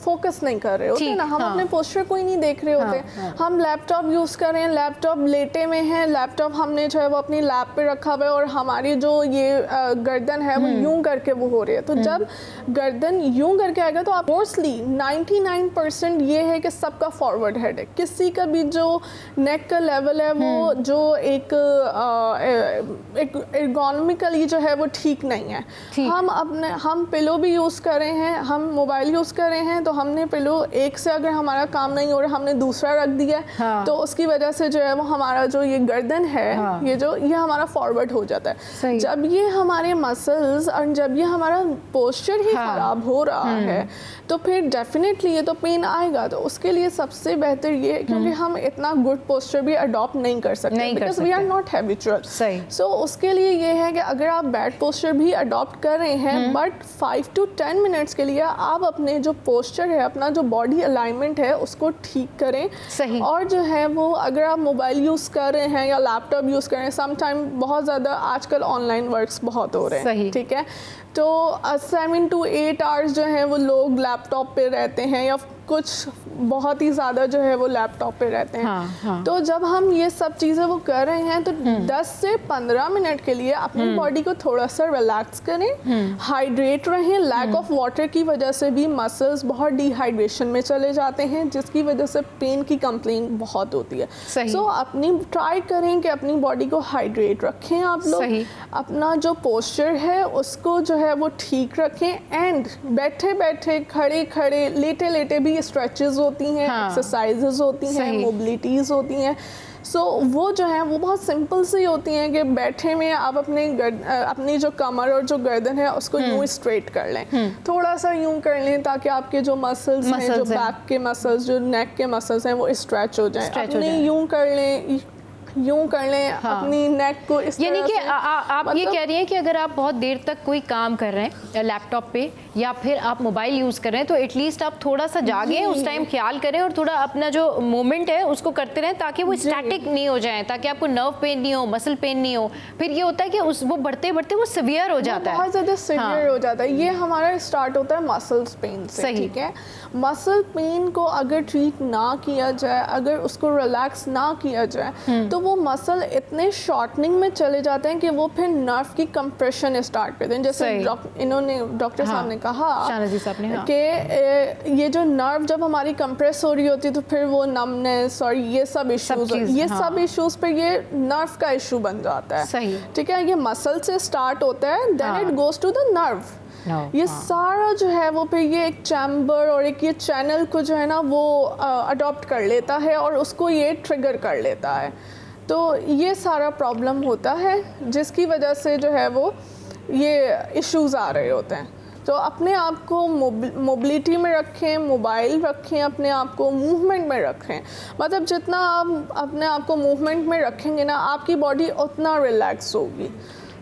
फोकस नहीं कर रहे होते ना, हम अपने पोस्चर को ही नहीं देख रहे होते। हम लैपटॉप यूज़ कर रहे हैं, लैपटॉप लेटे में है, लैपटॉप हमने जो है वो अपनी लैप पे रखा हुआ है, और हमारी जो ये गर्दन है वो यूं करके वो हो रही है। तो जब गर्दन यूं करके आएगा तो आप मोस्टली 99% ये है कि सबका फॉरवर्ड हेड है। किसी का भी जो नेक का लेवल है वो जो एक एर्गोनॉमिकली जो है वो ठीक नहीं है। हम पिलो भी यूज़ कर रहे हैं, हम मोबाइल यूज़ कर रहे हैं, तो हमने पिलो एक से अगर हमारा काम नहीं हो रहा, हमने दूसरा रख दिया, तो उसकी वजह से जो है वो हमारा जो ये गर्दन है, ये हमारा फॉरवर्ड हो जाता है। जब ये हमारे मसल्स और जब ये हमारा पोस्चर ही खराब हो रहा है, तो फिर डेफिनेटली ये तो पेन आएगा। तो उसके लिए सबसे बेहतर ये है, क्योंकि हम इतना गुड पोस्चर भी अडॉप्ट नहीं कर सकते, because we are not habitual. So उसके लिए ये है कि अगर आप बैड पोस्चर भी अडॉप्ट कर रहे हैं, बट 5 to 10 मिनट्स के लिए आप अपने जो पोस्चर है, अपना जो बॉडी अलाइनमेंट है, उसको ठीक करें। सही। और जो है वो, अगर आप मोबाइल यूज़ कर रहे हैं या लैपटॉप यूज़ कर रहे हैं, सम टाइम बहुत ज़्यादा आजकल ऑनलाइन वर्क्स बहुत हो रहे हैं। ठीक है। तो 7 to 8 आवर्स जो हैं वो लोग लैपटॉप पे रहते हैं, या कुछ बहुत ही ज़्यादा जो है वो लैपटॉप पे रहते हैं। तो जब हम ये सब चीज़ें वो कर रहे हैं तो 10 से 15 मिनट के लिए अपनी बॉडी को थोड़ा सा रिलैक्स करें, हाइड्रेट रहें। लैक ऑफ वाटर की वजह से भी मसल्स बहुत डिहाइड्रेशन में चले जाते हैं, जिसकी वजह से पेन की कंप्लेंट बहुत होती है। सो अपनी ट्राई करें कि अपनी बॉडी को हाइड्रेट रखें आप लोग, अपना जो पोस्चर है उसको जो है वो ठीक रखें, एंड बैठे बैठे, खड़े खड़े, लेटे लेटे भी स्ट्रेचेस होती हैं, एक्सरसाइजेज होती हैं, मोबिलिटीज़ होती हैं। सो वो जो है वो बहुत सिंपल सी होती हैं कि बैठे में आप अपनी जो कमर और जो गर्दन है उसको यूं स्ट्रेट कर लें, थोड़ा सा यूं कर लें ताकि आपके जो मसल्स हैं, जो बैक के मसल्स, जो नेक के मसल्स हैं वो स्ट्रेच हो जाएं। अपने यूं कर लें, यूं कर लें अपनी नेक को इस तरह से। यानी कि आप ये कह रही हैं कि अगर आप बहुत देर तक कोई काम कर रहे हैं लैपटॉप पे या फिर आप मोबाइल यूज़ कर रहे हैं तो एटलीस्ट आप थोड़ा सा जागें, उस टाइम ख्याल करें और थोड़ा अपना जो मूवमेंट है उसको करते रहें ताकि वो स्टैटिक नहीं हो जाए, ताकि आपको नर्व पेन नहीं हो, मसल पेन नहीं हो। फिर ये होता है कि वो बढ़ते बढ़ते वो सिवियर हो जाता है, बहुत ज़्यादा सिवियर हो जाता है। ये हमारा स्टार्ट होता है मसल्स पेन से, ठीक है। मसल पेन को अगर ट्रीट ना किया जाए, अगर उसको रिलैक्स ना किया जाए तो वो मसल इतने शॉर्टनिंग में चले जाते हैं कि वो फिर नर्व की कंप्रेशन स्टार्ट करते हैं। जैसे इन्होंने डॉक्टर साहब ने कहा कि ये जो नर्व जब हमारी कंप्रेस हो रही होती है तो फिर वो नमनेस और ये सब इश्यूज, ये सब इश्यूज पे ये नर्व का इशू बन जाता है, ठीक है। ये मसल से स्टार्ट होता है, then it goes to the nerve. ये सारा जो है वो फिर ये एक चैम्बर और एक ये चैनल को जो है ना वो अडॉप्ट कर लेता है और उसको ये ट्रिगर कर लेता है। तो ये सारा प्रॉब्लम होता है जिसकी वजह से जो है वो ये इश्यूज आ रहे होते हैं। तो अपने आप को मोबिलिटी में रखें, मोबाइल रखें, अपने आप को मूवमेंट में रखें। मतलब जितना आप अपने आप को मूवमेंट में रखेंगे ना, आपकी बॉडी उतना रिलैक्स होगी।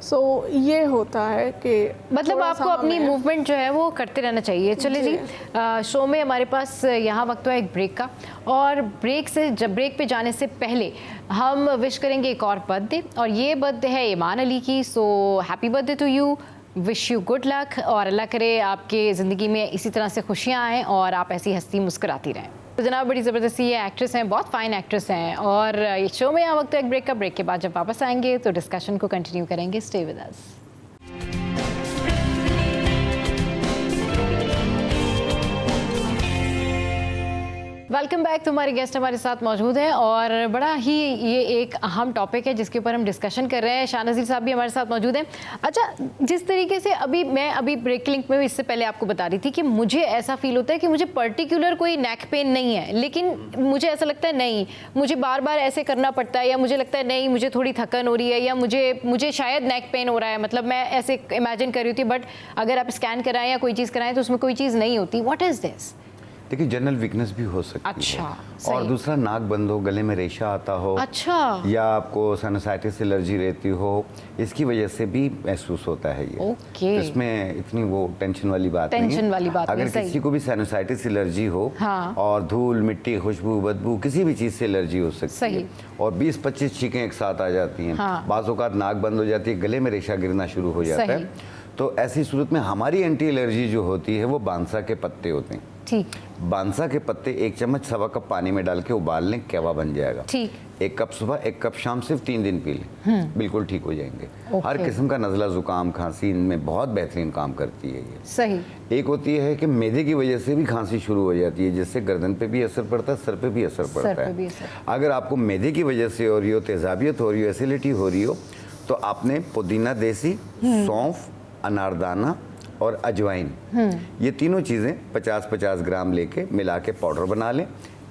सो ये होता है कि मतलब आपको अपनी मूवमेंट जो है वो करते रहना चाहिए। चलिए जी, शो में हमारे पास यहाँ वक्त है एक ब्रेक का, और ब्रेक पे जाने से पहले हम विश करेंगे एक और बर्थडे, और ये बर्थडे है ईमान अली की। So happy birthday to you, wish you good luck, और अल्लाह करे आपके ज़िंदगी में इसी तरह से खुशियाँ आएँ और आप ऐसी हंसती मुस्कुराती रहें। तो जनाब बड़ी ज़बरदस्ती ये एक्ट्रेस हैं, बहुत फाइन एक्ट्रेस हैं, और ये शो में यहाँ वक्त एक ब्रेक का, ब्रेक के बाद जब वापस आएंगे तो डिस्कशन को कंटिन्यू करेंगे। Stay with us. Welcome back. तो हमारे गेस्ट हमारे साथ मौजूद हैं और बड़ा ही ये एक अहम टॉपिक है जिसके ऊपर हम डिस्कशन कर रहे हैं। शाहनज़ीर साहब भी हमारे साथ मौजूद हैं। अच्छा, जिस तरीके से मैं ब्रेक लिंक में इससे पहले आपको बता रही थी कि मुझे ऐसा फील होता है कि मुझे पर्टिकुलर कोई नेक पेन नहीं है, लेकिन मुझे ऐसा लगता है नहीं, मुझे बार बार ऐसे करना पड़ता है, या मुझे लगता है नहीं मुझे थोड़ी थकन हो रही है, या मुझे शायद नेक पेन हो रहा है। मतलब मैं ऐसे इमेजिन कर रही थी, बट अगर आप स्कैन कराएं या कोई चीज़ कराएं तो उसमें कोई चीज़ नहीं होती। What is this? देखिए, जनरल वीकनेस भी हो सकती है, और दूसरा नाक बंद हो, गले में रेशा आता हो, या आपको साइनसाइटिस एलर्जी रहती हो, इसकी वजह से भी महसूस होता है ये। तो इसमें इतनी वो टेंशन वाली बात नहीं है। अगर किसी को भी साइनसाइटिस एलर्जी हो, और धूल, मिट्टी, खुशबू, बदबू, किसी भी चीज़ से एलर्जी हो सकती है, और 20-25 छींकें एक साथ आ जाती हैं, बाज़ औक़ात नाक बंद हो जाती है, गले में रेशा गिरना शुरू हो जाता है, तो ऐसी सूरत में हमारी एंटी एलर्जी जो होती है वो बांसा के पत्ते होते हैं। ठीक। बांसा के पत्ते 1 चम्मच सवा कप पानी में डाल के उबाल लें, कहवा बन जाएगा। ठीक। 1 कप सुबह, 1 कप शाम, सिर्फ 3 दिन पी लें, बिल्कुल ठीक हो जाएंगे। हर किस्म का नज़ला, जुकाम, खांसी इनमें बहुत बेहतरीन काम करती है ये। सही। एक होती है कि मैदे की वजह से भी खांसी शुरू हो जाती है, जिससे गर्दन पे भी असर पड़ता है, सर पे भी असर पड़ता है। अगर आपको मैदे की वजह से हो रही हो, तेजाबियत हो रही हो, एसिडिटी हो रही हो, तो आपने पुदीना देसी, सौंफ, अनारदाना और अजवाइन, ये तीनों चीज़ें 50-50 ग्राम लेके मिला के पाउडर बना लें।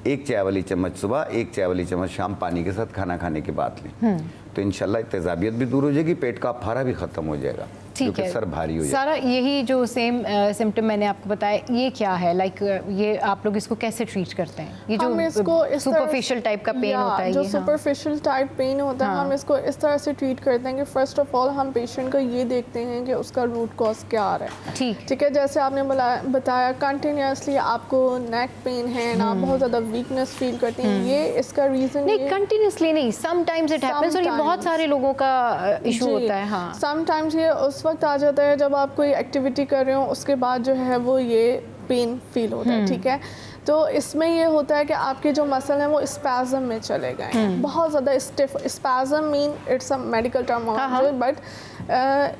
1 चाय वाली चम्मच सुबह, 1 चाय वाली चम्मच शाम पानी के साथ खाना खाने के बाद लें, तो इंशाल्लाह तेजाबियत भी दूर हो जाएगी, पेट का फारा भी ख़त्म हो जाएगा, क्योंकि सर भारी हो जाएगा। सारा यही जो सेम सिम्टम मैंने आपको बताया, ये क्या है? लाइक ये आप लोग इसको कैसे ट्रीट करते हैं? ये जो सुपरफिशियल टाइप का पेन होता है, जो सुपरफिशियल टाइप पेन होता है, हम इसको इस तरह से ट्रीट करते हैं कि फर्स्ट ऑफ ऑल हम पेशेंट का ये देखते हैं कि उसका रूट कॉज क्या आ रहा है। ठीक है। जैसे आपने बताया कंटिन्यूसली आपको नेक पेन है ना, बहुत ज़्यादा वीकनेस फील करते हैं, ये इसका रीज़न नहीं, कंटिन्यूसली नहीं, समटाइम्स इट हैपेंस, और ये बहुत सारे लोगों का इशू होता है। हाँ, समटाइम्स ये उस वक्त आ जाता है जब आप कोई एक्टिविटी कर रहे हो, उसके बाद जो है वो ये पेन फील होता है। ठीक है। तो इसमें ये होता है कि आपके जो मसल हैं वो स्पैज़म में चले गए हैं, बहुत ज़्यादा stiff. Spasm mean it's a medical term, but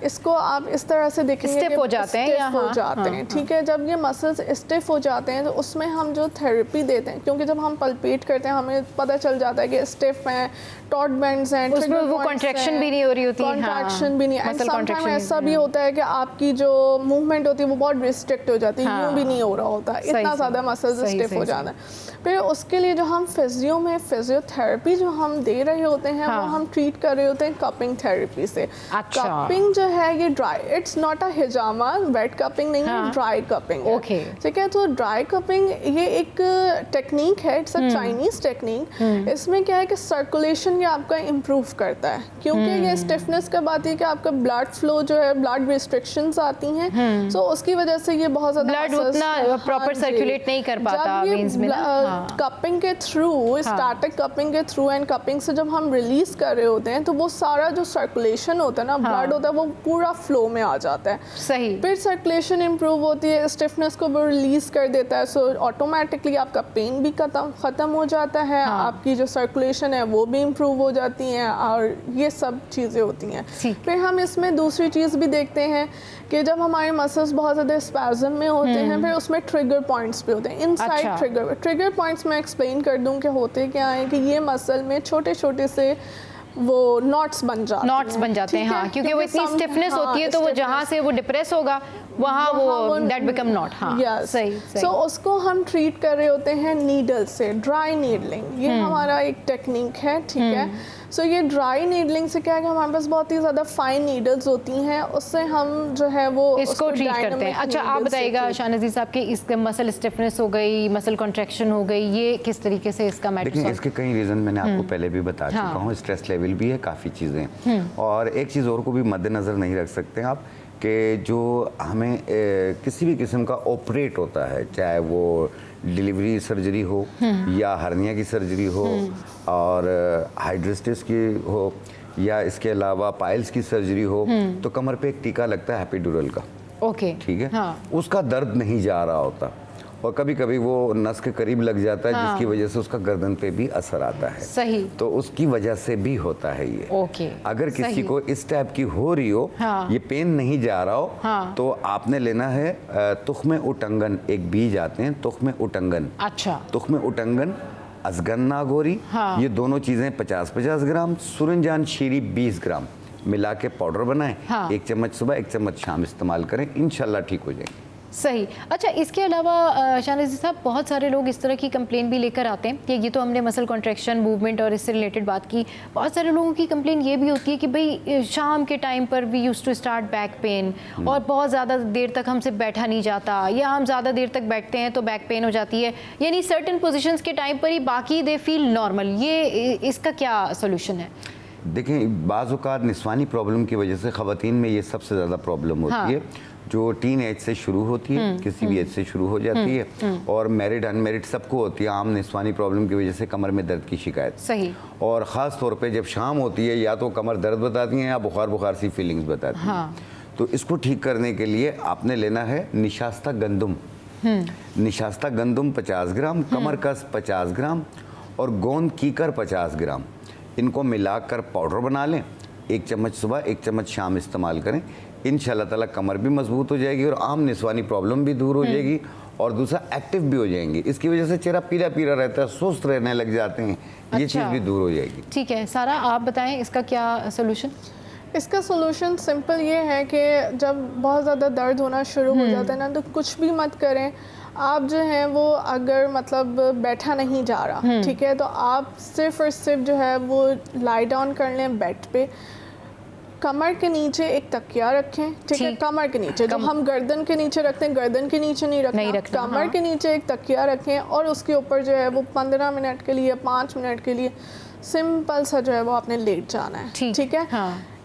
इसको आप इस तरह से देखेंगे स्टिफ हो जाते हैं, ठीक है। जब ये मसल्स स्टिफ हो जाते हैं तो उसमें हम जो थेरेपी देते हैं, क्योंकि जब हम पल्पेट करते हैं हमें पता चल जाता है कि स्टिफ हैं, टॉट बेंड्स हैं, उसमें वो कॉन्ट्रैक्शन भी नहीं हो रही होती, कॉन्ट्रैक्शन भी नहीं, एंड समटाइम ऐसा भी होता है कि आपकी जो मूवमेंट होती है वो बहुत रिस्ट्रिक्ट हो जाती है, यूँ भी नहीं हो रहा होता, इतना ज़्यादा मसल्स स्टिफ हो जाता है। फिर उसके लिए जो हम फिजियो में फिजियोथेरेपी जो हम दे रहे होते हैं वो हम ट्रीट कर रहे होते हैं कपिंग थेरेपी से। कपिंग जो है ये ड्राई, इट्स नॉट अ हिजामा, वेट कपिंग नहीं है, ड्राई कपिंग है, ठीक है। तो ड्राई कपिंग ये एक टेक्निक है, इट्स अ चाइनीज टेक्निक। इसमें क्या है कि सर्कुलेशन ये आपका इम्प्रूव करता है, क्योंकि ये स्टिफनेस का बात है कि आपका ब्लड फ्लो जो है, ब्लड रिस्ट्रिक्शंस आती हैं, तो उसकी वजह से ये बहुत ज़्यादा ब्लड उतना प्रॉपर सर्कुलेट नहीं कर पाता वेन्स में ना। कपिंग के थ्रू, स्टैटिक कपिंग के थ्रू एंड कपिंग से जब हम रिलीज कर रहे होते हैं तो वो सारा जो सर्कुलेशन होता है ना, ब्लड होता है, वो पूरा फ्लो में आ जाता है। सही। फिर सर्कुलेशन इंप्रूव होती है, स्टिफनेस को वो रिलीज कर देता है, सो ऑटोमेटिकली आपका पेन भी ख़त्म हो जाता है, आपकी जो सर्कुलेशन है वो भी इम्प्रूव हो जाती हैं, और ये सब चीज़ें होती हैं। फिर हम इसमें दूसरी चीज़ भी देखते हैं कि जब हमारे मसल्स बहुत ज़्यादा स्पैज़म में होते हैं, फिर उसमें ट्रिगर पॉइंट्स भी होते हैं, इनसाइड ट्रिगर पॉइंट्स मैं एक्सप्लेन कर दूं कि होते क्या है कि ये मसल में छोटे छोटे से वो नॉट्स बन जाते हैं, हाँ, क्योंकि वो इतनी स्टिफनेस होती है तो वो जहाँ से वो डिप्रेस होगा वहाँ वो दैट बिकम नॉट। हाँ, सही। सो उसको हम ट्रीट कर रहे होते हैं नीडल से, ड्राई नीडलिंग, ये हमारा एक टेक्निक है, ठीक है। सो ये ड्राई नीडलिंग से क्या है कि हमारे पास बहुत ही ज़्यादा फाइन नीडल्स होती हैं, उससे हम जो है वो इसको ट्रीट करते हैं। अच्छा, आप बताइएगा शाहनज़ीर साहब कि इसके मसल स्टिफनेस हो गई, मसल कॉन्ट्रैक्शन हो गई, ये किस तरीके से इसका मैटर? देखिए, इसके कई रीज़न मैंने आपको पहले भी बता चुका हूँ, स्ट्रेस लेवल भी है, काफ़ी चीज़ें, और एक चीज़ और को भी मद्देनज़र नहीं रख सकते आप कि जो हमें किसी भी किस्म का ऑपरेट होता है, चाहे वो डिलीवरी सर्जरी हो या हर्निया की सर्जरी हो और हाइड्रोस्टिस की हो या इसके अलावा पाइल्स की सर्जरी हो, तो कमर पे एक टीका लगता है एपिड्यूरल का, ठीक है। उसका दर्द नहीं जा रहा होता, और कभी कभी वो नस के करीब लग जाता है, जिसकी वजह से उसका गर्दन पे भी असर आता है। सही। तो उसकी वजह से भी होता है ये। अगर किसी को इस टाइप की हो रही हो, ये पेन नहीं जा रहा हो, तो आपने लेना है तुख्मे उटंगन, एक बीज आते हैं तुख्मे उटंगन। अच्छा। तुख्मे उटंगन, अजगन नागोरी, ये दोनों चीज़ें 50-50 ग्राम, सुरंजान शीरी 20 ग्राम मिला के पाउडर बनाएं, 1 चम्मच सुबह 1 चम्मच शाम इस्तेमाल करें, इंशाल्लाह ठीक हो जाएंगे। सही। अच्छा, इसके अलावा शाहनज़ीर साहब बहुत सारे लोग इस तरह की कंप्लेन भी लेकर आते हैं कि ये तो हमने मसल कॉन्ट्रैक्शन, मूवमेंट और इससे रिलेटेड बात की, बहुत सारे लोगों की कंप्लेन ये भी होती है कि भाई शाम के टाइम पर we used to start back pain, और बहुत ज़्यादा देर तक हमसे बैठा नहीं जाता, या हम ज़्यादा देर तक बैठते हैं तो बैक पेन हो जाती है, यानी सर्टेन पोजिशंस के टाइम पर ही, बाकी दे फील नॉर्मल। ये इसका क्या सोल्यूशन है? देखिए, बाज़ औक़ात निस्वानी प्रॉब्लम की वजह से ख़वातीन में ये सबसे ज़्यादा प्रॉब्लम होती है, जो टीन एज से शुरू होती है, किसी भी एज से शुरू हो जाती है, और मैरिड अनमैरिड सबको होती है। आम निस्वानी प्रॉब्लम की वजह से कमर में दर्द की शिकायत। सही। और ख़ास तौर पे जब शाम होती है, या तो कमर दर्द बताती हैं या बुखार सी फीलिंग्स बताती हैं। तो इसको ठीक करने के लिए आपने लेना है निशास्ता गंदुम। निशास्ता गंदुम 50 ग्राम, कमर कस 50 ग्राम और गोंद कीकर 50 ग्राम, इनको मिलाकर पाउडर बना लें, 1 चम्मच सुबह 1 चम्मच शाम इस्तेमाल करें, इंशाल्लाह ताला कमर भी मजबूत हो जाएगी और आम निस्वानी प्रॉब्लम भी दूर हो जाएगी, और दूसरा एक्टिव भी हो जाएंगी। इसकी वजह से चेहरा पीला पीला रहता है, सुस्त रहने लग जाते हैं, ये चीज़ भी दूर हो जाएगी। ठीक है, सारा आप बताएं इसका क्या सोल्यूशन? इसका सोल्यूशन सिंपल ये है कि जब बहुत ज़्यादा दर्द होना शुरू हो जाता है ना, तो कुछ भी मत करें आप, जो है वो अगर मतलब बैठा नहीं जा रहा, ठीक है, तो आप सिर्फ और सिर्फ जो है वो लाई डाउन कर लें बेड पे, कमर के नीचे एक तकिया रखें, ठीक है, कमर के नीचे, जो हम गर्दन के नीचे रखते हैं, गर्दन के नीचे नहीं रखना, कमर के नीचे एक तकिया रखें, और उसके ऊपर जो है वो 15 मिनट के लिए, 5 मिनट के लिए सिंपल सा जो है वो आपने लेट जाना है, ठीक है।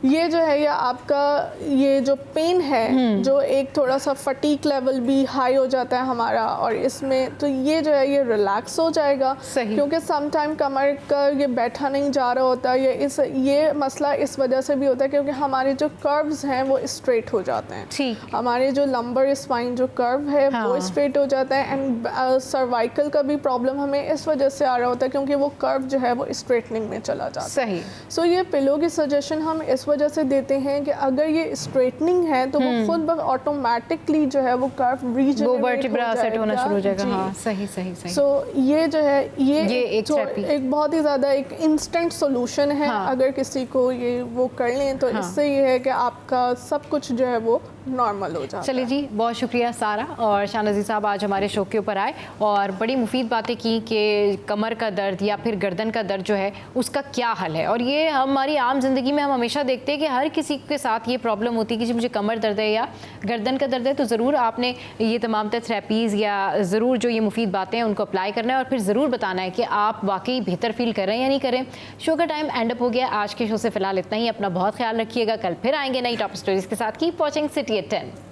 ये जो है, ये आपका ये जो पेन है, जो एक थोड़ा सा फटीक लेवल भी हाई हो जाता है हमारा, और इसमें तो ये जो है ये रिलैक्स हो जाएगा, क्योंकि सम टाइम कमर का ये बैठा नहीं जा रहा होता है। ये मसला इस वजह से भी होता है क्योंकि हमारे जो कर्व्स हैं वो स्ट्रेट हो जाते हैं। ठीक, हमारे जो लंबर स्पाइन जो कर्व है वो स्ट्रेट हो जाता है, एंड सर्वाइकल का भी प्रॉब्लम हमें इस वजह से आ रहा होता है क्योंकि वो कर्व जो है वो स्ट्रेटनिंग में चला जाता है। सही। सो ये पिलो की सजेशन हम इस वजह से देते हैं कि अगर ये स्ट्रेटनिंग है तो वो खुद ऑटोमेटिकली जो है वो कर्व रीजनरेट सेट होना शुरू हो जाएगा। हाँ, सही सही सही। सो ये जो है ये एक बहुत ही ज़्यादा एक इंस्टेंट सोल्यूशन है। अगर किसी को ये वो कर लें तो इससे ये है कि आपका सब कुछ जो है वो नॉर्मल हो जाता है। चलिए जी, बहुत शुक्रिया सारा और शाहनज़ीर साहब आज हमारे शो के ऊपर आए और बड़ी मुफीद बातें की कि कमर का दर्द या फिर गर्दन का दर्द जो है उसका क्या हल है। और ये हमारी आम ज़िंदगी में हम हमेशा देखते हैं कि हर किसी के साथ ये प्रॉब्लम होती है कि जी मुझे कमर दर्द है या गर्दन का दर्द है, तो ज़रूर आपने ये तमाम थेरेपीज़ या ज़रूर जो ये मुफीद बातें हैं उनको अप्लाई करना है और फिर ज़रूर बताना है कि आप वाकई बेहतर फील कर रहे हैं या नहीं कर रहे। शो का टाइम एंड अप हो गया। आज के शो से फ़िलहाल इतना ही। अपना बहुत ख्याल रखिएगा। कल फिर आएंगे नई टॉप स्टोरीज़ के साथ। Keep watching city at 10।